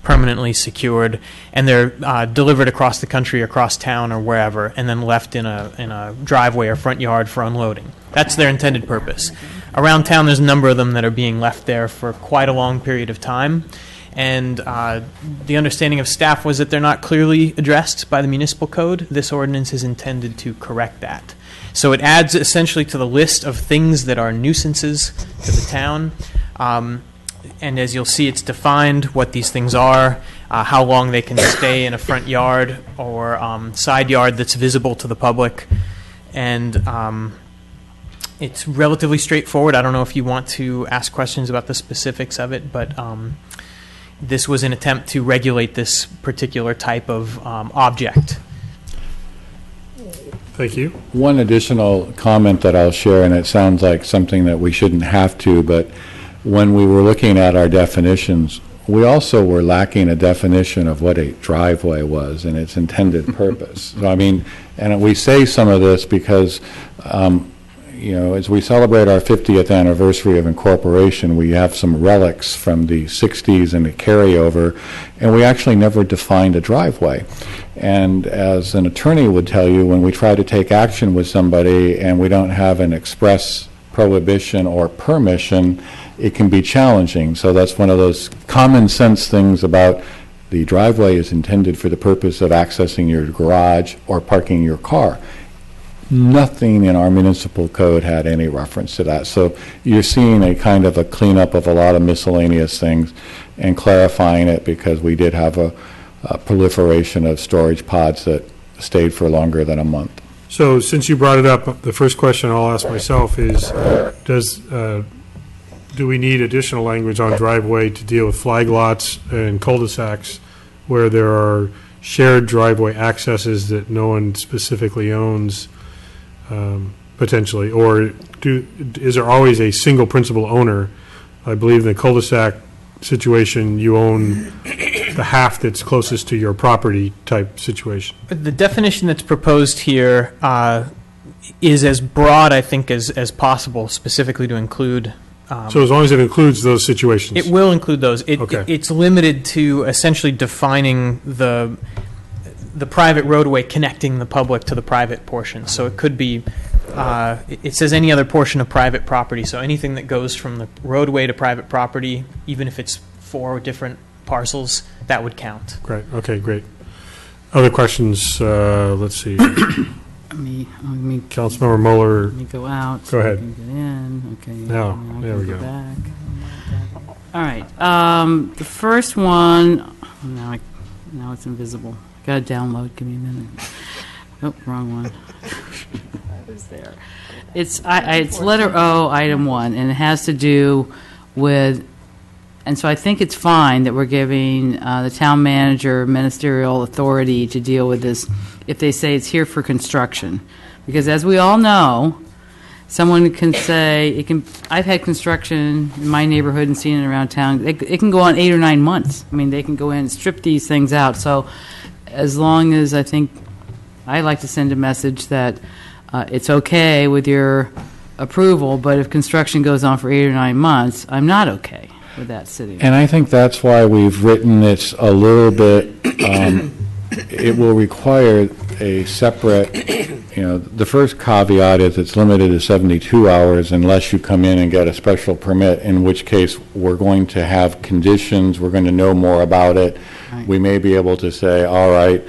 permanently secured, and they're delivered across the country, across town, or wherever, and then left in a driveway or front yard for unloading. That's their intended purpose. Around town, there's a number of them that are being left there for quite a long period of time, and the understanding of staff was that they're not clearly addressed by the municipal code. This ordinance is intended to correct that. So it adds essentially to the list of things that are nuisances to the town. And as you'll see, it's defined what these things are, how long they can stay in a front yard or side yard that's visible to the public. And it's relatively straightforward. I don't know if you want to ask questions about the specifics of it, but this was an attempt to regulate this particular type of object. Thank you. One additional comment that I'll share, and it sounds like something that we shouldn't have to, but when we were looking at our definitions, we also were lacking a definition of what a driveway was and its intended purpose. So, I mean, and we say some of this because, as we celebrate our 50th anniversary of incorporation, we have some relics from the 60s and a carryover, and we actually never defined a driveway. And as an attorney would tell you, when we try to take action with somebody and we don't have an express prohibition or permission, it can be challenging. So that's one of those common sense things about the driveway is intended for the purpose of accessing your garage or parking your car. Nothing in our municipal code had any reference to that. So you're seeing a kind of a cleanup of a lot of miscellaneous things and clarifying it, because we did have a proliferation of storage pods that stayed for longer than a month. So since you brought it up, the first question I'll ask myself is, do we need additional language on driveway to deal with flag lots and cul-de-sacs where there are shared driveway accesses that no one specifically owns, potentially? Or is there always a single principal owner? I believe in the cul-de-sac situation, you own the half that's closest to your property type situation. The definition that's proposed here is as broad, I think, as possible, specifically to include So as long as it includes those situations? It will include those. Okay. It's limited to essentially defining the private roadway connecting the public to the private portion. So it could be, it says any other portion of private property. So anything that goes from the roadway to private property, even if it's 4 different parcels, that would count. Great, okay, great. Other questions, let's see. Let me Councilmember Mueller. Let me go out. Go so I ahead. can get in. Okay. Now, now I there can we go. Back. All right. The first one. Now it's invisible. Got to download. Give me a minute. Oh, wrong one. I was there. It's letter O, item 1, and it has to do with. And so I think it's fine that we're giving the town manager ministerial authority to deal with this if they say it's here for construction. Because as we all know, someone can say, I've had construction in my neighborhood and seen it around town. It can go on 8 or 9 months. I mean, they can go in and strip these things out. So as long as I like to send a message that it's okay with your approval, but if construction goes on for 8 or 9 months, I'm not okay with that sitting. And I think that's why we've written it a little bit, it will require a separate, the first caveat is it's limited to 72 hours unless you come in and get a special permit, in which case we're going to have conditions, we're going to know more about it. Right. We may be able to say, all right,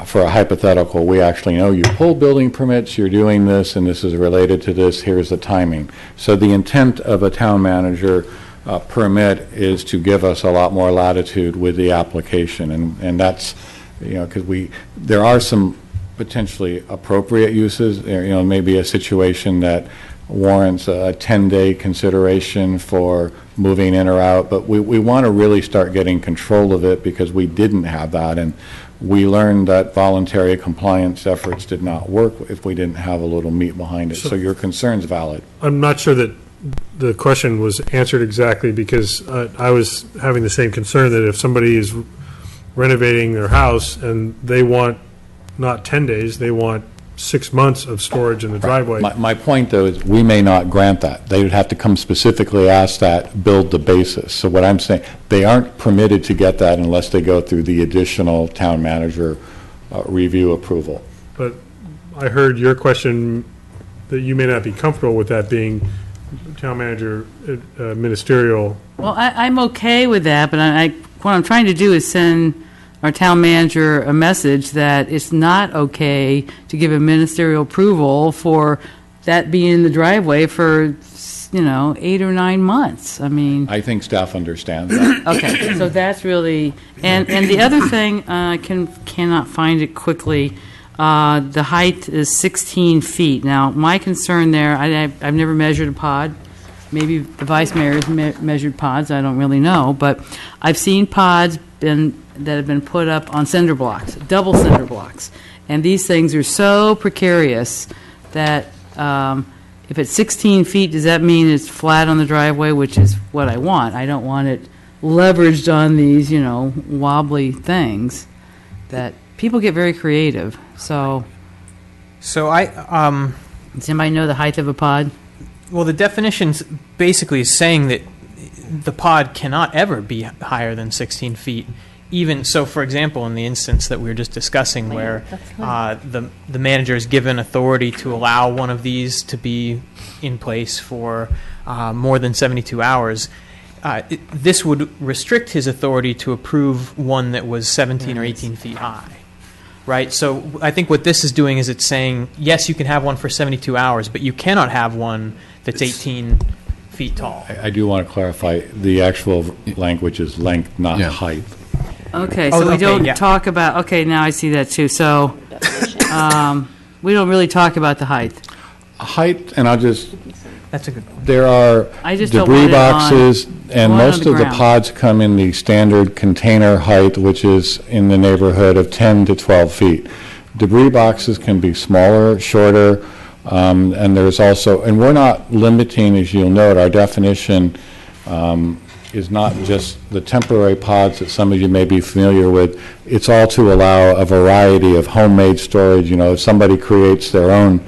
for a hypothetical, we actually know you pulled building permits, you're doing this, and this is related to this, here's the timing. So the intent of a town manager permit is to give us a lot more latitude with the application, and that's, because there are some potentially appropriate uses, maybe a situation that warrants a 10-day consideration for moving in or out, but we want to really start getting control of it because we didn't have that, and we learned that voluntary compliance efforts did not work if we didn't have a little meat behind it. So your concern's valid. I'm not sure that the question was answered exactly because I was having the same concern that if somebody is renovating their house and they want not 10 days, they want 6 months of storage in the driveway. My point, though, is we may not grant that. They would have to come specifically ask that, build the basis. So what I'm saying, they aren't permitted to get that unless they go through the additional town manager review approval. But I heard your question that you may not be comfortable with that being town manager ministerial. Well, I'm okay with that, but what I'm trying to do is send our town manager a message that it's not okay to give a ministerial approval for that being in the driveway for, 8 or 9 months. I mean. I think staff understands that. Okay, so that's really, and the other thing, I cannot find it quickly. The height is 16 feet. Now, my concern there, I've never measured a pod. Maybe the vice mayor has measured pods. I don't really know, but I've seen pods that have been put up on cinder blocks, double cinder blocks, and these things are so precarious that if it's 16 feet, does that mean it's flat on the driveway, which is what I want? I don't want it leveraged on these, wobbly things that people get very creative. So Does anybody know the height of a pod? Well, the definition basically is saying that the pod cannot ever be higher than 16 feet. Even so, for example, in the instance that we were just discussing, where the manager is given authority to allow one of these to be in place for more than 72 hours, this would restrict his authority to approve one that was 17 or 18 feet high. Right? So I think what this is doing is it's saying, yes, you can have one for 72 hours, but you cannot have one that's 18 feet tall. I do want to clarify, the actual language is length, not height. Okay, so we don't talk about, okay, now I see that too. So we don't really talk about the height. Height, and that's a good point. There are debris boxes, and most of the pods come in the standard container height, which is in the neighborhood of 10 to 12 feet. Debris boxes can be smaller, shorter, and there's also, and we're not limiting, as you'll note, our definition is not just the temporary pods that some of you may be familiar with. It's all to allow a variety of homemade storage. If somebody creates their own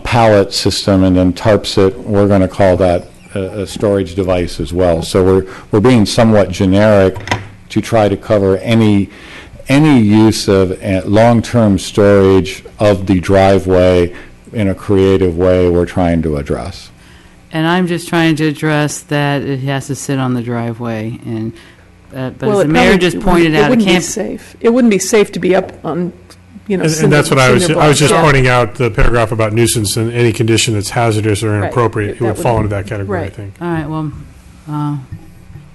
pallet system and then tarps it, we're going to call that a storage device as well. So we're being somewhat generic to try to cover any use of long-term storage of the driveway in a creative way we're trying to address. And I'm just trying to address that it has to sit on the driveway, and, but Well, as the it mayor probably- just pointed out, it wouldn't be can't. safe. It wouldn't be safe to be up on, you know, And that's what I was just Yeah. pointing out, the paragraph about nuisance and any condition that's hazardous or Right. inappropriate, it That would would fall be- into that category, I right. think. All right, well,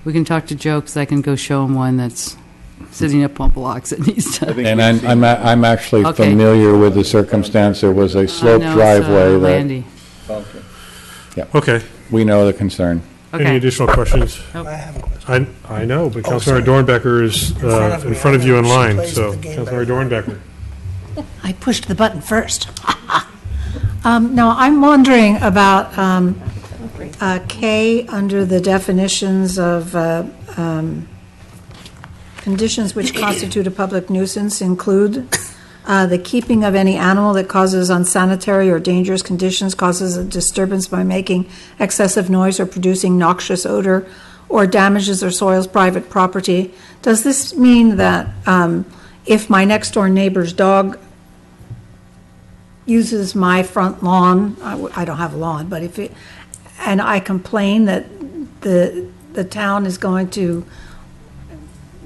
we can talk to Joe, 'cause I can go show him one that's sitting up on blocks that needs to. And I'm actually Okay. familiar with the circumstance. There was a sloped I know, driveway that, Randy. Okay. we know the concern. Any Okay. additional questions? Nope. I know, but Oh, Councilmember Dornbecker is in front of you in line, so Councilmember Dornbecker. I pushed the button first. No, I'm wondering about K under the definitions of conditions which constitute a public nuisance include the keeping of any animal that causes unsanitary or dangerous conditions, causes a disturbance by making excessive noise or producing noxious odor, or damages or soils private property. Does this mean that if my next door neighbor's dog uses my front lawn, I don't have a lawn, but if it, and I complain that the town is going to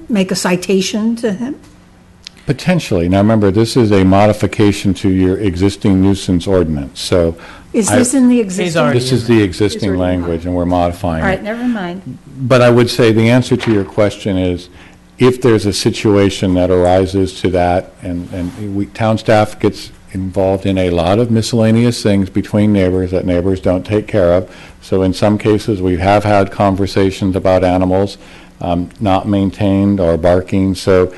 make a citation to him? Potentially. Now, remember, this is a modification to your existing nuisance ordinance, so. Is this in the existing? This is the existing It's already- language, and we're modifying All it. right, never mind. But I would say the answer to your question is, if there's a situation that arises to that, and town staff gets involved in a lot of miscellaneous things between neighbors that neighbors don't take care of. So in some cases, we have had conversations about animals not maintained or barking. So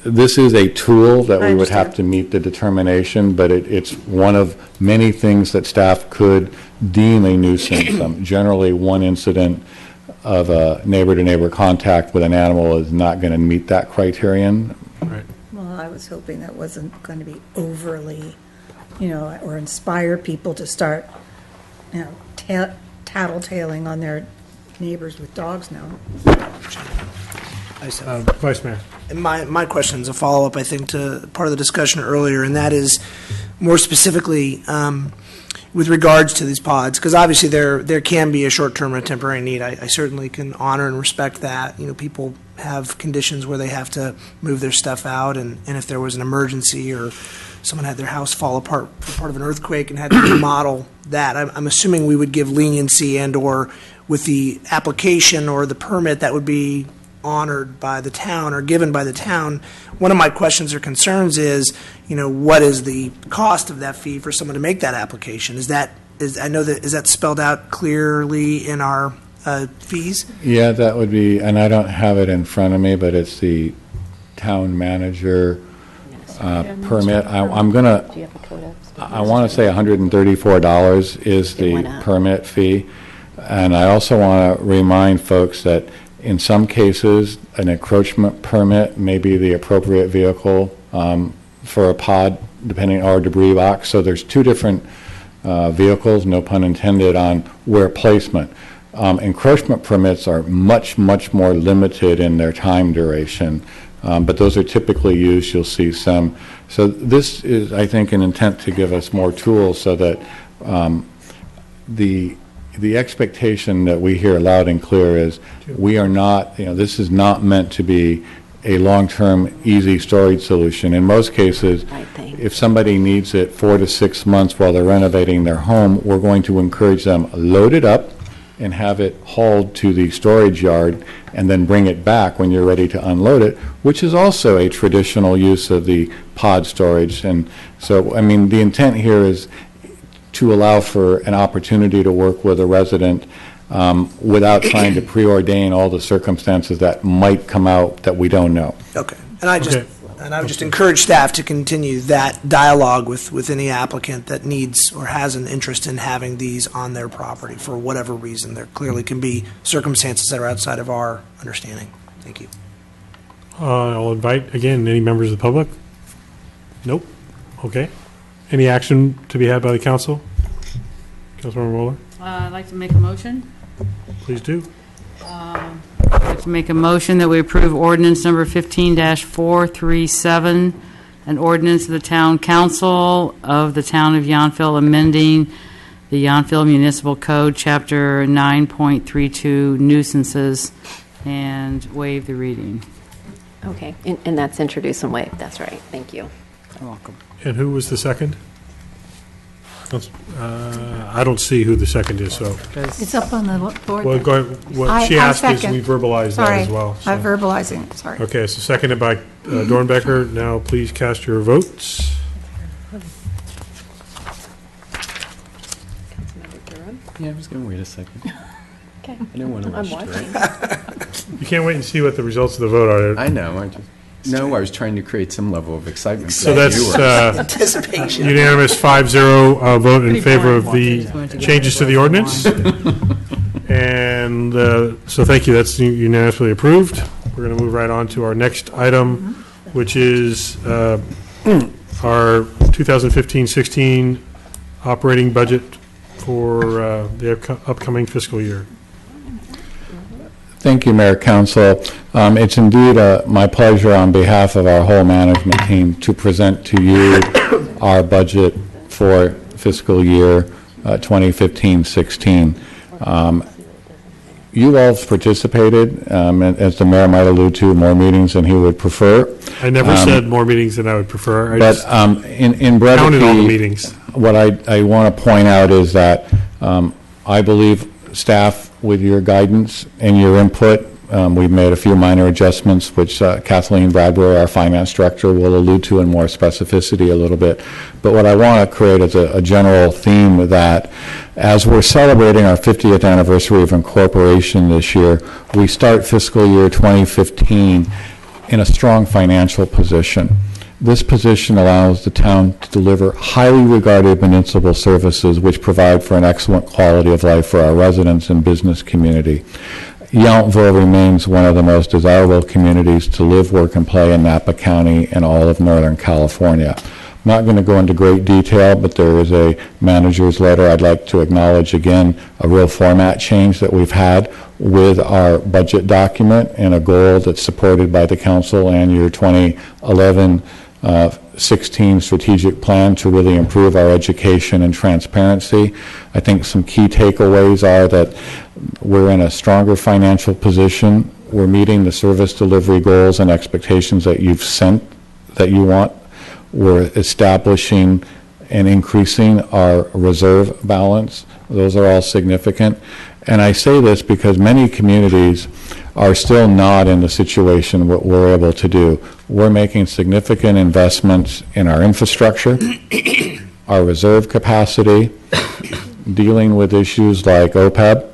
this is a tool that we would have to meet the determination, but it's one of many things that staff could deem a nuisance. Generally, one incident of a neighbor-to-neighbor contact with an animal is not going to meet that criterion. Well, I was hoping that wasn't going to be overly, or inspire people to start, tattletaling on their neighbors with dogs now. Vice Mayor. And my question is a follow-up, I think, to part of the discussion earlier, and that is more specifically with regards to these pods, because obviously there can be a short-term and a temporary need. I certainly can honor and respect that. People have conditions where they have to move their stuff out, and if there was an emergency or someone had their house fall apart for part of an earthquake and had to remodel that, I'm assuming we would give leniency and/or with the application or the permit that would be honored by the town or given by the town. One of my questions or concerns is, what is the cost of that fee for someone to make that application? Is that spelled out clearly in our fees? Yeah, that would be, and I don't have it in front of me, but it's the town manager permit. I'm going to, I want to say $134 is the permit fee. And I also want to remind folks that in some cases, an encroachment permit may be the appropriate vehicle for a pod, depending, or debris box. So there's two different vehicles, no pun intended, on where placement. Encroachment permits are much, much more limited in their time duration, but those are typically used, you'll see some. So this is, I think, an intent to give us more tools so that the expectation that we hear loud and clear is we are not, this is not meant to be a long-term, easy storage solution. In most cases, if somebody needs it 4 to 6 months while they're renovating their home, we're going to encourage them, load it up and have it hauled to the storage yard and then bring it back when you're ready to unload it, which is also a traditional use of the pod storage. And so, the intent here is to allow for an opportunity to work with a resident without trying to preordain all the circumstances that might come out that we don't know. Okay. And I would just encourage staff to continue that dialogue with any applicant that needs or has an interest in having these on their property for whatever reason. There clearly can be circumstances that are outside of our understanding. Thank you. I'll invite, again, any members of the public? Nope. Okay. Any action to be had by the council? Councilmember Wohler? I'd like to make a motion. Please do. I'd like to make a motion that we approve ordinance number 15-437, an ordinance of the Town Council of the Town of Yountville amending the Yountville Municipal Code, Chapter 9.32, nuisances, and waive the reading. Okay, and that's introduce and waive, that's right, thank you. You're welcome. And who was the second? I don't see who the second is, so. It's up on the board. Well, there. what she I asked is second. we verbalize that Sorry, as well. so. I'm verbalizing it, sorry. Okay, so seconded by Dornbecker. Now please cast your votes. Yeah, I was going to wait a second. Okay. I didn't want to I'm rush to watching. it. You can't wait and see what the results of the vote are. I know. I was trying to create some level of excitement. for So the that's viewers. Anticipation. unanimous 5-0 vote in favor of the changes to the ordinance. And so thank you, that's unanimously approved. We're going to move right on to our next item, which is our 2015-16 operating budget for the upcoming fiscal year. Thank you, Mayor, Council. It's indeed my pleasure on behalf of our whole management team to present to you our budget for fiscal year 2015-16. You all have participated, as the mayor might allude to, more meetings than he would prefer. I never said more meetings than I would prefer. I But just in brevity, counted all the meetings. what I want to point out is that I believe staff, with your guidance and your input, we've made a few minor adjustments, which Kathleen Bradbury, our finance director, will allude to in more specificity a little bit. But what I want to create is a general theme that as we're celebrating our 50th anniversary of incorporation this year, we start fiscal year 2015 in a strong financial position. This position allows the town to deliver highly regarded municipal services which provide for an excellent quality of life for our residents and business community. Yountville remains one of the most desirable communities to live, work, and play in Napa County and all of Northern California. I'm not going to go into great detail, but there is a manager's letter. I'd like to acknowledge again a real format change that we've had with our budget document and a goal that's supported by the council and your 2011-16 strategic plan to really improve our education and transparency. I think some key takeaways are that we're in a stronger financial position. We're meeting the service delivery goals and expectations that you've sent, that you want. We're establishing and increasing our reserve balance. Those are all significant. And I say this because many communities are still not in the situation what we're able to do. We're making significant investments in our infrastructure, our reserve capacity, dealing with issues like OPEB.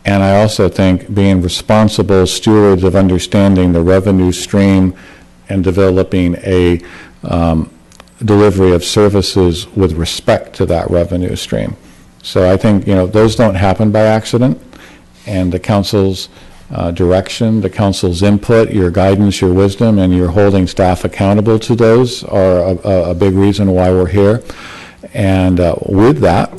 And I also think being responsible stewards of understanding the revenue stream and developing a delivery of services with respect to that revenue stream. So I think, those don't happen by accident. And the council's direction, the council's input, your guidance, your wisdom, and your holding staff accountable to those are a big reason why we're here. And with that,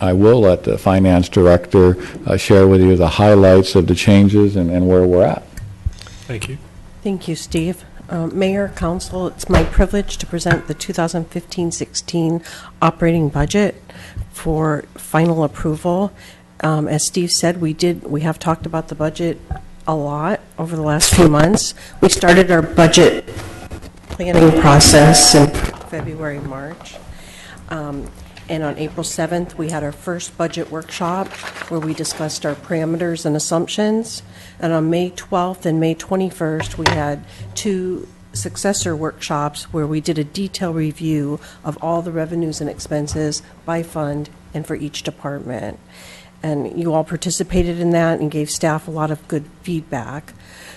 I will let the finance director share with you the highlights of the changes and where we're at. Thank you. Thank you, Steve. Mayor, Council, it's my privilege to present the 2015-16 operating budget for final approval. As Steve said, we have talked about the budget a lot over the last few months. We started our budget planning process in February, March. And on April 7th, we had our first budget workshop where we discussed our parameters and assumptions. And on May 12th and May 21st, we had two successor workshops where we did a detailed review of all the revenues and expenses by fund and for each department. And you all participated in that and gave staff a lot of good feedback.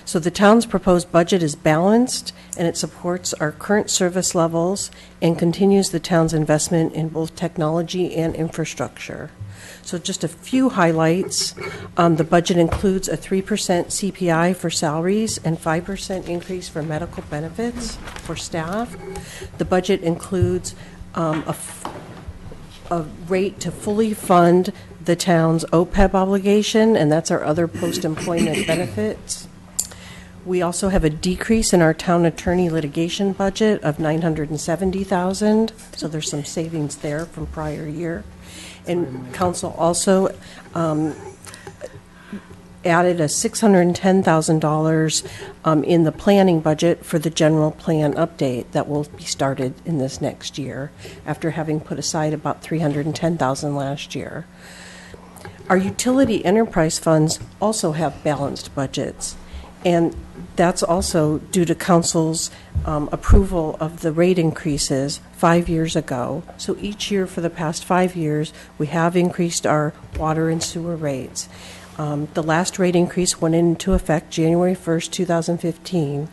So the town's proposed budget is balanced, and it supports our current service levels and continues the town's investment in both technology and infrastructure. So just a few highlights. The budget includes a 3% CPI for salaries and 5% increase for medical benefits for staff. The budget includes a rate to fully fund the town's OPEB obligation, and that's our other post-employment benefits. We also have a decrease in our town attorney litigation budget of $970,000, so there's some savings there from prior year. And council also added a $610,000 in the planning budget for the general plan update that will be started in this next year, after having put aside about $310,000 last year. Our utility enterprise funds also have balanced budgets, and that's also due to council's approval of the rate increases 5 years ago. So each year for the past 5 years, we have increased our water and sewer rates. The last rate increase went into effect January 1st, 2015,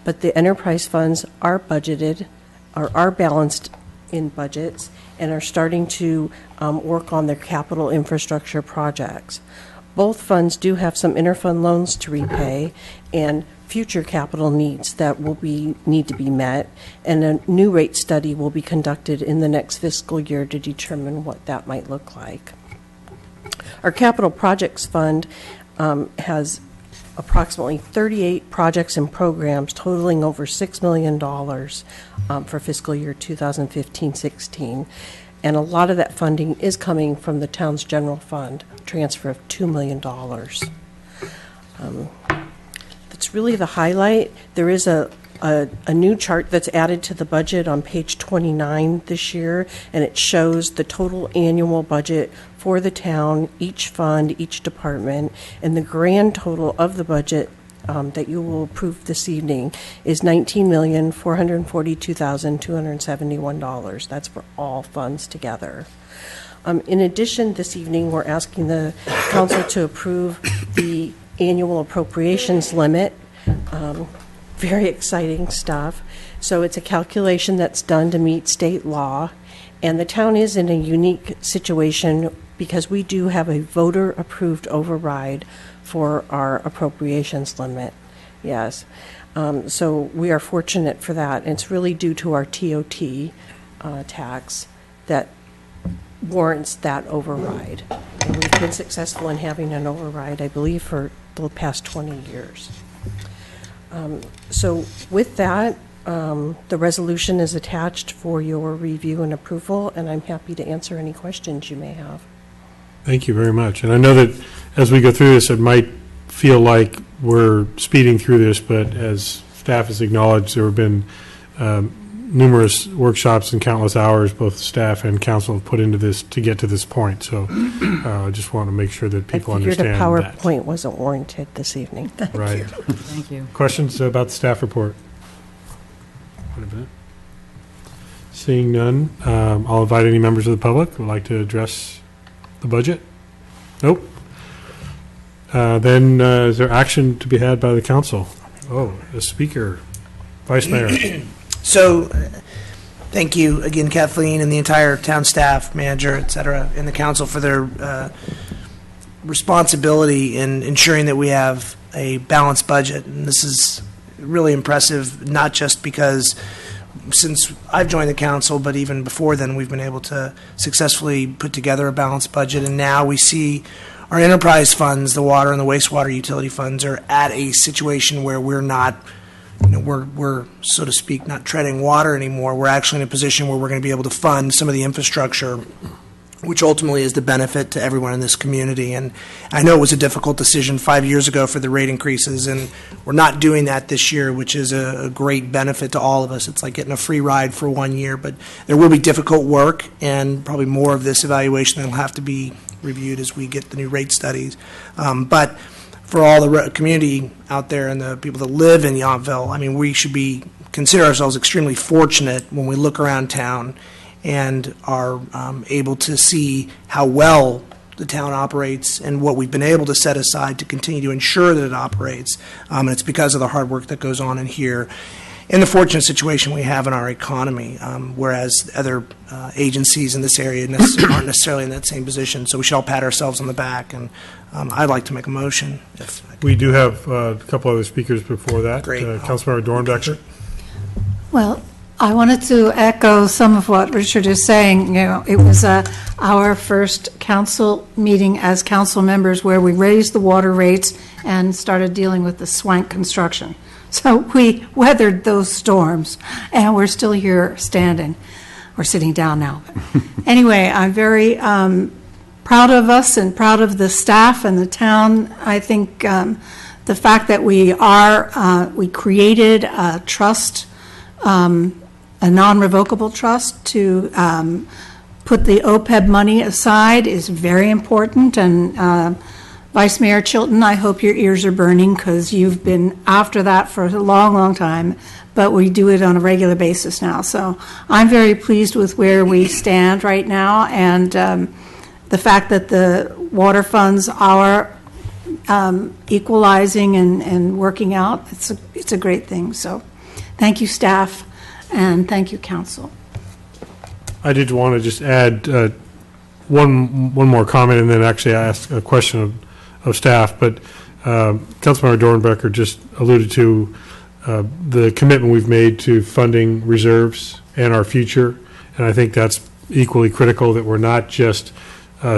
but the enterprise funds are budgeted, are balanced in budgets, and are starting to work on their capital infrastructure projects. Both funds do have some interfund loans to repay and future capital needs that will need to be met, and a new rate study will be conducted in the next fiscal year to determine what that might look like. Our capital projects fund has approximately 38 projects and programs totaling over $6 million for fiscal year 2015-16. And a lot of that funding is coming from the town's general fund, transfer of $2 million. That's really the highlight. There is a new chart that's added to the budget on page 29 this year, and it shows the total annual budget for the town, each fund, each department, and the grand total of the budget that you will approve this evening is $19,442,271. That's for all funds together. In addition, this evening, we're asking the council to approve the annual appropriations limit. Very exciting stuff. So it's a calculation that's done to meet state law, and the town is in a unique situation because we do have a voter-approved override for our appropriations limit. Yes. So we are fortunate for that. And it's really due to our TOT tax that warrants that override. And we've been successful in having an override, I believe, for the past 20 years. So with that, the resolution is attached for your review and approval, and I'm happy to answer any questions you may have. Thank you very much. And I know that as we go through this, it might feel like we're speeding through this, but as staff has acknowledged, there have been numerous workshops and countless hours both staff and council have put into this to get to this point. So I just want to make sure that people understand that. I figured a PowerPoint wasn't warranted this evening. Right. Thank you. Questions about the staff report? Wait a minute. Seeing none, I'll invite any members of the public who would like to address the budget. Nope. Then is there action to be had by the council? Oh, the speaker, Vice Mayor. So, thank you again, Kathleen, and the entire town staff, manager, et cetera, and the council for their responsibility in ensuring that we have a balanced budget. And this is really impressive, not just because since I've joined the council, but even before then, we've been able to successfully put together a balanced budget. And now we see our enterprise funds, the water and the wastewater utility funds, are at a situation where we're not, we're so to speak, not treading water anymore. We're actually in a position where we're going to be able to fund some of the infrastructure, which ultimately is the benefit to everyone in this community. And I know it was a difficult decision 5 years ago for the rate increases, and we're not doing that this year, which is a great benefit to all of us. It's like getting a free ride for 1 year, but there will be difficult work and probably more of this evaluation that will have to be reviewed as we get the new rate studies. But for all the community out there and the people that live in Yountville, I mean, we should consider ourselves extremely fortunate when we look around town and are able to see how well the town operates and what we've been able to set aside to continue to ensure that it operates. And it's because of the hard work that goes on in here and the fortunate situation we have in our economy, whereas other agencies in this area aren't necessarily in that same position. So we should all pat ourselves on the back, and I'd like to make a motion. We do have a couple other speakers before that. Great. Councilmember Dornbecker. Well, I wanted to echo some of what Richard is saying. You know, it was our first council meeting as council members where we raised the water rates and started dealing with the swank construction. So we weathered those storms, and we're still here standing. We're sitting down now. Anyway, I'm very proud of us and proud of the staff and the town. I think the fact that we created a trust, a non-revocable trust to put the OPEB money aside is very important. And Vice Mayor Chilton, I hope your ears are burning because you've been after that for a long, long time, but we do it on a regular basis now. So I'm very pleased with where we stand right now, and the fact that the water funds are equalizing and working out, it's a great thing. So thank you, staff, and thank you, council. I did want to just add one more comment, and then actually ask a question of staff. But Councilmember Dornbecker just alluded to the commitment we've made to funding reserves and our future, and I think that's equally critical, that we're not just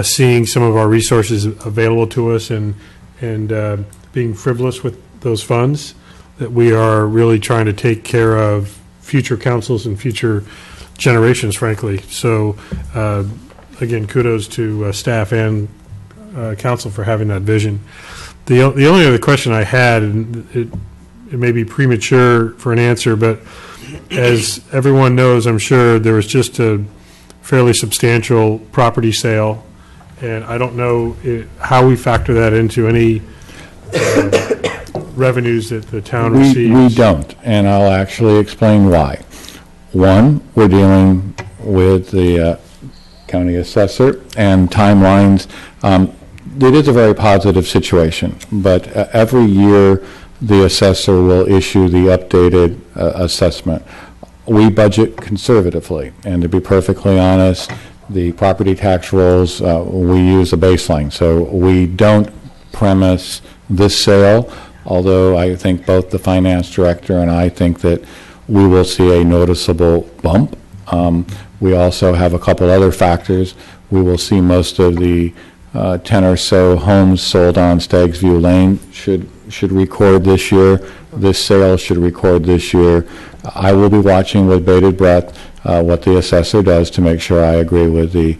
seeing some of our resources available to us and being frivolous with those funds, that we are really trying to take care of future councils and future generations, frankly. So again, kudos to staff and council for having that vision. The only other question I had, and it may be premature for an answer, but as everyone knows, I'm sure there was just a fairly substantial property sale, and I don't know how we factor that into any revenues that the town receives. We don't, and I'll actually explain why. One, we're dealing with the county assessor and timelines. It is a very positive situation, but every year the assessor will issue the updated assessment. We budget conservatively, and to be perfectly honest, the property tax rolls, we use a baseline. So we don't premise this sale, although I think both the finance director and I think that we will see a noticeable bump. We also have a couple other factors. We will see most of the 10 or so homes sold on Staggs View Lane should record this year. This sale should record this year. I will be watching with bated breath what the assessor does to make sure I agree with the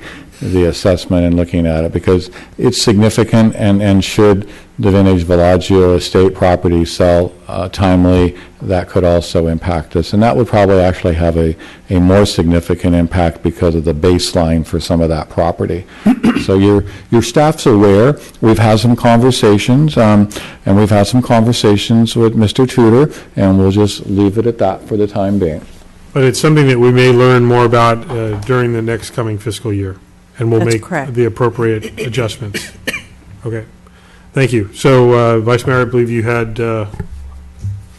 assessment and looking at it, because it's significant, and should the Vintage Villaggio estate property sell timely, that could also impact us. And that would probably actually have a more significant impact because of the baseline for some of that property. So your staff's aware. We've had some conversations, and we've had some conversations with Mr. Tudor, and we'll just leave it at that for the time being. But it's something that we may learn more about during the next coming fiscal year, and we'll That's make correct. the appropriate adjustments. Okay. Thank you. So, Vice Mayor, I believe you had...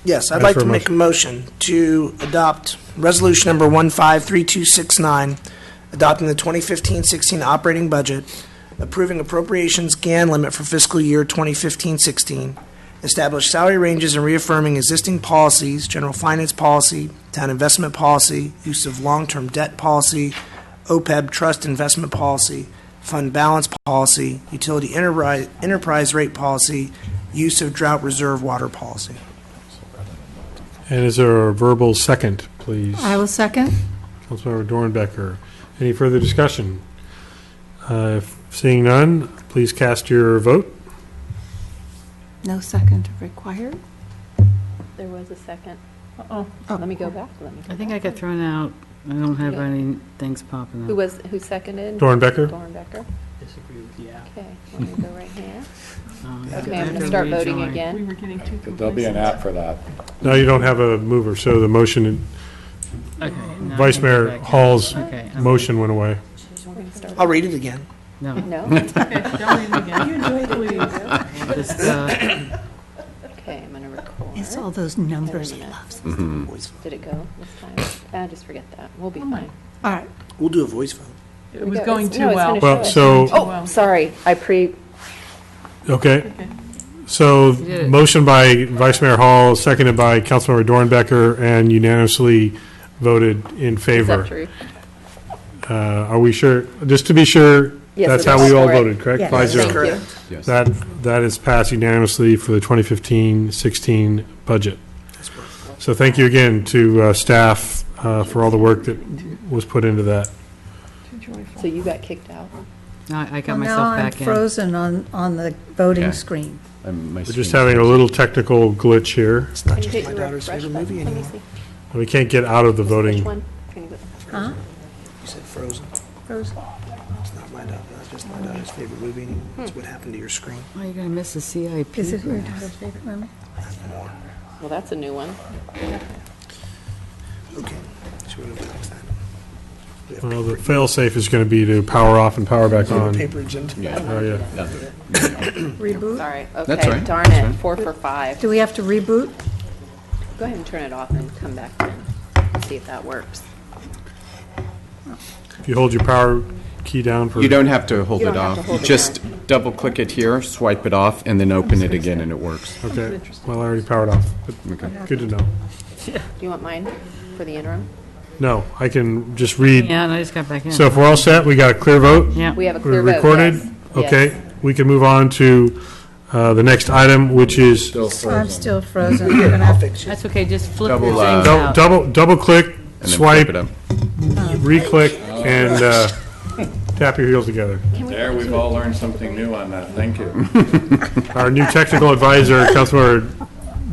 Yes, I'd asked like for to a make a motion to adopt resolution number 153269, adopting the 2015-16 operating budget, approving appropriations GAN limit for fiscal year 2015-16, establish salary ranges and reaffirming existing policies, general finance policy, town investment policy, use of long-term debt policy, OPEB trust investment policy, fund balance policy, utility enterprise rate policy, use of drought reserve water policy. And is there a verbal second, please? I will second. Councilmember Dornbecker. Any further discussion? Seeing none, please cast your vote. No second required. There was a second. Oh. Let me go back. I think I got thrown out. I don't have any things popping up. Who seconded? Dornbecker. Dornbecker. Disagree with the app. Okay, let me go right here. I Okay, have I'm going to to start voting rejoin. again. There'll be an app for that. No, you don't have a mover, so the motion, Okay. now I Vice can go Mayor back in. Hall's Okay, I'm motion went away. We're going to start. I'll read it again. No. No? Okay, don't read it again. You enjoy it, please. Just, Okay, I'm going to record. It's all those numbers he loves. Did it go this time? Just forget that. We'll be fine. All right. We'll do a voice vote. It was Yeah, going it's- too no, it's well. gonna Well, show it. so- Oh, sorry. Okay. So, motion by Vice Mayor Hall, seconded by Councilmember Dornbecker, and unanimously voted in favor. Is that true? Are we sure? Just to be sure, Yes, that's it how is. we all For it. voted, correct? Yes. 5-0. Thank you. That is passed unanimously for the 2015-16 budget. So thank you again to staff for all the work that was put into that. So you got kicked out? I got Well, myself now I'm back in. frozen on the voting Okay. screen. We're just having a little technical glitch here. It's not Can you just hit my your daughter's refresh favorite movie button? Let me anymore. see. We can't get out of the Which voting. one? Can you go- Huh? You said Frozen. Frozen. It's not my daughter. That's just my daughter's favorite movie anymore. Hmm. It's what happened to your screen. Oh, you're going to miss the CIP. Is it your daughter's favorite movie? Well, that's a new one. Okay. So we're going to fix that. Well, the fail-safe is going to be to power off and power back on. Paper agenda. Oh, yeah. Reboot? Sorry, That's okay, right. darn That's it, right. 4 for 5. Do we have to reboot? Go ahead and turn it off and come back in, see if that works. If you hold your power key down for. You don't have to hold You it don't have to off. hold You it just double-click it here, swipe it off, and then open it again, and it works. Okay, well, I already powered off, but good to know. Do you want mine for the interim? No, I can just read. Yeah, and I just got back in. So if we're all set, we got a clear vote? Yeah. We have a We're clear vote, recorded? yes. Okay, Yes. we can move on to the next item, which is I'm still frozen. I'm gonna have to- That's okay, just flip Double, your things out. double click, And then swipe, flip it up. re-click, and tap your heels together. There, we've all learned something new on that. Thank you. Our new technical advisor, Councilmember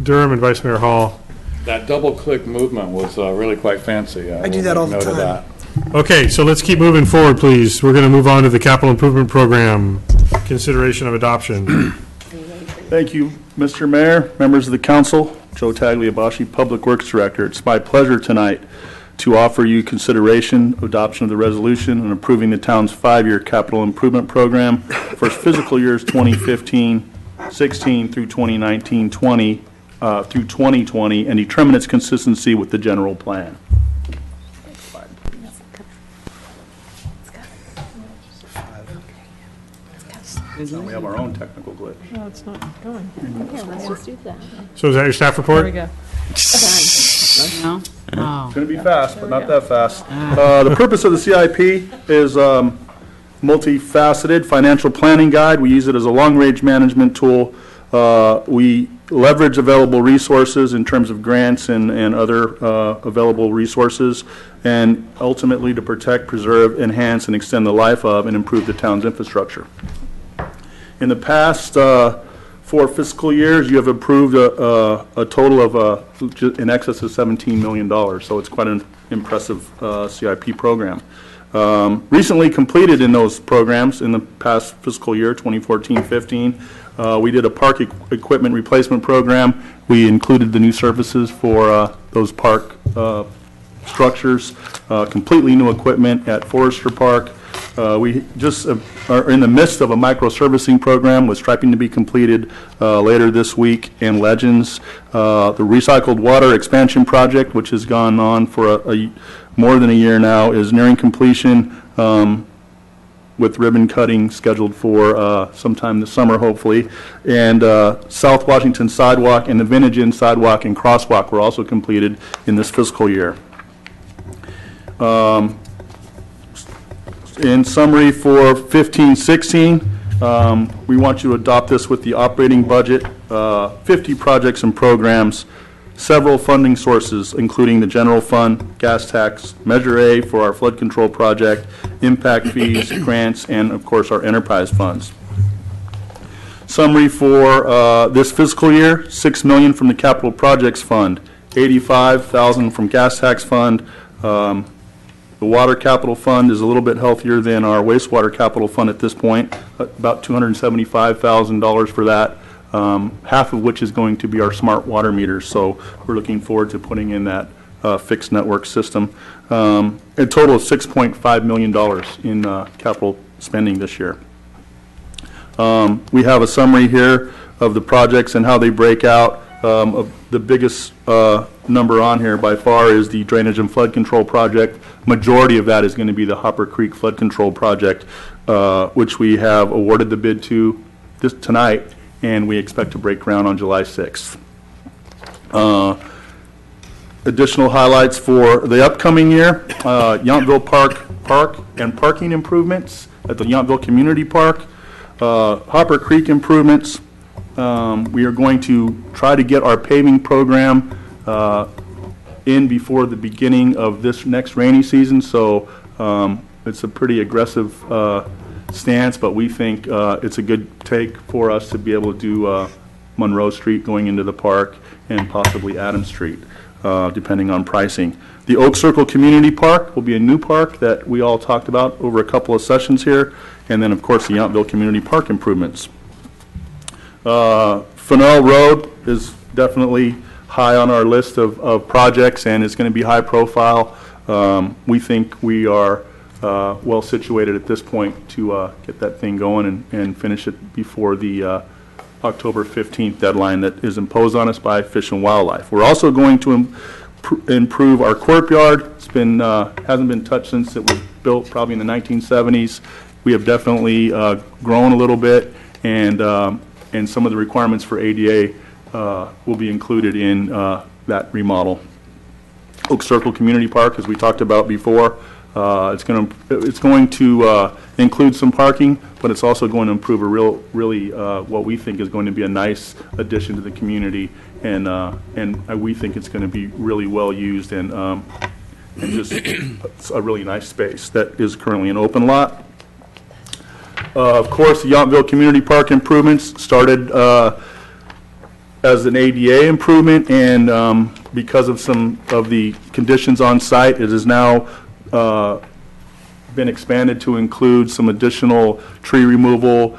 Durham and Vice Mayor Hall. That double-click movement was really quite fancy. I do that all the will make note time. of that. Okay, so let's keep moving forward, please. We're going to move on to the capital improvement program, consideration of adoption. Thank you, Mr. Mayor, members of the council, Joe Tagliabashi, Public Works Director. It's my pleasure tonight to offer you consideration, adoption of the resolution, and approving the town's 5-year capital improvement program for fiscal years 2015-16 through 2019-20 through 2020, and determine its consistency with the general plan. Now we have our own technical glitch. No, it's not going. Okay, let's just do that. So is that your staff report? There we go. No? Oh. It's going to be fast, but not that fast. The purpose of the CIP is multifaceted financial planning guide. We use it as a long-range management tool. We leverage available resources in terms of grants and other available resources, and ultimately to protect, preserve, enhance, and extend the life of and improve the town's infrastructure. In the past 4 fiscal years, you have approved a total of in excess of $17 million, so it's quite an impressive CIP program. Recently completed in those programs in the past fiscal year, 2014-15, we did a park equipment replacement program. We included the new services for those park structures, completely new equipment at Forester Park. We just are in the midst of a micro-servicing program with striping to be completed later this week, and Legends. The recycled water expansion project, which has gone on for more than a year now, is nearing completion, with ribbon cutting scheduled for sometime this summer, hopefully. And South Washington sidewalk and the Vintage Inn sidewalk and crosswalk were also completed in this fiscal year. In summary, for 15-16, we want you to adopt this with the operating budget, 50 projects and programs, several funding sources, including the general fund, gas tax, Measure A for our flood control project, impact fees, grants, and of course our enterprise funds. Summary for this fiscal year: $6 million from the capital projects fund, $85,000 from gas tax fund. The water capital fund is a little bit healthier than our wastewater capital fund at this point, about $275,000 for that, half of which is going to be our smart water meters. So we're looking forward to putting in that fixed network system. A total of $6.5 million in capital spending this year. We have a summary here of the projects and how they break out. The biggest number on here by far is the drainage and flood control project. Majority of that is going to be the Hopper Creek Flood Control Project, which we have awarded the bid to tonight, and we expect to break ground on July 6th. additional highlights for the upcoming year, Yountville Park and parking improvements at the Yountville Community Park, Hopper Creek improvements. We are going to try to get our paving program in before the beginning of this next rainy season, so it's a pretty aggressive stance, but we think it's a good take for us to be able to do Monroe Street going into the park and possibly Adams Street, depending on pricing. The Oak Circle Community Park will be a new park that we all talked about over a couple of sessions here, and then, of course, the Yountville Community Park improvements. Fennell Road is definitely high on our list of projects, and it's going to be high profile. We think we are well situated at this point to get that thing going and finish it before the October 15th deadline that is imposed on us by Fish and Wildlife. We're also going to improve our courtyard. It's been hasn't been touched since it was built, probably in the 1970s. We have definitely grown a little bit, and some of the requirements for ADA will be included in that remodel. Oak Circle Community Park, as we talked about before, it's going to include some parking, but it's also going to improve a really what we think is going to be a nice addition to the community, and we think it's going to be really well used and just a really nice space that is currently an open lot. Of course, the Yountville Community Park improvements started as an ADA improvement, and because of some of the conditions on site, it has now been expanded to include some additional tree removal,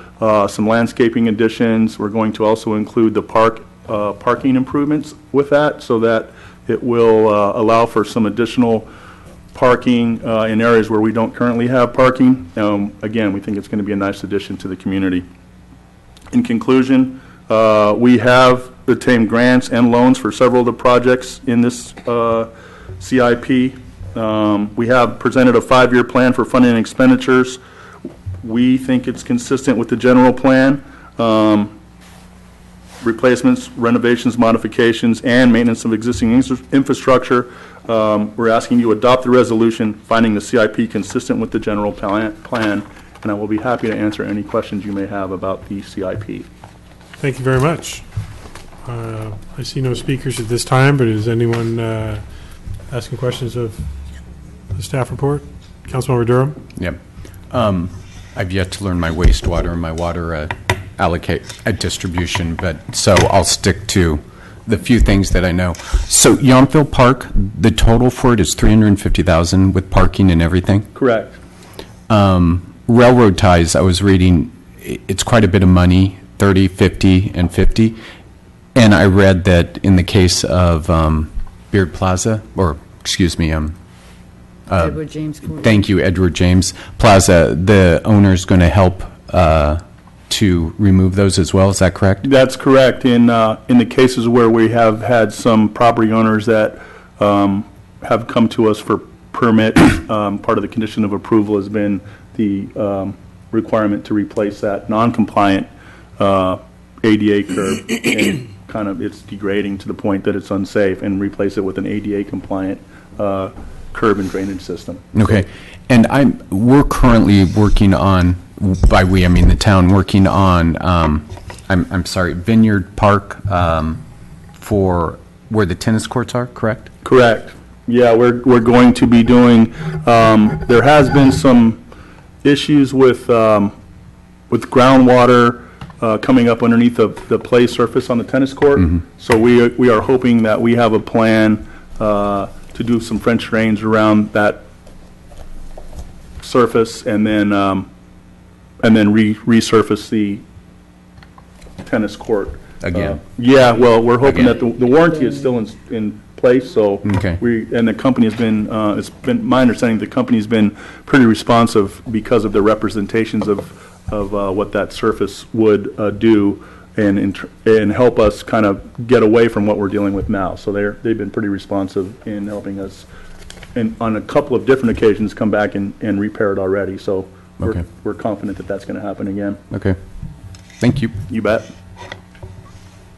some landscaping additions. We're going to also include the parking improvements with that, so that it will allow for some additional parking in areas where we don't currently have parking. Again, we think it's going to be a nice addition to the community. In conclusion, we have obtained grants and loans for several of the projects in this CIP. We have presented a 5-year plan for funding and expenditures. We think it's consistent with the general plan. Replacements, renovations, modifications, and maintenance of existing infrastructure. We're asking you to adopt the resolution finding the CIP consistent with the general plan, and I will be happy to answer any questions you may have about the CIP. Thank you very much. I see no speakers at this time, but is anyone asking questions of the staff report? Councilmember Durham? Yep. I've yet to learn my wastewater and my water distribution, but so I'll stick to the few things that I know. So Yountville Park, the total for it is $350,000 with parking and everything? Correct. Railroad ties, I was reading, it's quite a bit of money, 30, 50, and 50. And I read that in the case of Beard Plaza, or excuse me, Edward James Court. Thank you, Edward James Plaza, the owner's going to help to remove those as well, is that correct? That's correct. In the cases where we have had some property owners that have come to us for permits, part of the condition of approval has been the requirement to replace that non-compliant ADA curb, and kind of it's degrading to the point that it's unsafe, and replace it with an ADA compliant curb and drainage system. Okay, and we're currently working on, by we I mean the town, working on I'm sorry, Vineyard Park for where the tennis courts are, correct? Correct. Yeah, we're going to be doing. There has been some issues with groundwater coming up underneath the play surface on the tennis court. Mm-hmm. So we are hoping that we have a plan to do some French drains around that surface, and then resurface the tennis court again. Yeah, well, we're hoping that the warranty is still in place. So okay. And the company has been. It's been my understanding the company's been pretty responsive because of the representations of what that surface would do, and help us kind of get away from what we're dealing with now. So they've been pretty responsive in helping us, and on a couple of different occasions come back and repair it already. So we're confident that that's going to happen again. Okay. Thank you. You bet.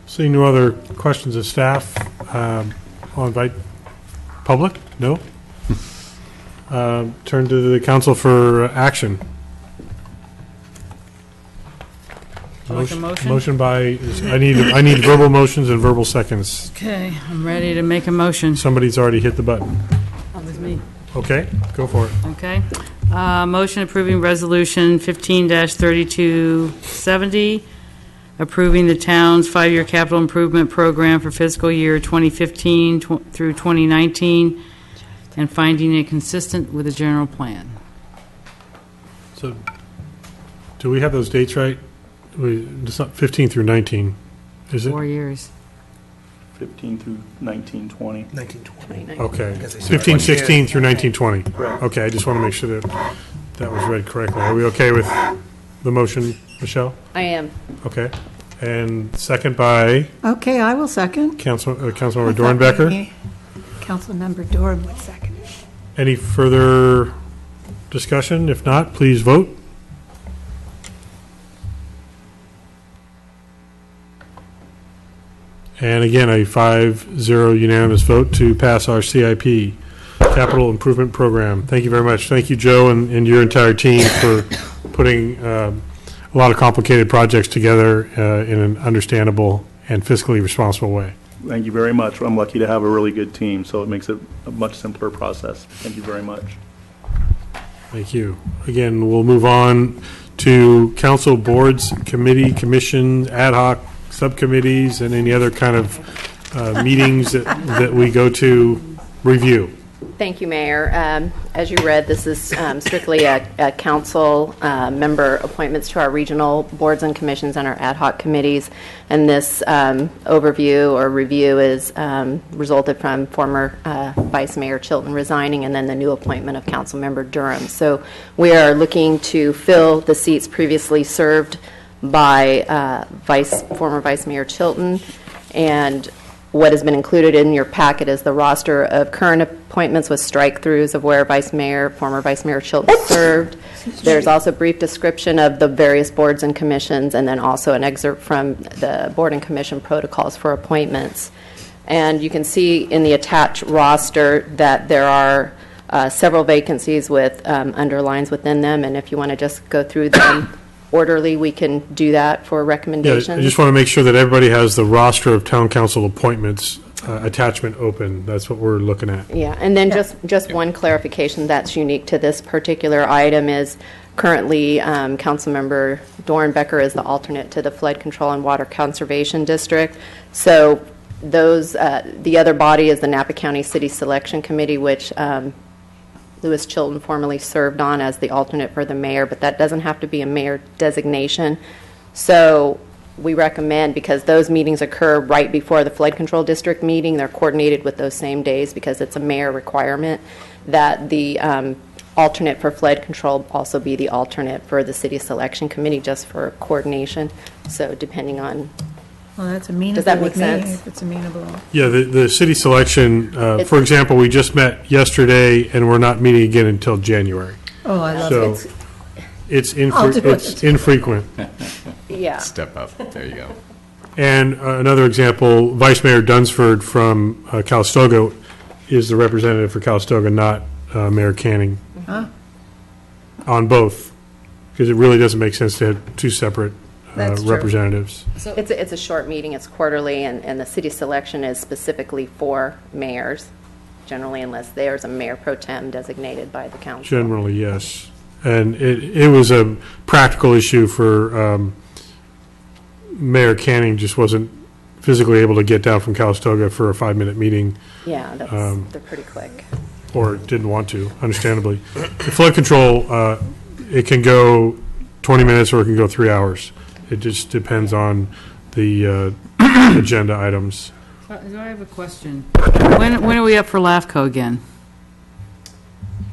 Seeing no other questions of staff, I'll invite Public? No? Turn to the council for action. Like a motion? Motion by, I need verbal motions and verbal seconds. Okay, I'm ready to make a motion. Somebody's already hit the button. That was me. Okay, go for it. Okay. Motion approving Resolution 15-3270, approving the town's 5-year capital improvement program for fiscal year 2015 through 2019, and finding it consistent with the general plan. So, do we have those dates right? It's not 15 through 19, is it? 4 years. 15 through 19, 20. 1920. Okay, 15, 16 through 1920. Okay, I just want to make sure that that was read correctly. Are we okay with the motion, Michelle? I am. Okay, and second by Okay, I will second. Councilmember Dornbecker. Councilmember Dorn would second. Any further discussion? If not, please vote. And again, a 5-0 unanimous vote to pass our CIP, Capital Improvement Program. Thank you very much. Thank you, Joe, and your entire team for putting a lot of complicated projects together in an understandable and fiscally responsible way. Thank you very much. I'm lucky to have a really good team, so it makes it a much simpler process. Thank you very much. Thank you. Again, we'll move on to council boards, committee, commission, ad hoc subcommittees, and any other kind of meetings that we go to review. Thank you, Mayor. As you read, this is strictly a council member appointments to our regional boards and commissions and our ad hoc committees. And this overview or review is resulted from former Vice Mayor Chilton resigning and then the new appointment of Council Member Durham. So we are looking to fill the seats previously served by former Vice Mayor Chilton, and what has been included in your packet is the roster of current appointments with strike-throughs of where former Vice Mayor Chilton served. There's also a brief description of the various boards and commissions, and then also an excerpt from the board and commission protocols for appointments. And you can see in the attached roster that there are several vacancies with underlines within them, and if you want to just go through them orderly, we can do that for recommendations. Yeah, I just want to make sure that everybody has the roster of town council appointments attachment open. That's what we're looking at. Yeah, and then just one clarification that's unique to this particular item is currently Councilmember Dornbecker is the alternate to the Flood Control and Water Conservation District. So those, the other body is the Napa County City Selection Committee, which Louis Chilton formerly served on as the alternate for the mayor, but that doesn't have to be a mayor designation. So we recommend, because those meetings occur right before the flood control district meeting, they're coordinated with those same days because it's a mayor requirement, that the alternate for flood control also be the alternate for the city selection committee, just for coordination. So depending on, Well, that's amenable does that make with me, sense? if it's amenable. Yeah, the city selection, for example, we just met yesterday, and we're not meeting again until January. Oh, I love So it. it's I'll do it's it. infrequent. Yeah. Step up. There you go. And another example, Vice Mayor Dunsford from Calistoga is the representative for Calistoga, not Mayor Canning, Huh? on both, because it really doesn't make sense to have two separate That's true. representatives. So it's a short meeting, it's quarterly, and the city selection is specifically for mayors, generally, unless there's a mayor pro tem designated by the council. Generally, yes. And it was a practical issue for Mayor Canning, just wasn't physically able to get down from Calistoga for a 5-minute meeting. Yeah, they're pretty quick. Or didn't want to, understandably. The flood control, it can go 20 minutes or it can go 3 hours. It just depends on the agenda items. So I have a question. When are we up for LAFCO again?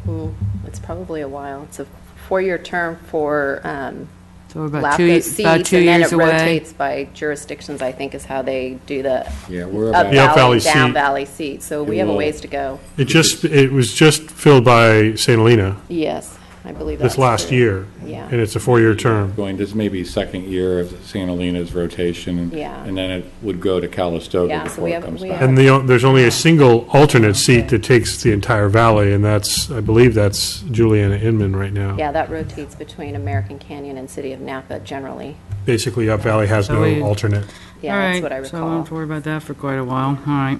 Ooh, it's probably a while. It's a 4-year term for So we're about LAFCO two seats, years and then it away. rotates by jurisdictions, I think, is how they do the Yeah, we're up about- The Up Valley down seat. valley seat. So we have a ways to go. It was just filled by St. Helena. Yes. I believe this that's last true. year. Yeah. And it's a 4-year term. Going, this may be second year of St. Helena's rotation. Yeah. And then it would go to Calistoga Yeah, so before we it have- comes we back. And there's only a single alternate seat that takes the entire valley, and that's, I believe that's Juliana Inman right now. Yeah, that rotates between American Canyon and City of Napa generally. Basically, Up Valley has So no we- alternate. Yeah, All that's right, what I so I recall. won't have to worry about that for quite a while. All right.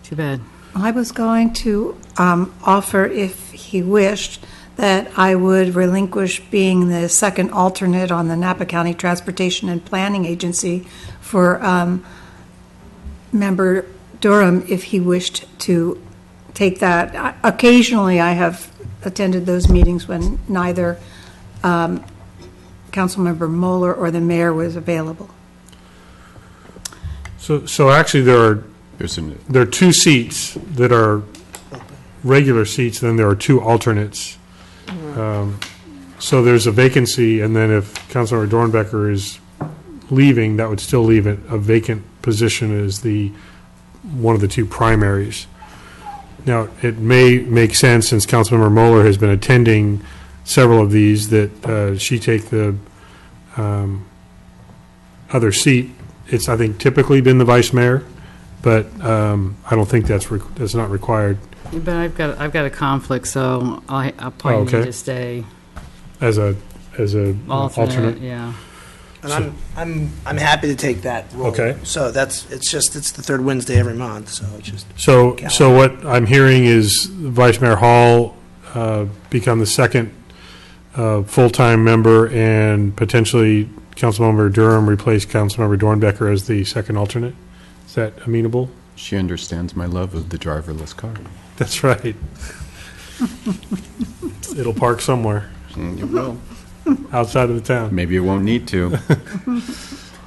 Too bad. I was going to offer, if he wished, that I would relinquish being the second alternate on the Napa County Transportation and Planning Agency for Member Durham, if he wished to take that. Occasionally, I have attended those meetings when neither Councilmember Moeller or the mayor was available. So actually, there are 2 seats that are regular seats, then there are 2 alternates. So there's a vacancy, and then if Councilmember Dornbecker is leaving, that would still leave a vacant position as one of the 2 primaries. Now, it may make sense, since Councilmember Moeller has been attending several of these, that she take the other seat. It's, I think, typically been the vice mayor, but I don't think that's not required. But I've got a conflict, so I'll probably okay. need to stay As a alternate. Yeah. And I'm happy to take that role. Okay. So it's the third Wednesday every month, so it's just. So what I'm hearing is Vice Mayor Hall become the second full-time member, and potentially Councilmember Durham replace Councilmember Dornbecker as the second alternate. Is that amenable? She understands my love of the driverless car. That's right. It'll park somewhere. It will. Outside of the town. Maybe it won't need to.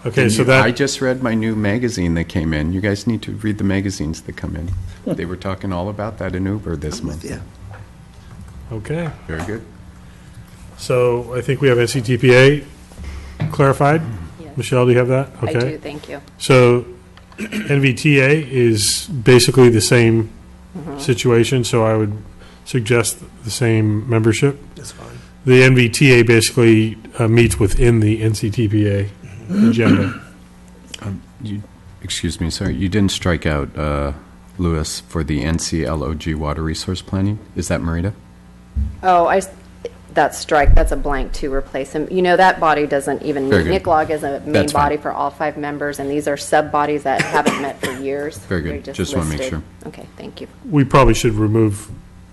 Okay, so that. I just read my new magazine that came in. You guys need to read the magazines that come in. They were talking all about that in Uber this month. Yeah. Okay. Very good. So I think we have NCTPA clarified. Yes. Michelle, do you have that? I Okay. do, thank you. So NVTA is basically the same situation, so I would suggest the same membership. That's fine. The NVTA basically meets within the NCTPA agenda. Excuse me, sorry. You didn't strike out Lewis for the NCLOG Water Resource Planning. Is that Marita? Oh, that's a blank to replace him. You know, that body doesn't even Very meet. good. NICLOG is a main That's fine. body for all 5 members, and these are sub-bodies that haven't met for years. Very good. They're Just wanna make listed. sure. Okay, thank you. We probably should remove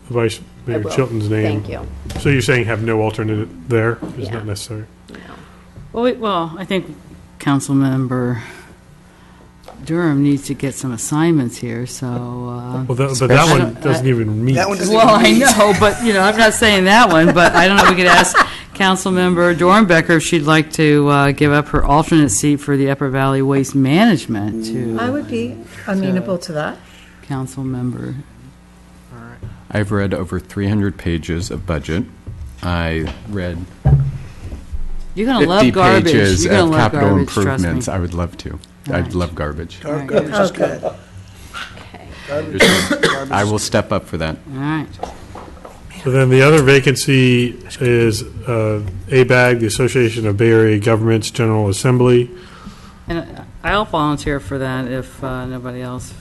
Vice Mayor will. Chilton's name. Thank you. So you're saying have no alternate there? Is Yeah. not necessary? Well, I think Councilmember Durham needs to get some assignments here, so. But that one doesn't even meet. That one doesn't Well, even I meet. know, but, I'm not saying that one, but I don't know, we could ask Councilmember Dornbecker if she'd like to give up her alternate seat for the Upper Valley Waste Management to I would be amenable to that. Councilmember. I've read over 300 pages of budget. I read You're going to 50 love garbage. pages You're going of to love capital garbage, trust me. improvements. I would love to. I'd love garbage. Garbage is good. I will step up for that. All right. So then the other vacancy is ABAG, the Association of Bay Area Governments General Assembly. And I'll volunteer for that if nobody else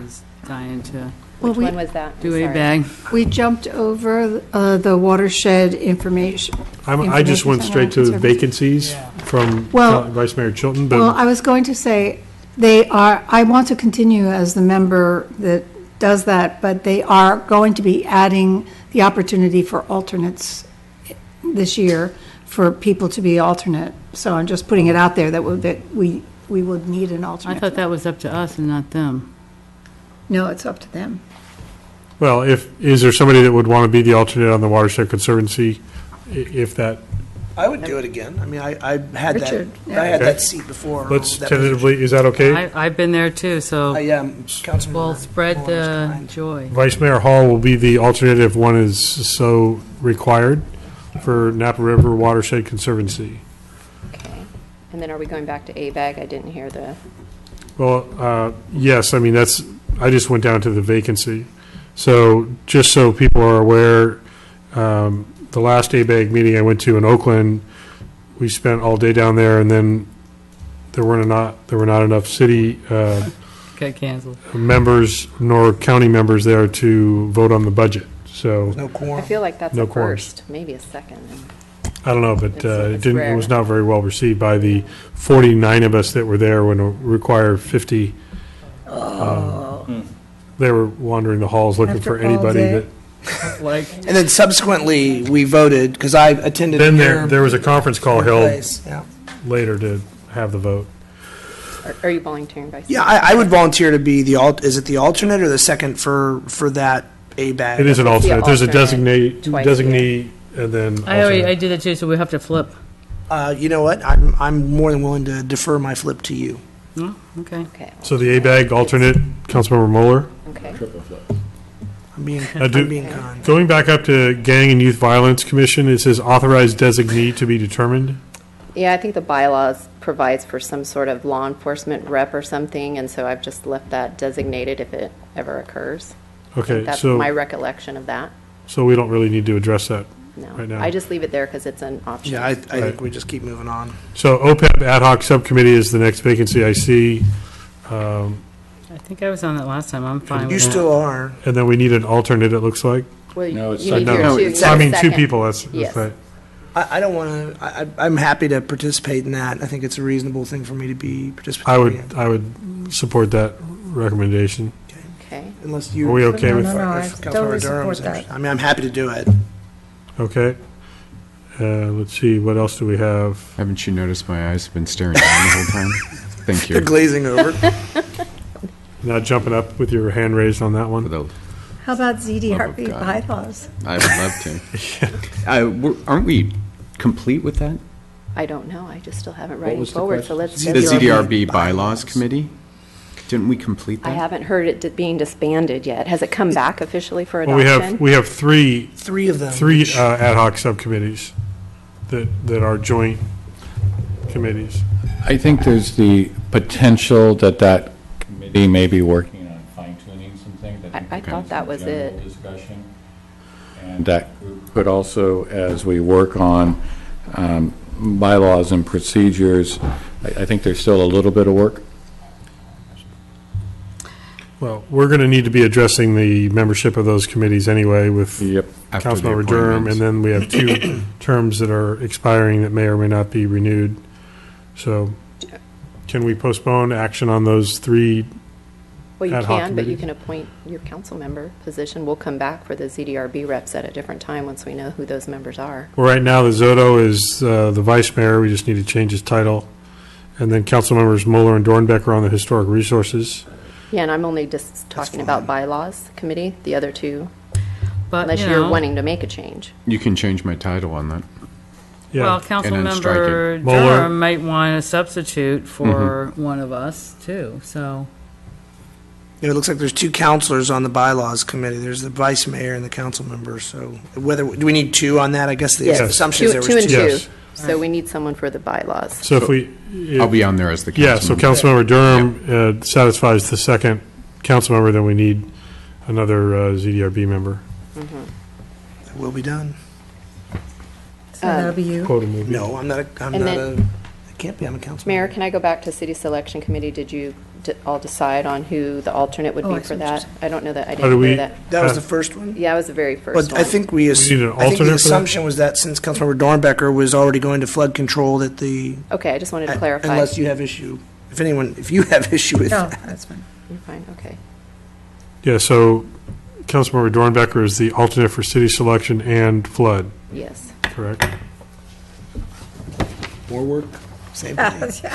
is dying to Well, Which one was that? do I'm a sorry. bag. We jumped over the watershed information. I just went straight to the vacancies from Well- Vice Mayor Chilton, Well, but I was going to say, I want to continue as the member that does that, but they are going to be adding the opportunity for alternates this year for people to be alternate. So I'm just putting it out there that we would need an I alternate. thought that was up to us and not them. No, it's up to them. well, is there somebody that would want to be the alternate on the Watershed Conservancy if that, I would do it again. I mean, I had Richard, that. yeah. I had Okay. that seat before. let's That tentatively, is that okay? I've been there too, so Yeah, Councilmember we'll spread Moore was the kind. joy. Vice Mayor Hall will be the alternate if one is so required for Napa River Watershed Conservancy. Okay. And then are we going back to ABAG? I didn't hear the, Well, yes, I mean, I just went down to the vacancy. So just so people are aware, The last ABAG meeting I went to in Oakland, we spent all day down there, and then there were not enough city Got canceled. members nor county members there to vote on the budget. So No quorum. I feel like that's No a quorum. first, maybe a second. I don't know, but It's it didn't. It rare. was not very well received by the 49 of us that were there when it required 50. They were wandering the halls looking After for all anybody day. that. Like, And then subsequently, we voted, because I attended. Then your- there was a conference call your held place, yeah. later to have the vote. Are you volunteering, Vice? Yeah, I would volunteer to be is it the alternate or the second for that ABAG? It is an It's the alternate. There's a alternate twice a designee, and then I alternate. did it too, so we have to flip. You know what? I'm more than willing to defer my flip to you. Oh, okay. Okay, So the ABAG alternate, Councilmember Moeller. okay. I'm being kind. Going back up to Gang and Youth Violence Commission, it says authorized designee to be determined. Yeah, I think the bylaws provides for some sort of law enforcement rep or something, and so I've just left that designated if it ever occurs. I Okay, think that's so- my recollection of that. So we don't really need to address that No, right now. I just leave it there because it's an option. Yeah, I think we just keep moving on. So OPEB ad hoc subcommittee is the next vacancy I see. I think I was on that last time. I'm fine with You that. still are. And then we need an alternate, it looks like. Well, No, it's you need No, your two. You I need a mean, two second. people, that's Yes. right. I don't want to. I'm happy to participate in that. I think it's a reasonable thing for me to be participating. in. I would support that recommendation. Okay. Unless you. Are we okay with? No, I if Councilmember totally Durham's support that. interested. I mean, I'm happy to do it. Okay. Let's see, what else do we have? Haven't you noticed my eyes have been staring down the whole time? Thank They're you. glazing over. Not jumping up with your hand raised on that one? How about Love ZDRB of God. bylaws? I would love to. Aren't we complete with that? I don't know. I just still have it What writing was the forward, so question? let's. The ZDRB ZDRB bylaws committee? Didn't we complete I that? haven't heard it being disbanded yet. Has it come back officially for Well, adoption? we have three Three of them. ad hoc subcommittees that are joint committees. I think there's the potential that committee may be working on fine tuning some things. I thought that was it. General discussion. And that group could also, as we work on bylaws and procedures, I think there's still a little bit of work. Well, we're going to need to be addressing the membership of those committees anyway with After the Councilmember Durham, appointments. and then we have two terms that are expiring that may or may not be renewed. So can we postpone action on those three Well, you ad hoc can, but you committees? can appoint your council member position. We'll come back for the ZDRB reps at a different time once we know who those members are. Well, right now, the Zoto is the vice mayor. We just need to change his title. And then council members Moeller and Dornbeck are on the Historic Resources. Yeah, and I'm only just talking about bylaws committee, the other two, But, unless you you're know, wanting to make a change. You can change my title on that. Yeah. well, And then strike Councilmember it. Mueller. Durham might want a substitute for one of us, too, so. It looks like there's two counselors on the bylaws committee. There's the vice mayor and the council member. So do we need two on that? I guess the Yes. assumption is there Two was and two. Yes. two. So we need someone for the bylaws. So if we... I'll be on there as the Yeah, so councilman. Councilmember Durham satisfies the second council member, then we need another ZDRB member. It will be done. So that'll be you. Quota movie. No, I'm not And a, then- I can't be, I'm a council Mayor, member. can I go back to city selection committee? Did you all decide on who the alternate would Oh, be I see for what you're that? I don't know that, I How do didn't we- hear that. That was the first one? Yeah, it was the very first But one. I think we, need an I think the alternate for that? assumption was that since Councilmember Dornbecker was already going to flood control, that Okay, I just wanted to clarify. unless you have issue, if you have issue with No, that. that's fine. You're fine, okay. Yeah, so Councilmember Dornbecker is the alternate for city selection and flood, Yes. correct? More work, same thing.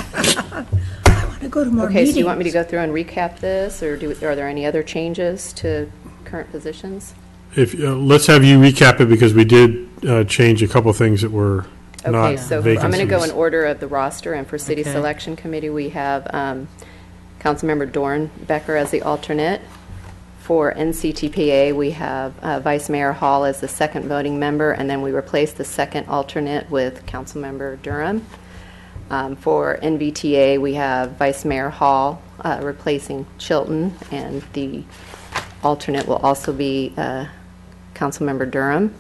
I want to go to more Okay, meetings. so you want me to go through and recap this, or are there any other changes to current positions? If, let's have you recap it because we did change a couple things that were Okay, not so I'm going to go in vacancies. order of the roster, and for City Okay. Selection Committee, we have Councilmember Dornbecker as the alternate. For NCTPA, we have Vice Mayor Hall as the second voting member, and then we replace the second alternate with Councilmember Durham. For NVTA, we have Vice Mayor Hall replacing Chilton, and the alternate will also be Councilmember Durham.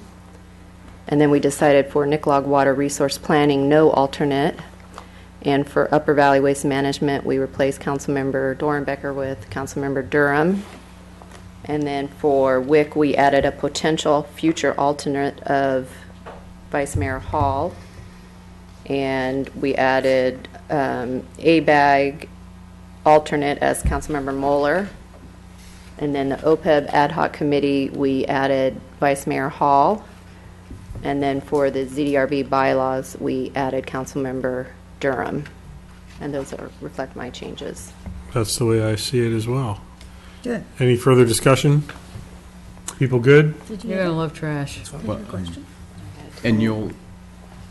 And then we decided for Nicolog Water Resource Planning, no alternate. And for Upper Valley Waste Management, we replaced Councilmember Dorenbecker with Councilmember Durham. And then for WIC, we added a potential future alternate of Vice Mayor Hall. And we added ABAG alternate as Councilmember Moeller. And then the OPEB ad hoc committee, we added Vice Mayor Hall. And then for the ZDRB bylaws, we added Councilmember Durham. And those reflect my changes. That's the way I see it as well. Good. Any further discussion? People good? You're going to love trash. And you'll...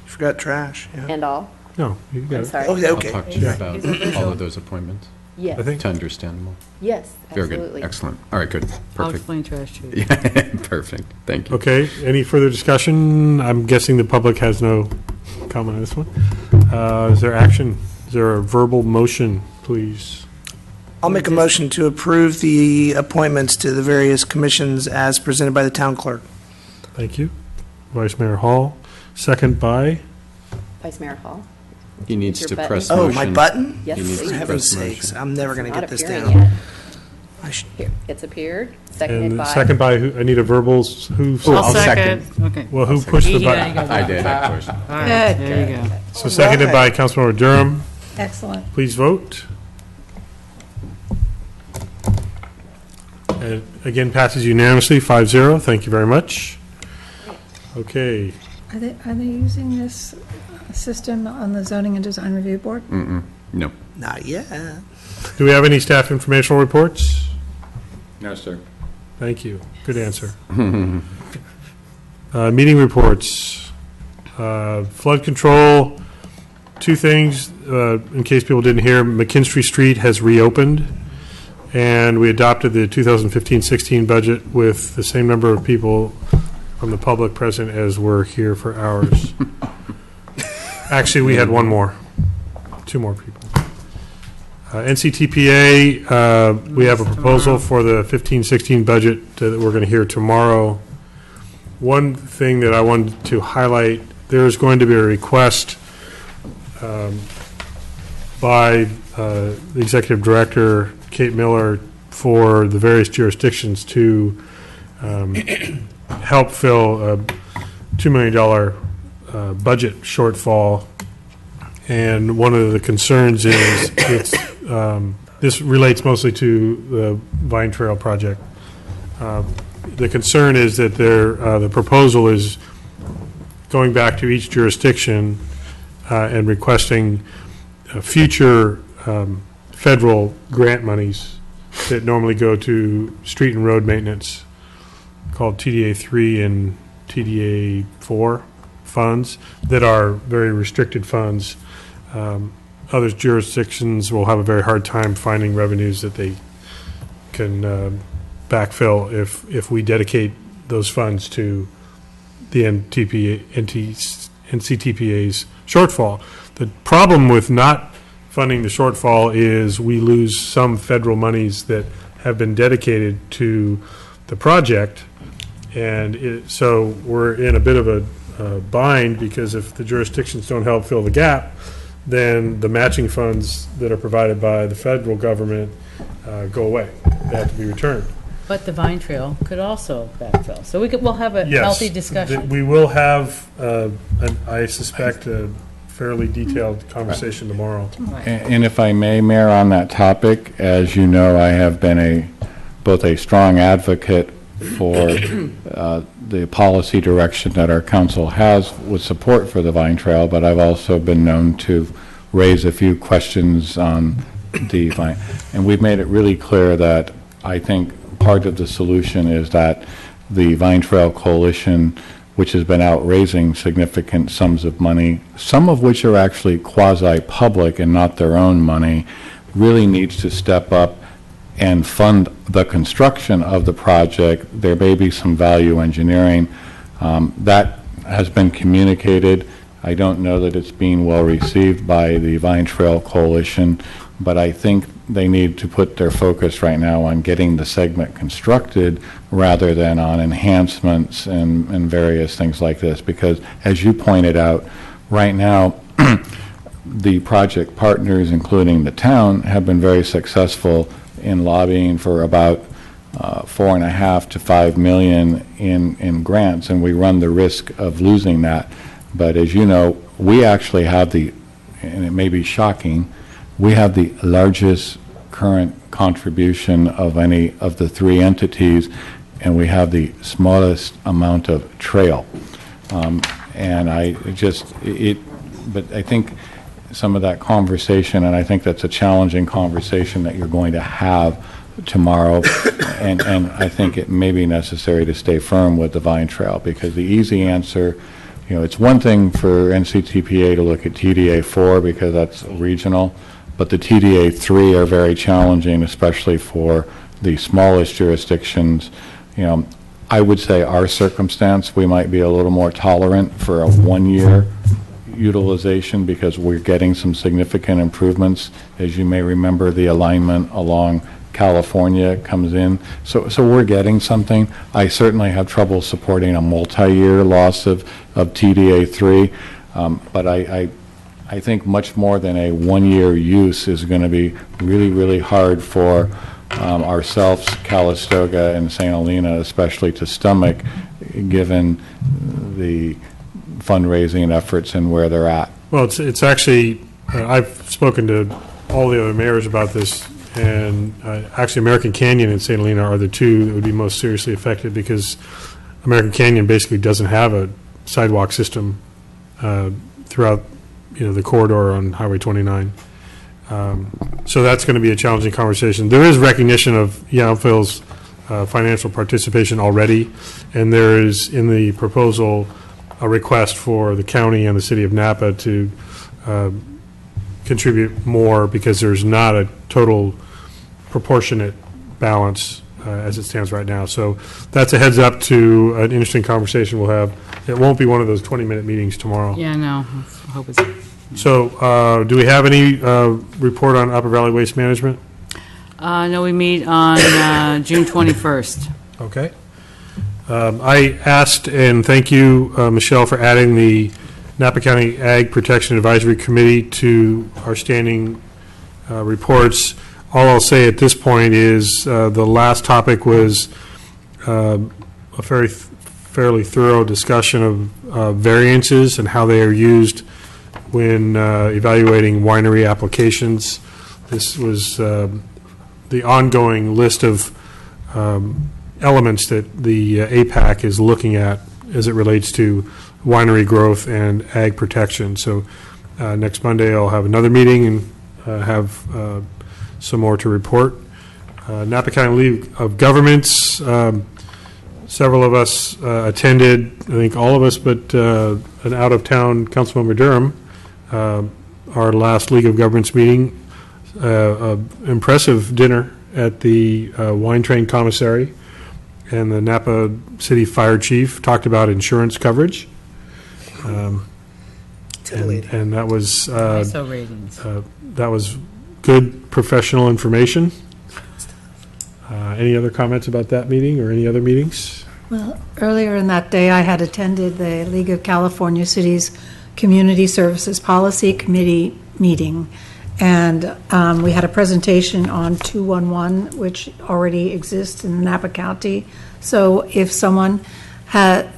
Forgot trash. Yeah. And all? No, you got I'm it. sorry. Oh, yeah, I'll okay. talk to you Yeah. about all of those appointments. Yes. I think- To understand more. Yes, Very absolutely. good. Excellent. All right, good. I'll Perfect. explain trash to you. Yeah, perfect. Thank you. Okay, any further discussion? I'm guessing the public has no comment on this one. Is there action? Is there a verbal motion, please? I'll make a motion to approve the appointments to the various commissions as presented by the town clerk. Thank you. Vice Mayor Hall, second by? Vice Mayor Hall. He needs Your to button. press Oh, motion. my button? Yes, He needs please. to For heaven's press sakes, motion. I'm never going to Not get this appearing down. yet. I should, Here, it's appeared, seconded And by. second by, who? I need a verbals, who? I'll second. Okay. Well, who pushed the Yeah, you button? go. I did, of course. All right, there you go. So seconded by Councilmember Durham. Excellent. Please vote. And again, passes unanimously, 5-0. Thank you very much. Okay, Are they using this system on the Zoning and Design Review Board? Mm-mm. No. not yet. do we have any staff informational reports? No, sir. Thank you. Good answer. Meeting reports. Flood control, two things, in case people didn't hear. McKinstry Street has reopened, and we adopted the 2015-16 budget with the same number of people from the public present as were here for ours. Actually, we had two more people. NCTPA, we have a proposal for the 15-16 budget that we're going to hear tomorrow. One thing that I wanted to highlight, there's going to be a request by the Executive Director, Kate Miller, for the various jurisdictions to help fill a $2 million budget shortfall. And one of the concerns is this relates mostly to the Vine Trail project. The concern is that the proposal is going back to each jurisdiction and requesting future federal grant monies that normally go to street and road maintenance, called TDA 3 and TDA 4 funds, that are very restricted funds. Other jurisdictions will have a very hard time finding revenues that they can backfill if we dedicate those funds to the NCTPA's shortfall. The problem with not funding the shortfall is we lose some federal monies that have been dedicated to the project, and so we're in a bit of a bind, because if the jurisdictions don't help fill the gap, then the matching funds that are provided by the federal government go away. They have to be returned. But the Vine Trail could also backfill. So we'll have a Yes, healthy discussion. we will have, I suspect, a fairly detailed conversation tomorrow. And if I may, Mayor, on that topic, as you know, I have been both a strong advocate for the policy direction that our council has with support for the Vine Trail, but I've also been known to raise a few questions on the Vine. And we've made it really clear that I think part of the solution is that the Vine Trail Coalition, which has been out raising significant sums of money, some of which are actually quasi-public and not their own money, really needs to step up and fund the construction of the project. There may be some value engineering. That has been communicated. I don't know that it's being well received by the Vine Trail Coalition, but I think they need to put their focus right now on getting the segment constructed rather than on enhancements and various things like this. Because as you pointed out, right now, the project partners, including the town, have been very successful in lobbying for about $4.5 to $5 million in grants, and we run the risk of losing that. But as you know, we actually have and it may be shocking, we have the largest current contribution of any of the three entities, and we have the smallest amount of trail. And but I think some of that conversation, and I think that's a challenging conversation that you're going to have tomorrow, and I think it may be necessary to stay firm with the Vine Trail, because the easy answer, it's one thing for NCTPA to look at TDA 4 because that's regional, but the TDA 3 are very challenging, especially for the smallest jurisdictions. I would say our circumstance, we might be a little more tolerant for a 1-year utilization because we're getting some significant improvements. As you may remember, the alignment along California comes in. So we're getting something. I certainly have trouble supporting a multi-year loss of TDA 3, but I think much more than a 1-year use is going to be really, really hard for ourselves, Calistoga and St. Helena, especially to stomach, given the fundraising efforts and where they're at. Well, it's actually, I've spoken to all the other mayors about this, and actually American Canyon and St. Helena are the two that would be most seriously affected, because American Canyon basically doesn't have a sidewalk system throughout the corridor on Highway 29. So that's going to be a challenging conversation. There is recognition of Yountville's financial participation already, and there is in the proposal a request for the county and the city of Napa to contribute more, because there's not a total proportionate balance as it stands right now. So that's a heads up to an interesting conversation we'll have. It won't be one of those 20-minute meetings tomorrow. Yeah, no, I hope it's... So do we have any report on Upper Valley Waste Management? No, we meet on June 21st. Okay. I asked, and thank you, Michelle, for adding the Napa County Ag Protection Advisory Committee to our standing reports. All I'll say at this point is the last topic was a fairly thorough discussion of variances and how they are used when evaluating winery applications. This was the ongoing list of elements that the APAC is looking at as it relates to winery growth and ag protection. So next Monday I'll have another meeting and have some more to report. Napa County League of Governments, several of us attended, I think all of us, but an out-of-town Councilmember Durham, our last League of Governments meeting, impressive dinner at the Wine Train Commissary, and the Napa City Fire Chief talked about insurance coverage. And that was that was good professional information. Any other comments about that meeting or any other meetings? Well, earlier in that day, I had attended the League of California Cities Community Services Policy Committee meeting, and we had a presentation on 211, which already exists in Napa County. So if someone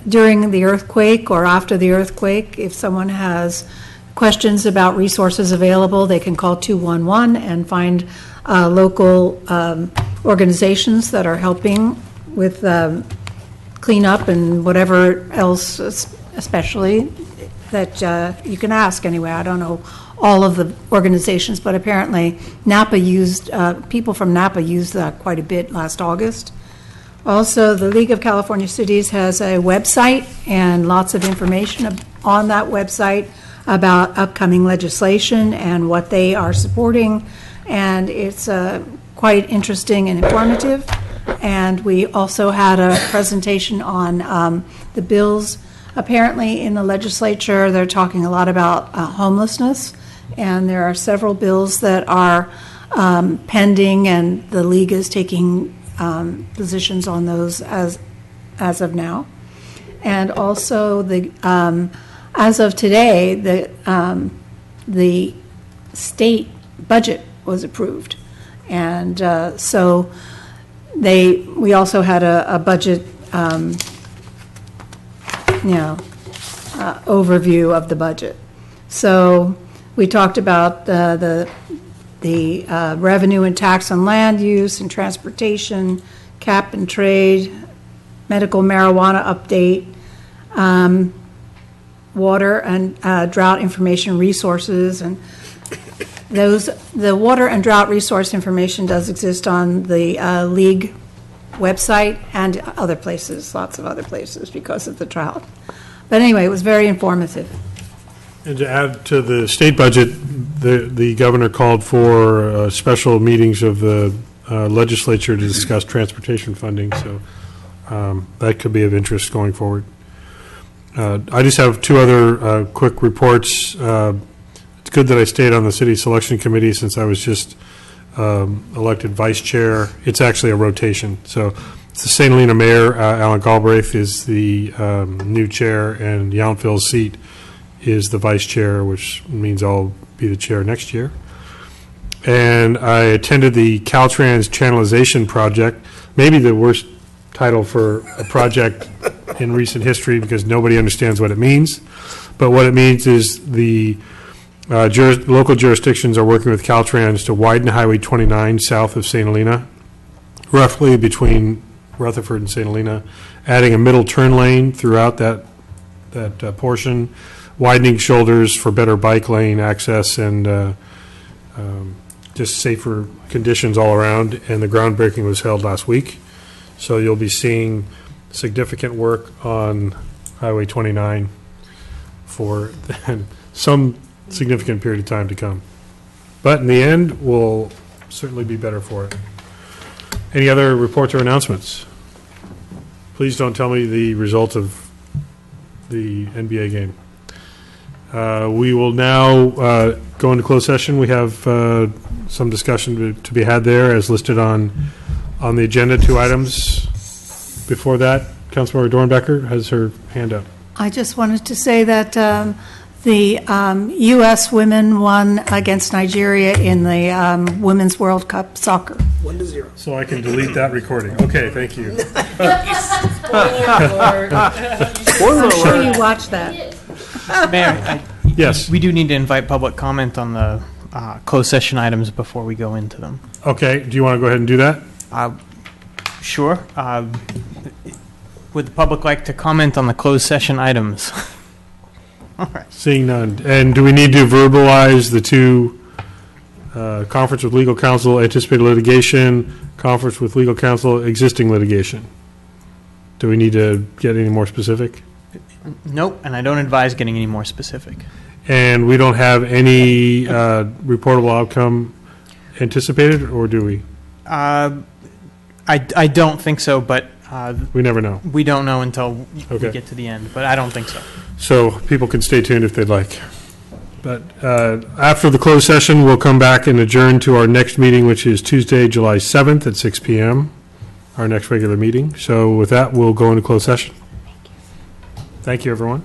during the earthquake or after the earthquake, if someone has questions about resources available, they can call 211 and find local organizations that are helping with cleanup and whatever else, especially that you can ask anyway. I don't know all of the organizations, but apparently Napa used, people from Napa used that quite a bit last August. Also, the League of California Cities has a website and lots of information on that website about upcoming legislation and what they are supporting, and it's quite interesting and informative. And we also had a presentation on the bills apparently in the legislature, they're talking a lot about homelessness, and there are several bills that are pending, and the league is taking positions on those as of now. And also, as of today, the state budget was approved, and so we also had a budget overview of the budget. So we talked about the revenue and tax on land use and transportation, cap and trade, medical marijuana update, water and drought information resources, and the water and drought resource information does exist on the league website and other places, lots of other places because of the drought. But anyway, it was very informative. And to add to the state budget, the governor called for special meetings of the legislature to discuss transportation funding, so that could be of interest going forward. I just have two other quick reports. It's good that I stayed on the city selection committee since I was just elected vice chair. It's actually a rotation. So it's the St. Helena mayor, Alan Galbraith, is the new chair, and Yountville's seat is the vice chair, which means I'll be the chair next year. And I attended the Caltrans Channelization Project, maybe the worst title for a project in recent history because nobody understands what it means. But what it means is the local jurisdictions are working with Caltrans to widen Highway 29 south of St. Helena, roughly between Rutherford and St. Helena, adding a middle turn lane throughout that portion, widening shoulders for better bike lane access, and just safer conditions all around. And the groundbreaking was held last week. So you'll be seeing significant work on Highway 29 for some significant period of time to come. But in the end, we'll certainly be better for it. Any other reports or announcements? Please don't tell me the result of the NBA game. We will now go into closed session. We have some discussion to be had there as listed on the agenda. 2 items. Before that, Councilmember Dornbecker has her hand up. I just wanted to say that the U.S. women won against Nigeria in the Women's World Cup soccer. 1-0. So I can delete that recording. Okay, thank you. I'm sure you watched that. Mayor, yes. We do need to invite public comment on the closed session items before we go into them. Okay, do you want to go ahead and do that? Sure. Would the public like to comment on the closed session items? All right. Seeing none. And do we need to verbalize the 2 conference with legal counsel, anticipated litigation, conference with legal counsel, existing litigation? Do we need to get any more specific? Nope, and I don't advise getting any more specific. And we don't have any reportable outcome anticipated, or do we? I don't think so, but we never know. We don't know until Okay. we get to the end, but I don't think so. So people can stay tuned if they'd like. But after the closed session, we'll come back and adjourn to our next meeting, which is Tuesday, July 7th at 6 p.m., our next regular meeting. So with that, we'll go into closed session. Thank you, everyone.